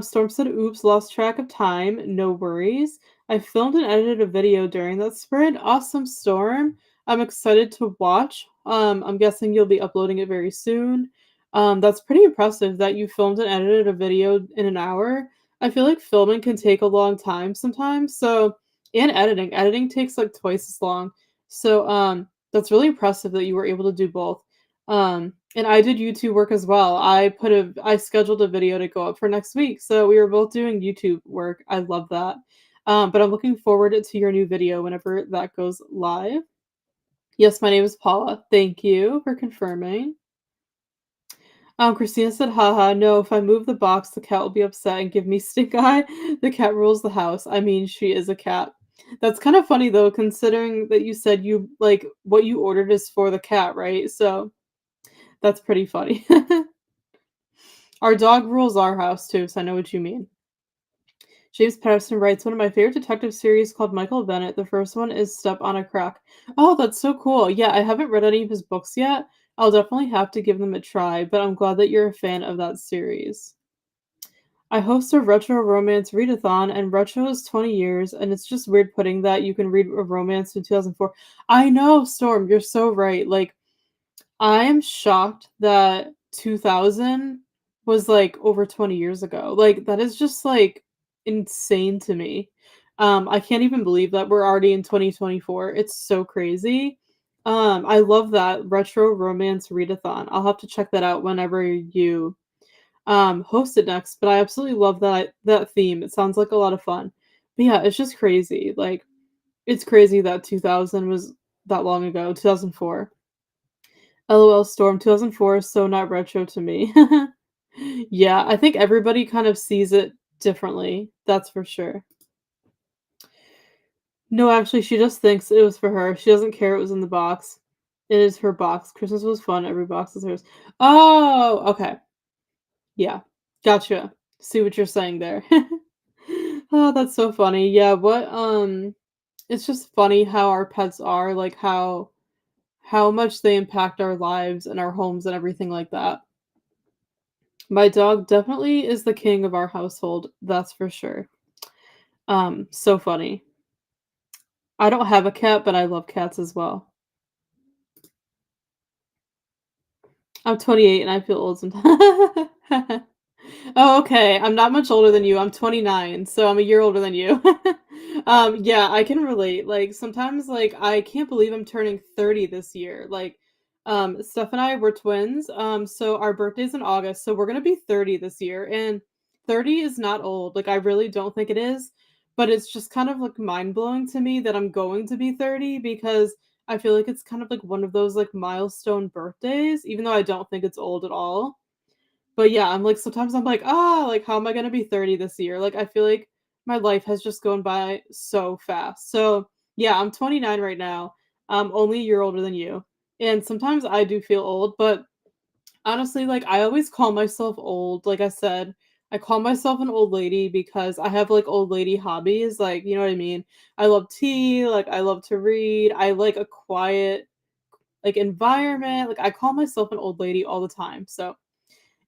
Storm said, "Oops, lost track of time. No worries. I filmed and edited a video during that sprint. Awesome, Storm. I'm excited to watch. I'm guessing you'll be uploading it very soon. That's pretty impressive that you filmed and edited a video in an hour. I feel like filming can take a long time sometimes. And editing takes like twice as long. That's really impressive that you were able to do both. And I did YouTube work as well. I scheduled a video to go up for next week, so we were both doing YouTube work. I love that. But I'm looking forward to your new video whenever that goes live. Yes, my name is Paula. Thank you for confirming. Christina said, "Haha, no, if I move the box, the cat will be upset and give me stink eye. The cat rules the house. I mean, she is a cat." That's kind of funny though, considering that you said you like what you ordered is for the cat, right? So that's pretty funny. Our dog rules our house too, so I know what you mean. James Patterson writes, "One of my favorite detective series called Michael Bennett. The first one is Step on a Crack." Oh, that's so cool. Yeah, I haven't read any of his books yet. I'll definitely have to give them a try, but I'm glad that you're a fan of that series. I host a retro romance readathon, and retro is 20 years, and it's just weird putting that you can read a romance in 2004. I know, Storm, you're so right. Like, I am shocked that 2000 was, like, over 20 years ago. Like, that is just, like, insane to me. I can't even believe that we're already in 2024. It's so crazy. I love that retro romance readathon. I'll have to check that out whenever you, host it next, but I absolutely love that theme. It sounds like a lot of fun. But, yeah, it's just crazy. Like, it's crazy that 2000 was that long ago, 2004. LOL Storm 2004 is so not retro to me. Yeah, I think everybody kind of sees it differently, that's for sure. No, actually, she just thinks it was for her. She doesn't care it was in the box. It is her box. Christmas was fun, every box is hers. Oh, okay. Yeah. Gotcha. See what you're saying there. Oh, that's so funny. Yeah, it's just funny how our pets are, like, how much they impact our lives and our homes and everything like that. My dog definitely is the king of our household, that's for sure. So funny. I don't have a cat, but I love cats as well. I'm 28 and I feel old sometimes. Oh, okay. I'm not much older than you. I'm 29, so I'm a year older than you. Yeah, I can relate. Like sometimes like I can't believe I'm turning 30 this year. Like Steph and I were twins. So our birthday's in August, so we're going to be 30 this year and 30 is not old. Like I really don't think it is, but it's just kind of like mind-blowing to me that I'm going to be 30 because I feel like it's kind of like one of those like milestone birthdays, even though I don't think it's old at all. But yeah, I'm like sometimes I'm like, "Ah, like how am I gonna be 30 this year?" Like I feel like my life has just gone by so fast. So, yeah, I'm 29 right now. I'm only a year older than you. And sometimes I do feel old, but honestly, like, I always call myself old. Like I said, I call myself an old lady because I have, like, old lady hobbies, like, you know what I mean? I love tea, like, I love to read, I like a quiet, like, environment, like, I call myself an old lady all the time, so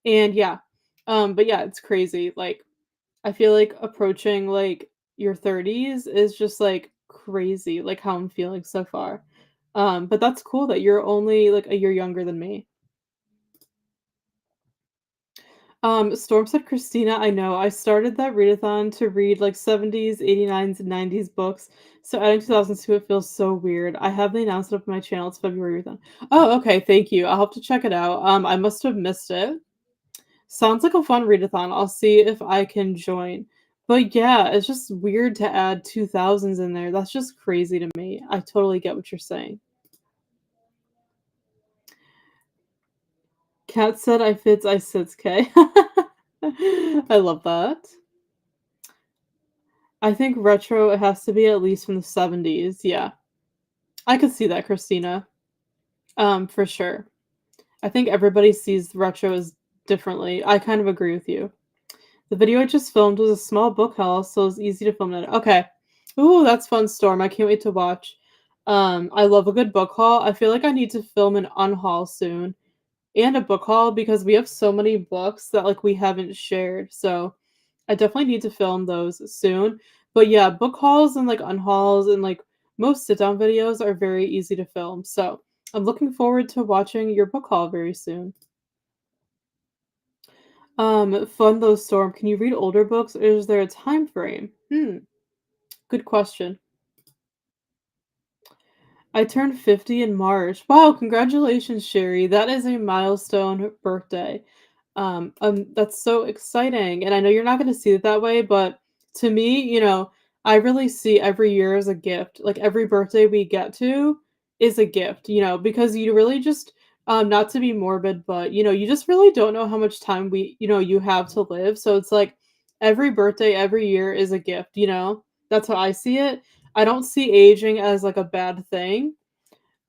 and yeah, but yeah, it's crazy, like, I feel like approaching, like, your 30s is just, like, crazy, like, how I'm feeling so far. But that's cool that you're only, like, a year younger than me. Storm said, "Christina, I know. I started that readathon to read like 70s, 89s, and 90s books. So adding 2000s to it feels so weird. I have the announcement up on my channel. It's February readathon." Oh, okay. Thank you. I'll have to check it out. I must have missed it. Sounds like a fun readathon. I'll see if I can join. But yeah, it's just weird to add 2000s in there. That's just crazy to me. I totally get what you're saying. Cat said, "I fits, I sits, K." I love that. I think retro, it has to be at least from the 70s, yeah. I could see that, Christina, for sure. I think everybody sees retro as differently. I kind of agree with you. The video I just filmed was a small book haul, so it's easy to film it. Okay. Ooh, that's fun, Storm. I can't wait to watch. I love a good book haul. I feel like I need to film an unhaul soon and a book haul because we have so many books that like we haven't shared. So I definitely need to film those soon. But yeah, book hauls and like unhauls and like most sit down videos are very easy to film. So I'm looking forward to watching your book haul very soon. Fun though, Storm. Can you read older books or is there a time frame? Good question. I turned 50 in March. Wow, congratulations, Sherry. That is a milestone birthday. That's so exciting. And I know you're not going to see it that way, but to me, I really see every year as a gift. Like every birthday we get to is a gift, because you really just, not to be morbid, but you just really don't know how much time you have to live. So it's like every birthday, every year is a gift, That's how I see it. I don't see aging as like a bad thing.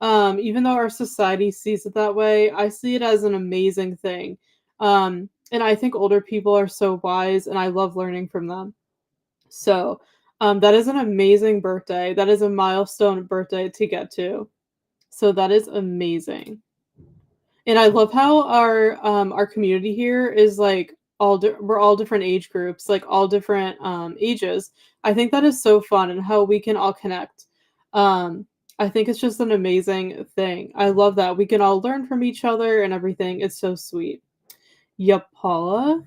Even though our society sees it that way, I see it as an amazing thing. And I think older people are so wise and I love learning from them. So, that is an amazing birthday. That is a milestone birthday to get to. So that is amazing. And I love how our community here is like we're all different age groups, like all different ages. I think that is so fun and how we can all connect. Um, I think it's just an amazing thing. I love that we can all learn from each other and everything. It's so sweet. Yep, Paula.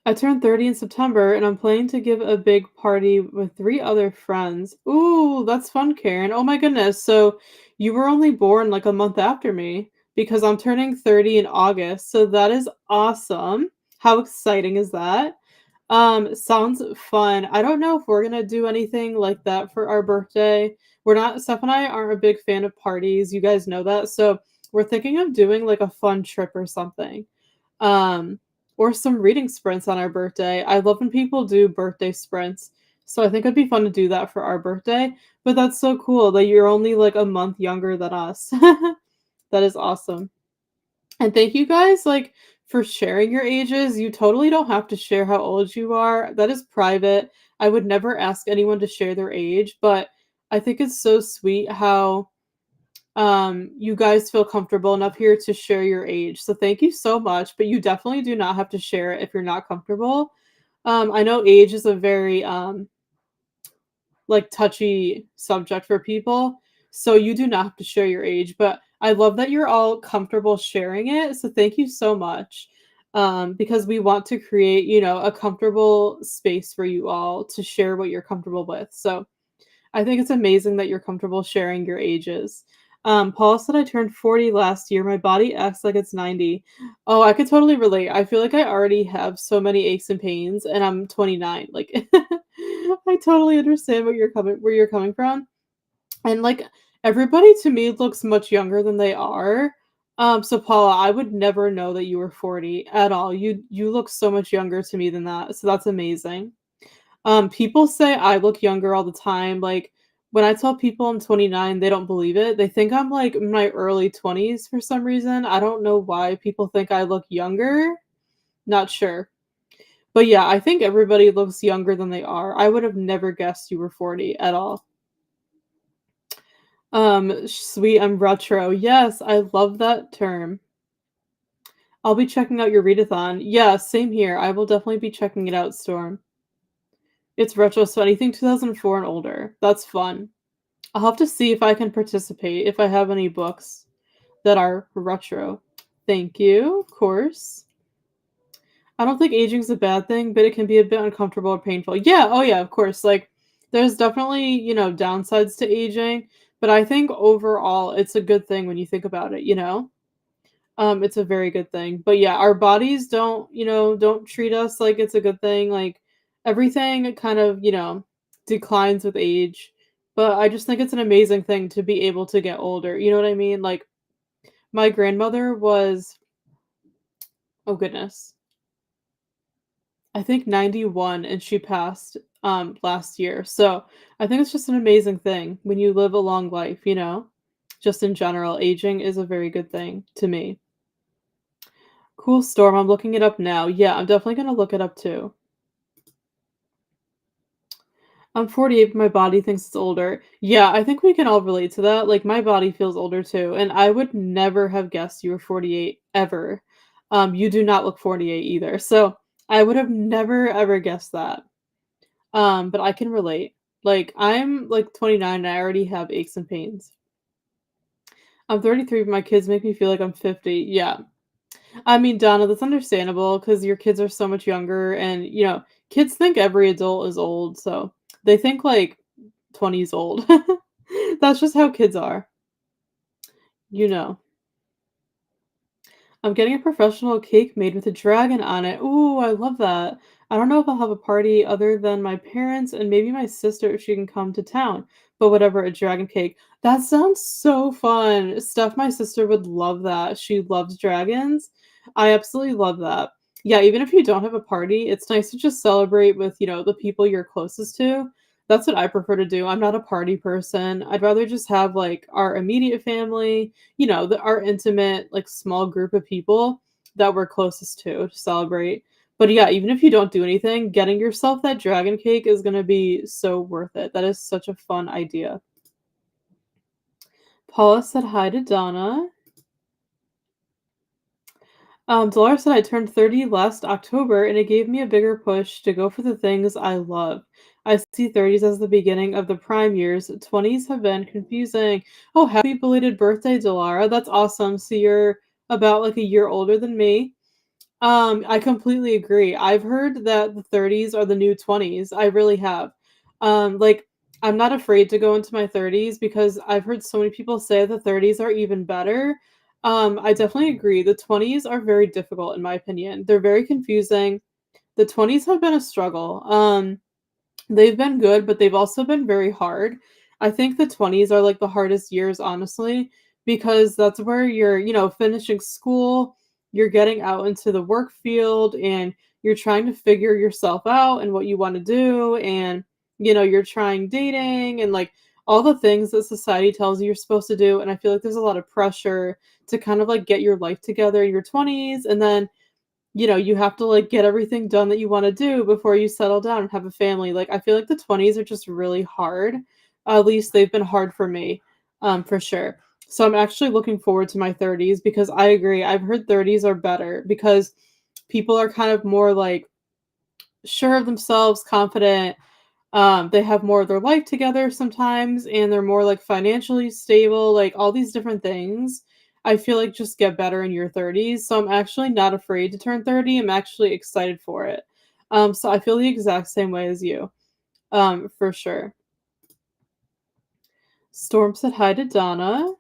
I turned 30 in September and I'm planning to give a big party with three other friends. Ooh, that's fun, Karen. Oh my goodness. So you were only born like a month after me because I'm turning 30 in August. So that is awesome. How exciting is that? Sounds fun. I don't know if we're gonna do anything like that for our birthday. We're not, Steph and I aren't a big fan of parties. You guys know that. So we're thinking of doing like a fun trip or something. Um, or some reading sprints on our birthday. I love when people do birthday sprints. So I think it'd be fun to do that for our birthday. But that's so cool that you're only like a month younger than us. That is awesome. And thank you guys like for sharing your ages. You totally don't have to share how old you are. That is private. I would never ask anyone to share their age, but I think it's so sweet how you guys feel comfortable enough here to share your age. So thank you so much, but you definitely do not have to share it if you're not comfortable. I know age is a very like touchy subject for people, so you do not have to share your age, but I love that you're all comfortable sharing it. So thank you so much. Because we want to create, a comfortable space for you all to share what you're comfortable with. So I think it's amazing that you're comfortable sharing your ages. Paul said I turned 40 last year. My body acts like it's 90. Oh, I could totally relate. I feel like I already have so many aches and pains and I'm 29. Like I totally understand where you're coming from. And like everybody to me looks much younger than they are. So Paula, I would never know that you were 40 at all. You look so much younger to me than that, so that's amazing. People say I look younger all the time. Like when I tell people I'm 29, they don't believe it. They think I'm like in my early 20s for some reason. I don't know why people think I look younger. Not sure. But yeah, I think everybody looks younger than they are. I would have never guessed you were 40 at all. Sweet, I'm retro. Yes, I love that term. I'll be checking out your readathon. Yeah, same here. I will definitely be checking it out, Storm. It's retro, so anything 2004 and older. That's fun. I'll have to see if I can participate, if I have any books that are retro. Thank you, of course. I don't think aging's a bad thing, but it can be a bit uncomfortable or painful. Yeah, oh yeah, of course. Like, there's definitely, downsides to aging, but I think overall it's a good thing when you think about it, you know? It's a very good thing. But yeah, our bodies don't treat us like it's a good thing. Like everything kind of, declines with age. But I just think it's an amazing thing to be able to get older. You know what I mean? Like my grandmother was, oh goodness, I think 91 and she passed last year. So I think it's just an amazing thing when you live a long life, you know? Just in general, aging is a very good thing to me. Cool Storm, I'm looking it up now. Yeah, I'm definitely gonna look it up too. I'm 48, but my body thinks it's older. Yeah, I think we can all relate to that. Like my body feels older too, and I would never have guessed you were 48 ever. You do not look 48 either. So I would have never ever guessed that. But I can relate. Like I'm like 29 and I already have aches and pains. I'm 33, but my kids make me feel like I'm 50. Yeah. I mean, Donna, that's understandable because your kids are so much younger, and kids think every adult is old, so they think like 20s old. That's just how kids are, you know. I'm getting a professional cake made with a dragon on it. Ooh, I love that. I don't know if I'll have a party other than my parents and maybe my sister if she can come to town. But whatever, a dragon cake. That sounds so fun. Steph, my sister, would love that. She loves dragons. I absolutely love that. Yeah, even if you don't have a party, it's nice to just celebrate with, the people you're closest to. That's what I prefer to do. I'm not a party person. I'd rather just have like our immediate family, our intimate, like small group of people that we're closest to celebrate. But yeah, even if you don't do anything, getting yourself that dragon cake is going to be so worth it. That is such a fun idea. Paula said hi to Donna. Dolores said I turned 30 last October and it gave me a bigger push to go for the things I love. I see 30s as the beginning of the prime years. 20s have been confusing. Oh, happy belated birthday, Delara. That's awesome. So you're about like a year older than me. I completely agree. I've heard that the 30s are the new 20s. I really have. Like I'm not afraid to go into my 30s because I've heard so many people say the 30s are even better. I definitely agree. The 20s are very difficult in my opinion. They're very confusing. The 20s have been a struggle. They've been good, but they've also been very hard. I think the 20s are like the hardest years, honestly, because that's where you're, finishing school, you're getting out into the work field, and you're trying to figure yourself out and what you want to do. And, you're trying dating and like all the things that society tells you you're supposed to do. And I feel like there's a lot of pressure to kind of like get your life together in your 20s. And then you have to like get everything done that you want to do before you settle down and have a family. Like I feel like the 20s are just really hard. At least they've been hard for me, for sure. So I'm actually looking forward to my 30s because I agree. I've heard 30s are better because people are kind of more like sure of themselves, confident, they have more of their life together sometimes, and they're more like financially stable, like all these different things. I feel like just get better in your 30s. So I'm actually not afraid to turn 30. I'm actually excited for it. So I feel the exact same way as you. For sure. Storm said hi to Donna.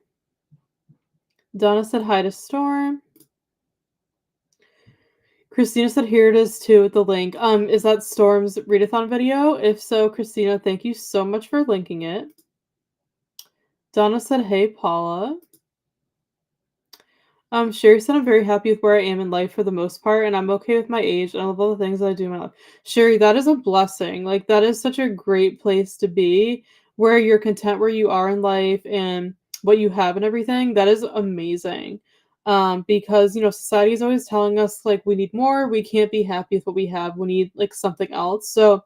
Donna said hi to Storm. Christina said here it is too with the link. Is that Storm's readathon video? If so, Christina, thank you so much for linking it. Donna said, hey, Paula. Sherry said I'm very happy with where I am in life for the most part, and I'm okay with my age, and I love all the things that I do in my life. Sherry, that is a blessing. Like, that is such a great place to be, where you're content where you are in life and what you have and everything. That is amazing. Because society is always telling us like we need more, we can't be happy with what we have, we need like something else. So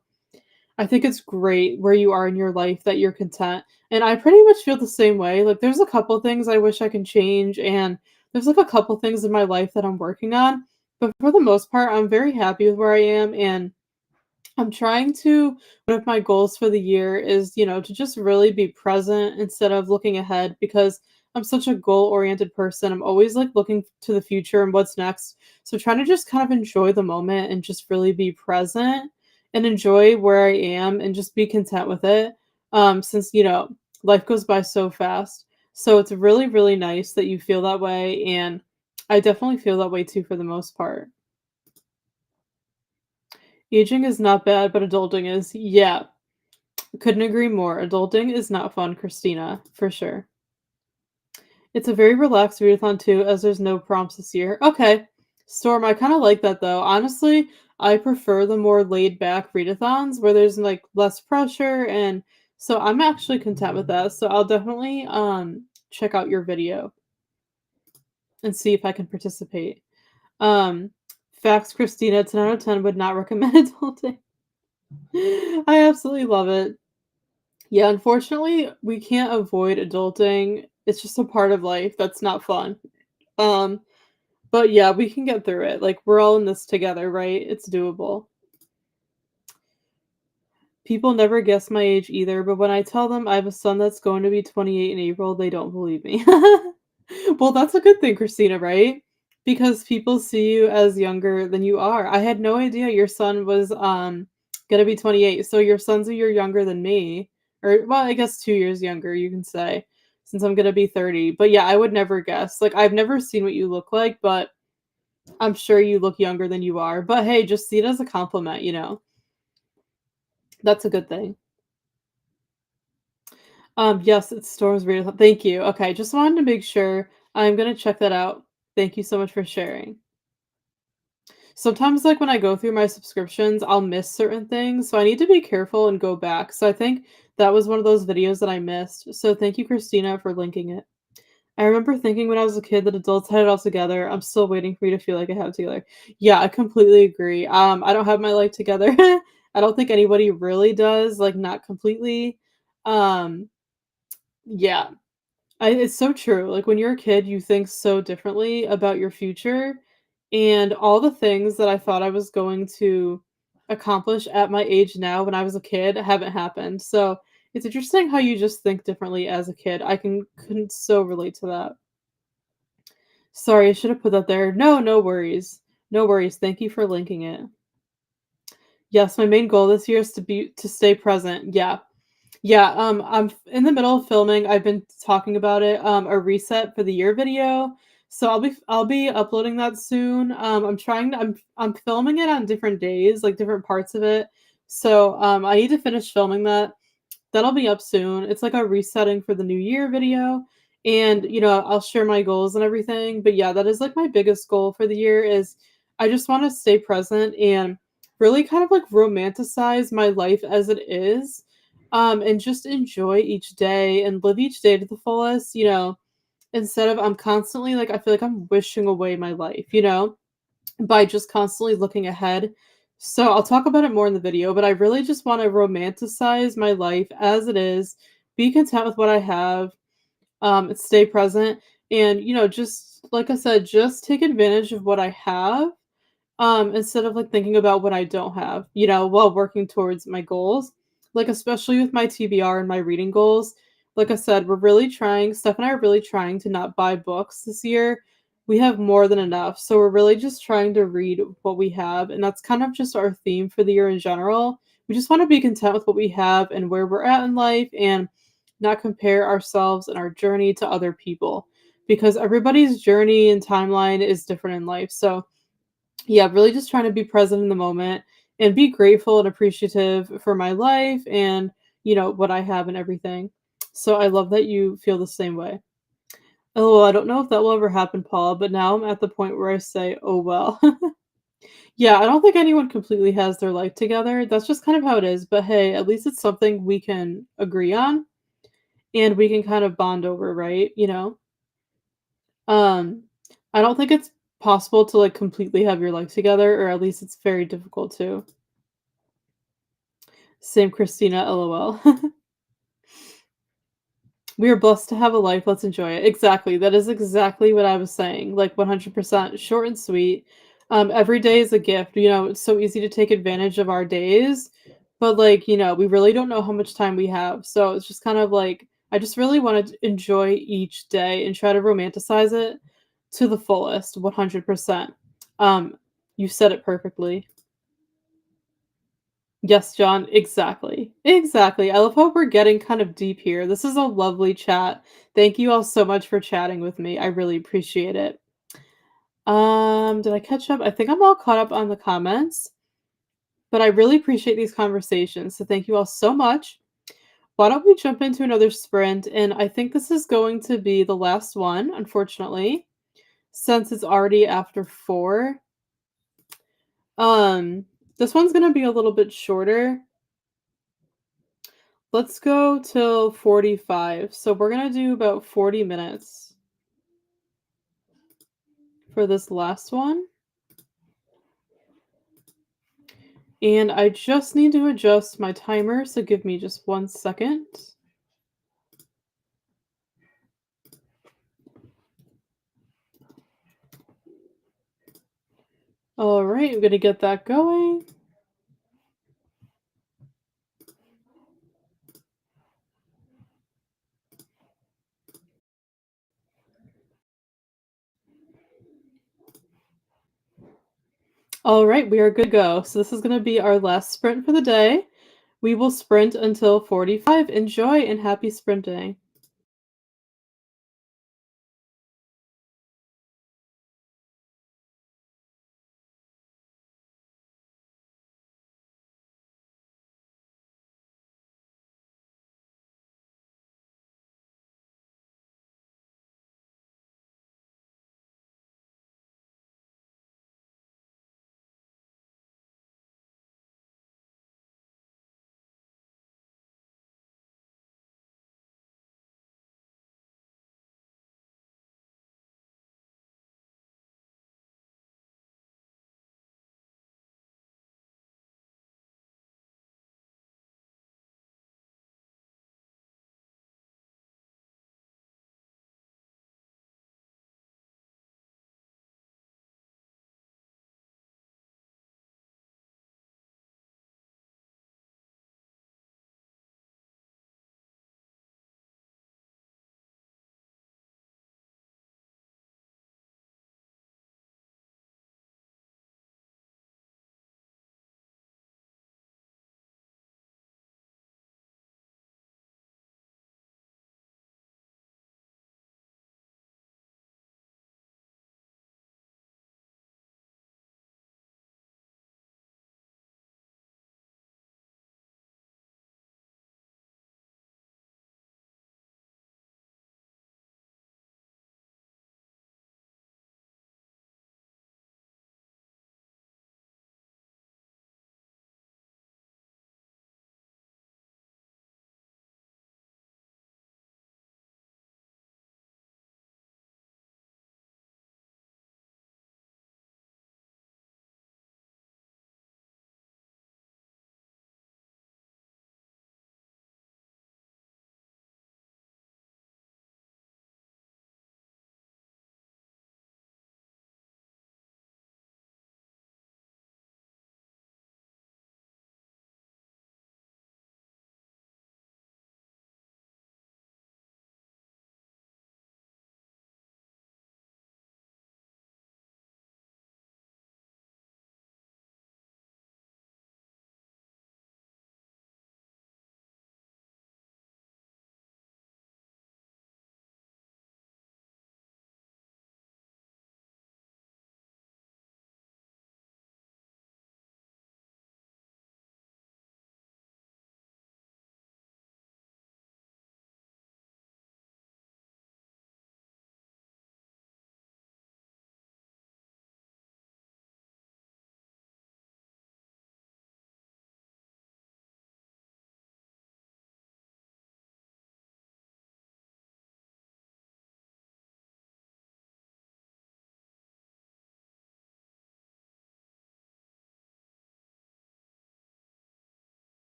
I think it's great where you are in your life that you're content. And I pretty much feel the same way. Like there's a couple things I wish I can change and there's like a couple things in my life that I'm working on. But for the most part, I'm very happy with where I am and I'm trying to one of my goals for the year is, to just really be present instead of looking ahead because I'm such a goal-oriented person. I'm always like looking to the future and what's next. So trying to just kind of enjoy the moment and just really be present and enjoy where I am and just be content with it. Since, life goes by so fast. So it's really, really nice that you feel that way. And I definitely feel that way too for the most part. Aging is not bad, but adulting is. Yeah, couldn't agree more. Adulting is not fun, Christina, for sure. It's a very relaxed readathon too, as there's no prompts this year. Okay. Storm, I kind of like that though. Honestly, I prefer the more laid back readathons where there's like less pressure and so I'm actually content with that. So I'll definitely check out your video and see if I can participate. Um Facts, Christina, 10 out of 10 would not recommend adulting. I absolutely love it. Yeah, unfortunately, we can't avoid adulting. It's just a part of life that's not fun. Um, but yeah, we can get through it. Like we're all in this together, right? It's doable. People never guess my age either, but when I tell them I have a son that's going to be 28 in April, they don't believe me. Well, that's a good thing, Christina, right? Because people see you as younger than you are. I had no idea your son was gonna be 28. So your son's a year younger than me. Or well, I guess 2 years younger, you can say, since I'm gonna be 30. But yeah, I would never guess. Like I've never seen what you look like, but I'm sure you look younger than you are. But hey, just see it as a compliment. That's a good thing. Yes, it's Storm's Reader. Thank you. Okay, just wanted to make sure. I'm gonna check that out. Thank you so much for sharing. Sometimes, like when I go through my subscriptions, I'll miss certain things, so I need to be careful and go back. So I think that was one of those videos that I missed. So thank you, Christina, for linking it. I remember thinking when I was a kid that adults had it all together. I'm still waiting for you to feel like I have it together. Yeah, I completely agree. I don't have my life together. I don't think anybody really does, like not completely. Um, yeah, it's so true. Like when you're a kid, you think so differently about your future, and all the things that I thought I was going to accomplish at my age now when I was a kid haven't happened. So it's interesting how you just think differently as a kid. I can so relate to that. Sorry, I should have put that there. No, no worries. No worries. Thank you for linking it. Yes, my main goal this year is to stay present. Yeah. Yeah, in the middle of filming. I've been talking about it, a reset for the year video. So I'll be uploading that soon. I'm filming it on different days, like different parts of it. So I need to finish filming that. That'll be up soon. It's like a resetting for the new year video. And I'll share my goals and everything. But yeah, that is like my biggest goal for the year is I just want to stay present and really kind of like romanticize my life as it is and just enjoy each day and live each day to the fullest, instead of I'm constantly like I feel like I'm wishing away my life, by just constantly looking ahead. So I'll talk about it more in the video, but I really just want to romanticize my life as it is, be content with what I have, and stay present, and just like I said, just take advantage of what I have instead of like thinking about what I don't have, while working towards my goals. Like especially with my TBR and my reading goals. Like I said, we're really trying, Steph and I are really trying to not buy books this year. We have more than enough. So we're really just trying to read what we have. And that's kind of just our theme for the year in general. We just want to be content with what we have and where we're at in life and not compare ourselves and our journey to other people because everybody's journey and timeline is different in life. So yeah, really just trying to be present in the moment and be grateful and appreciative for my life and, what I have and everything. So I love that you feel the same way. Oh, I don't know if that will ever happen, Paul, but now I'm at the point where I say, "Oh, well." Yeah, I don't think anyone completely has their life together. That's just kind of how it is, but hey, at least it's something we can agree on and we can kind of bond over, right? Um, I don't think it's possible to, like, completely have your life together, or at least it's very difficult to. Same Christina, LOL. We are blessed to have a life, let's enjoy it. Exactly, that is exactly what I was saying, like, 100%, short and sweet. Every day is a gift, it's so easy to take advantage of our days, but, like, we really don't know how much time we have, so it's just kind of like, I just really wanna enjoy each day and try to romanticize it to the fullest, 100%. Um, you said it perfectly. Yes, John, exactly. Exactly. I love how we're getting kind of deep here. This is a lovely chat. Thank you all so much for chatting with me. I really appreciate it. Did I catch up? I think I'm all caught up on the comments, but I really appreciate these conversations. So thank you all so much. Why don't we jump into another sprint? And I think this is going to be the last one, unfortunately, since it's already after 4. Um, this one's gonna be a little bit shorter. Let's go till 45. So we're gonna do about 40 minutes for this last one. And I just need to adjust my timer, so give me just 1 second. All right, I'm gonna get that going. All right, we are good to go. So this is gonna be our last sprint for the day. We will sprint until 45. Enjoy and happy sprinting.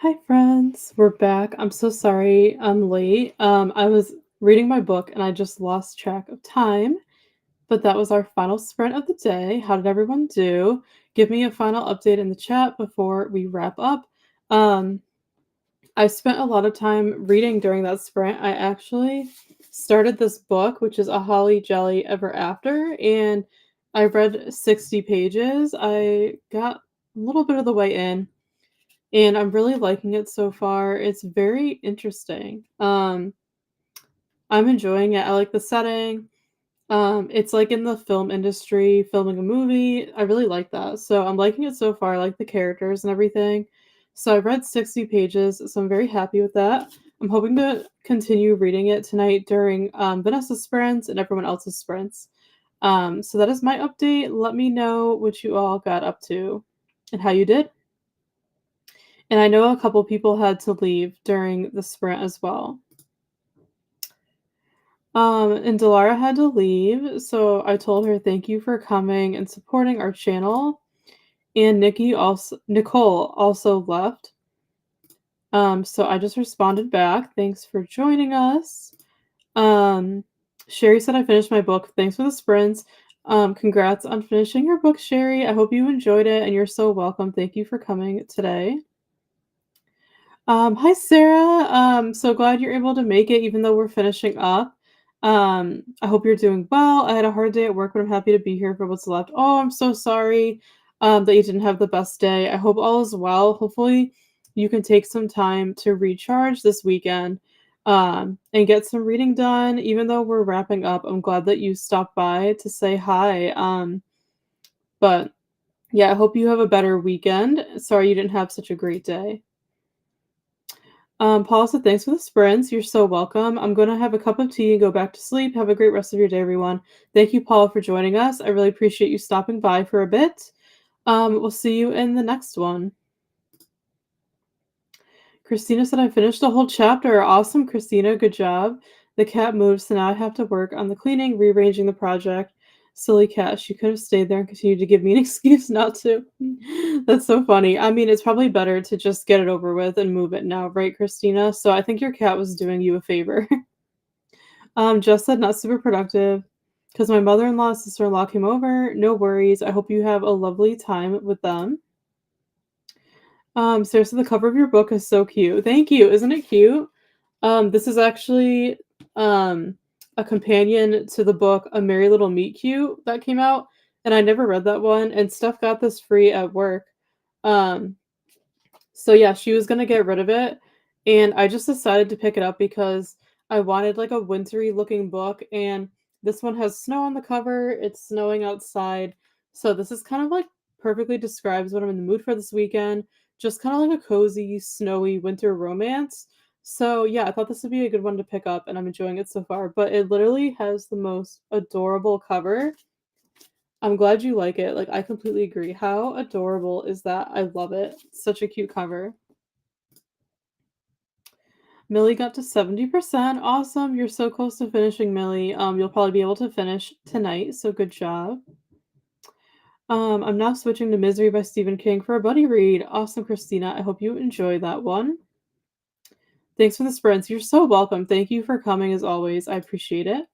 Hi friends, we're back. I'm so sorry I'm late. I was reading my book and I just lost track of time, but that was our final sprint of the day. How did everyone do? Give me a final update in the chat before we wrap up. Um, I spent a lot of time reading during that sprint. I actually started this book, which is A Holly Jolly Ever After, and I read 60 pages. I got a little bit of the way in and I'm really liking it so far. It's very interesting. I'm enjoying it. I like the setting. It's like in the film industry, filming a movie. I really like that. So I'm liking it so far. I like the characters and everything. So I read 60 pages, so I'm very happy with that. I'm hoping to continue reading it tonight during Vanessa's sprints and everyone else's sprints. So that is my update. Let me know what you all got up to and how you did. And I know a couple people had to leave during the sprint as well. And Delara had to leave, so I told her thank you for coming and supporting our channel. And Nicole also left. So I just responded back. Thanks for joining us. Sherry said I finished my book. Thanks for the sprints. Congrats on finishing your book, Sherry. I hope you enjoyed it and you're so welcome. Thank you for coming today. Hi Sarah. So glad you're able to make it even though we're finishing up. I hope you're doing well. I had a hard day at work, but I'm happy to be here for what's left. Oh, I'm so sorry that you didn't have the best day. I hope all is well. Hopefully you can take some time to recharge this weekend and get some reading done. Even though we're wrapping up, I'm glad that you stopped by to say hi. But yeah, I hope you have a better weekend. Sorry you didn't have such a great day. Paul said, thanks for the sprints. You're so welcome. I'm going to have a cup of tea and go back to sleep. Have a great rest of your day, everyone. Thank you, Paul, for joining us. I really appreciate you stopping by for a bit. We'll see you in the next one. Christina said, I finished the whole chapter. Awesome, Christina. Good job. The cat moved, so now I have to work on the cleaning, rearranging the project. Silly cat. She could have stayed there and continued to give me an excuse not to. That's so funny. I mean, it's probably better to just get it over with and move it now, right, Christina? So I think your cat was doing you a favor. Jess said, not super productive because my mother-in-law and sister-in-law came over. No worries. I hope you have a lovely time with them. Seriously, the cover of your book is so cute. Thank you. Isn't it cute? This is actually a companion to the book A Merry Little Meet Cute that came out, and I never read that one, and Steph got this free at work. So yeah, she was gonna get rid of it, and I just decided to pick it up because I wanted like a wintry looking book, and this one has snow on the cover. It's snowing outside, so this is kind of like perfectly describes what I'm in the mood for this weekend. Just kind of like a cozy, snowy winter romance. So yeah, I thought this would be a good one to pick up, and I'm enjoying it so far. But it literally has the most adorable cover. I'm glad you like it. Like, I completely agree. How adorable is that? I love it. Such a cute cover. Millie got to 70%. Awesome. You're so close to finishing, Millie. You'll probably be able to finish tonight, so good job. I'm now switching to Misery by Stephen King for a buddy read. Awesome, Christina. I hope you enjoy that one. Thanks for the sprints. You're so welcome. Thank you for coming as always. I appreciate it.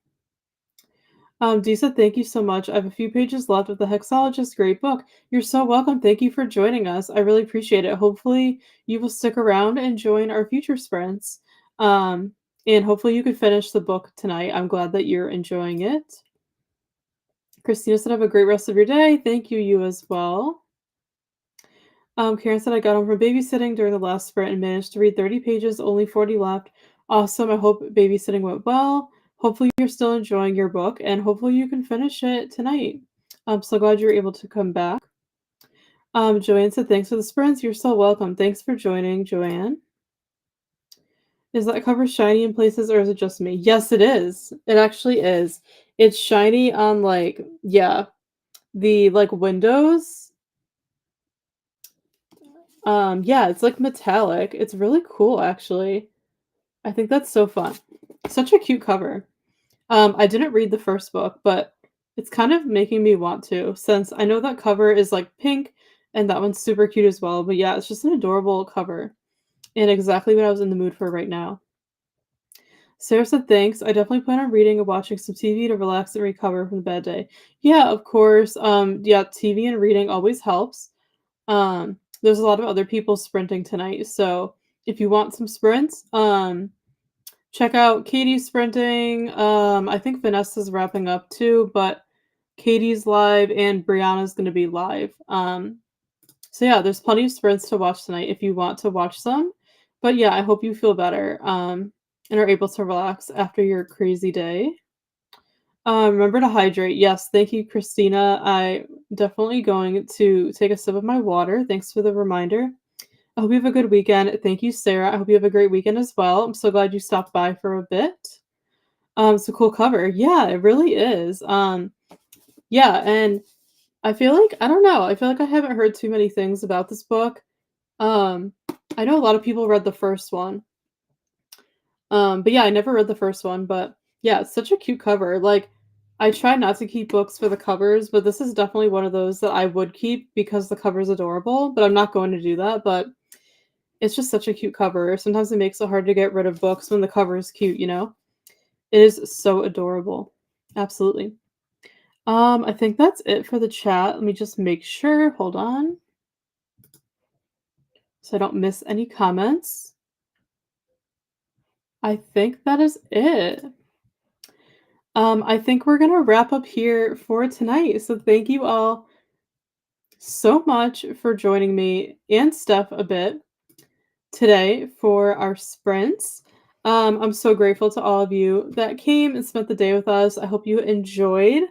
Dee said, thank you so much. I have a few pages left of The Hexologist. Great book. You're so welcome. Thank you for joining us. I really appreciate it. Hopefully you will stick around and join our future sprints. And hopefully you can finish the book tonight. I'm glad that you're enjoying it. Christina said, have a great rest of your day. Thank you, you as well. Karen said, I got home from babysitting during the last sprint and managed to read 30 pages, only 40 left. Awesome. I hope babysitting went well. Hopefully you're still enjoying your book, and hopefully you can finish it tonight. I'm so glad you were able to come back. Joanne said, thanks for the sprints. You're so welcome. Thanks for joining, Joanne. Is that cover shiny in places, or is it just me? Yes, it is. It actually is. It's shiny on, like, yeah, the, like, windows. Yeah, it's, like, metallic. It's really cool, actually. I think that's so fun. Such a cute cover. I didn't read the first book, but it's kind of making me want to, since I know that cover is like pink and that one's super cute as well. But yeah, it's just an adorable cover. and exactly what I was in the mood for right now. Sarah said, "Thanks. I definitely plan on reading and watching some TV to relax and recover from the bad day." Yeah, of course. Yeah, TV and reading always helps. There's a lot of other people sprinting tonight, so if you want some sprints, check out Katie's sprinting. I think Vanessa's wrapping up too, but Katie's live and Brianna's gonna be live. So yeah, there's plenty of sprints to watch tonight if you want to watch some. But yeah, I hope you feel better, and are able to relax after your crazy day. Remember to hydrate. Yes, thank you, Christina. I definitely going to take a sip of my water. Thanks for the reminder. I hope you have a good weekend. Thank you, Sarah. I hope you have a great weekend as well. I'm so glad you stopped by for a bit. It's a cool cover. Yeah, it really is. Yeah, and I feel like I don't know. I feel like I haven't heard too many things about this book. Um, I know a lot of people read the first one. But yeah, I never read the first one, but yeah, it's such a cute cover. Like, I try not to keep books for the covers, but this is definitely one of those that I would keep because the cover's adorable, but I'm not going to do that. But it's just such a cute cover. Sometimes it makes it hard to get rid of books when the cover is cute, you know? It is so adorable. Absolutely. I think that's it for the chat. Let me just make sure. Hold on. So I don't miss any comments. I think that is it. I think we're gonna wrap up here for tonight. So thank you all so much for joining me and Steph a bit today for our sprints. I'm so grateful to all of you that came and spent the day with us. I hope you enjoyed.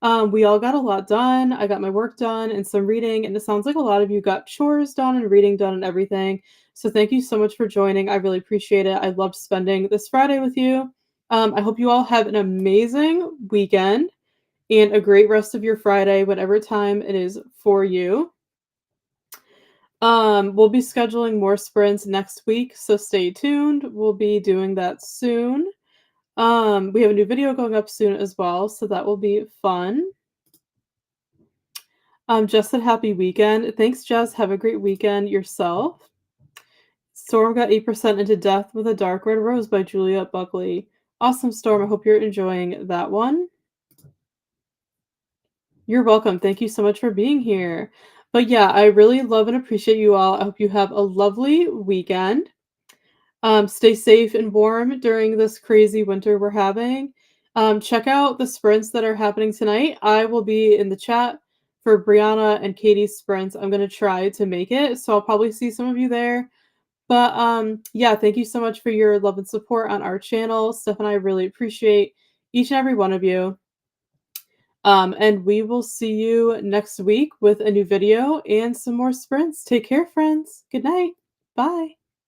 We all got a lot done. I got my work done and some reading, and it sounds like a lot of you got chores done and reading done and everything. So thank you so much for joining. I really appreciate it. I loved spending this Friday with you. I hope you all have an amazing weekend and a great rest of your Friday, whatever time it is for you. We'll be scheduling more sprints next week, so stay tuned. We'll be doing that soon. We have a new video going up soon as well, so that will be fun. Jess said happy weekend. Thanks, Jess. Have a great weekend yourself. Storm got 8% into Death with a Dark Red Rose by Juliet Buckley. Awesome, Storm. I hope you're enjoying that one. You're welcome. Thank you so much for being here. But yeah, I really love and appreciate you all. I hope you have a lovely weekend. Stay safe and warm during this crazy winter we're having. Check out the sprints that are happening tonight. I will be in the chat for Brianna and Katie's sprints. I'm going to try to make it, so I'll probably see some of you there. But yeah, thank you so much for your love and support on our channel. Steph and I really appreciate each and every one of you. And we will see you next week with a new video and some more sprints. Take care, friends. Good night. Bye.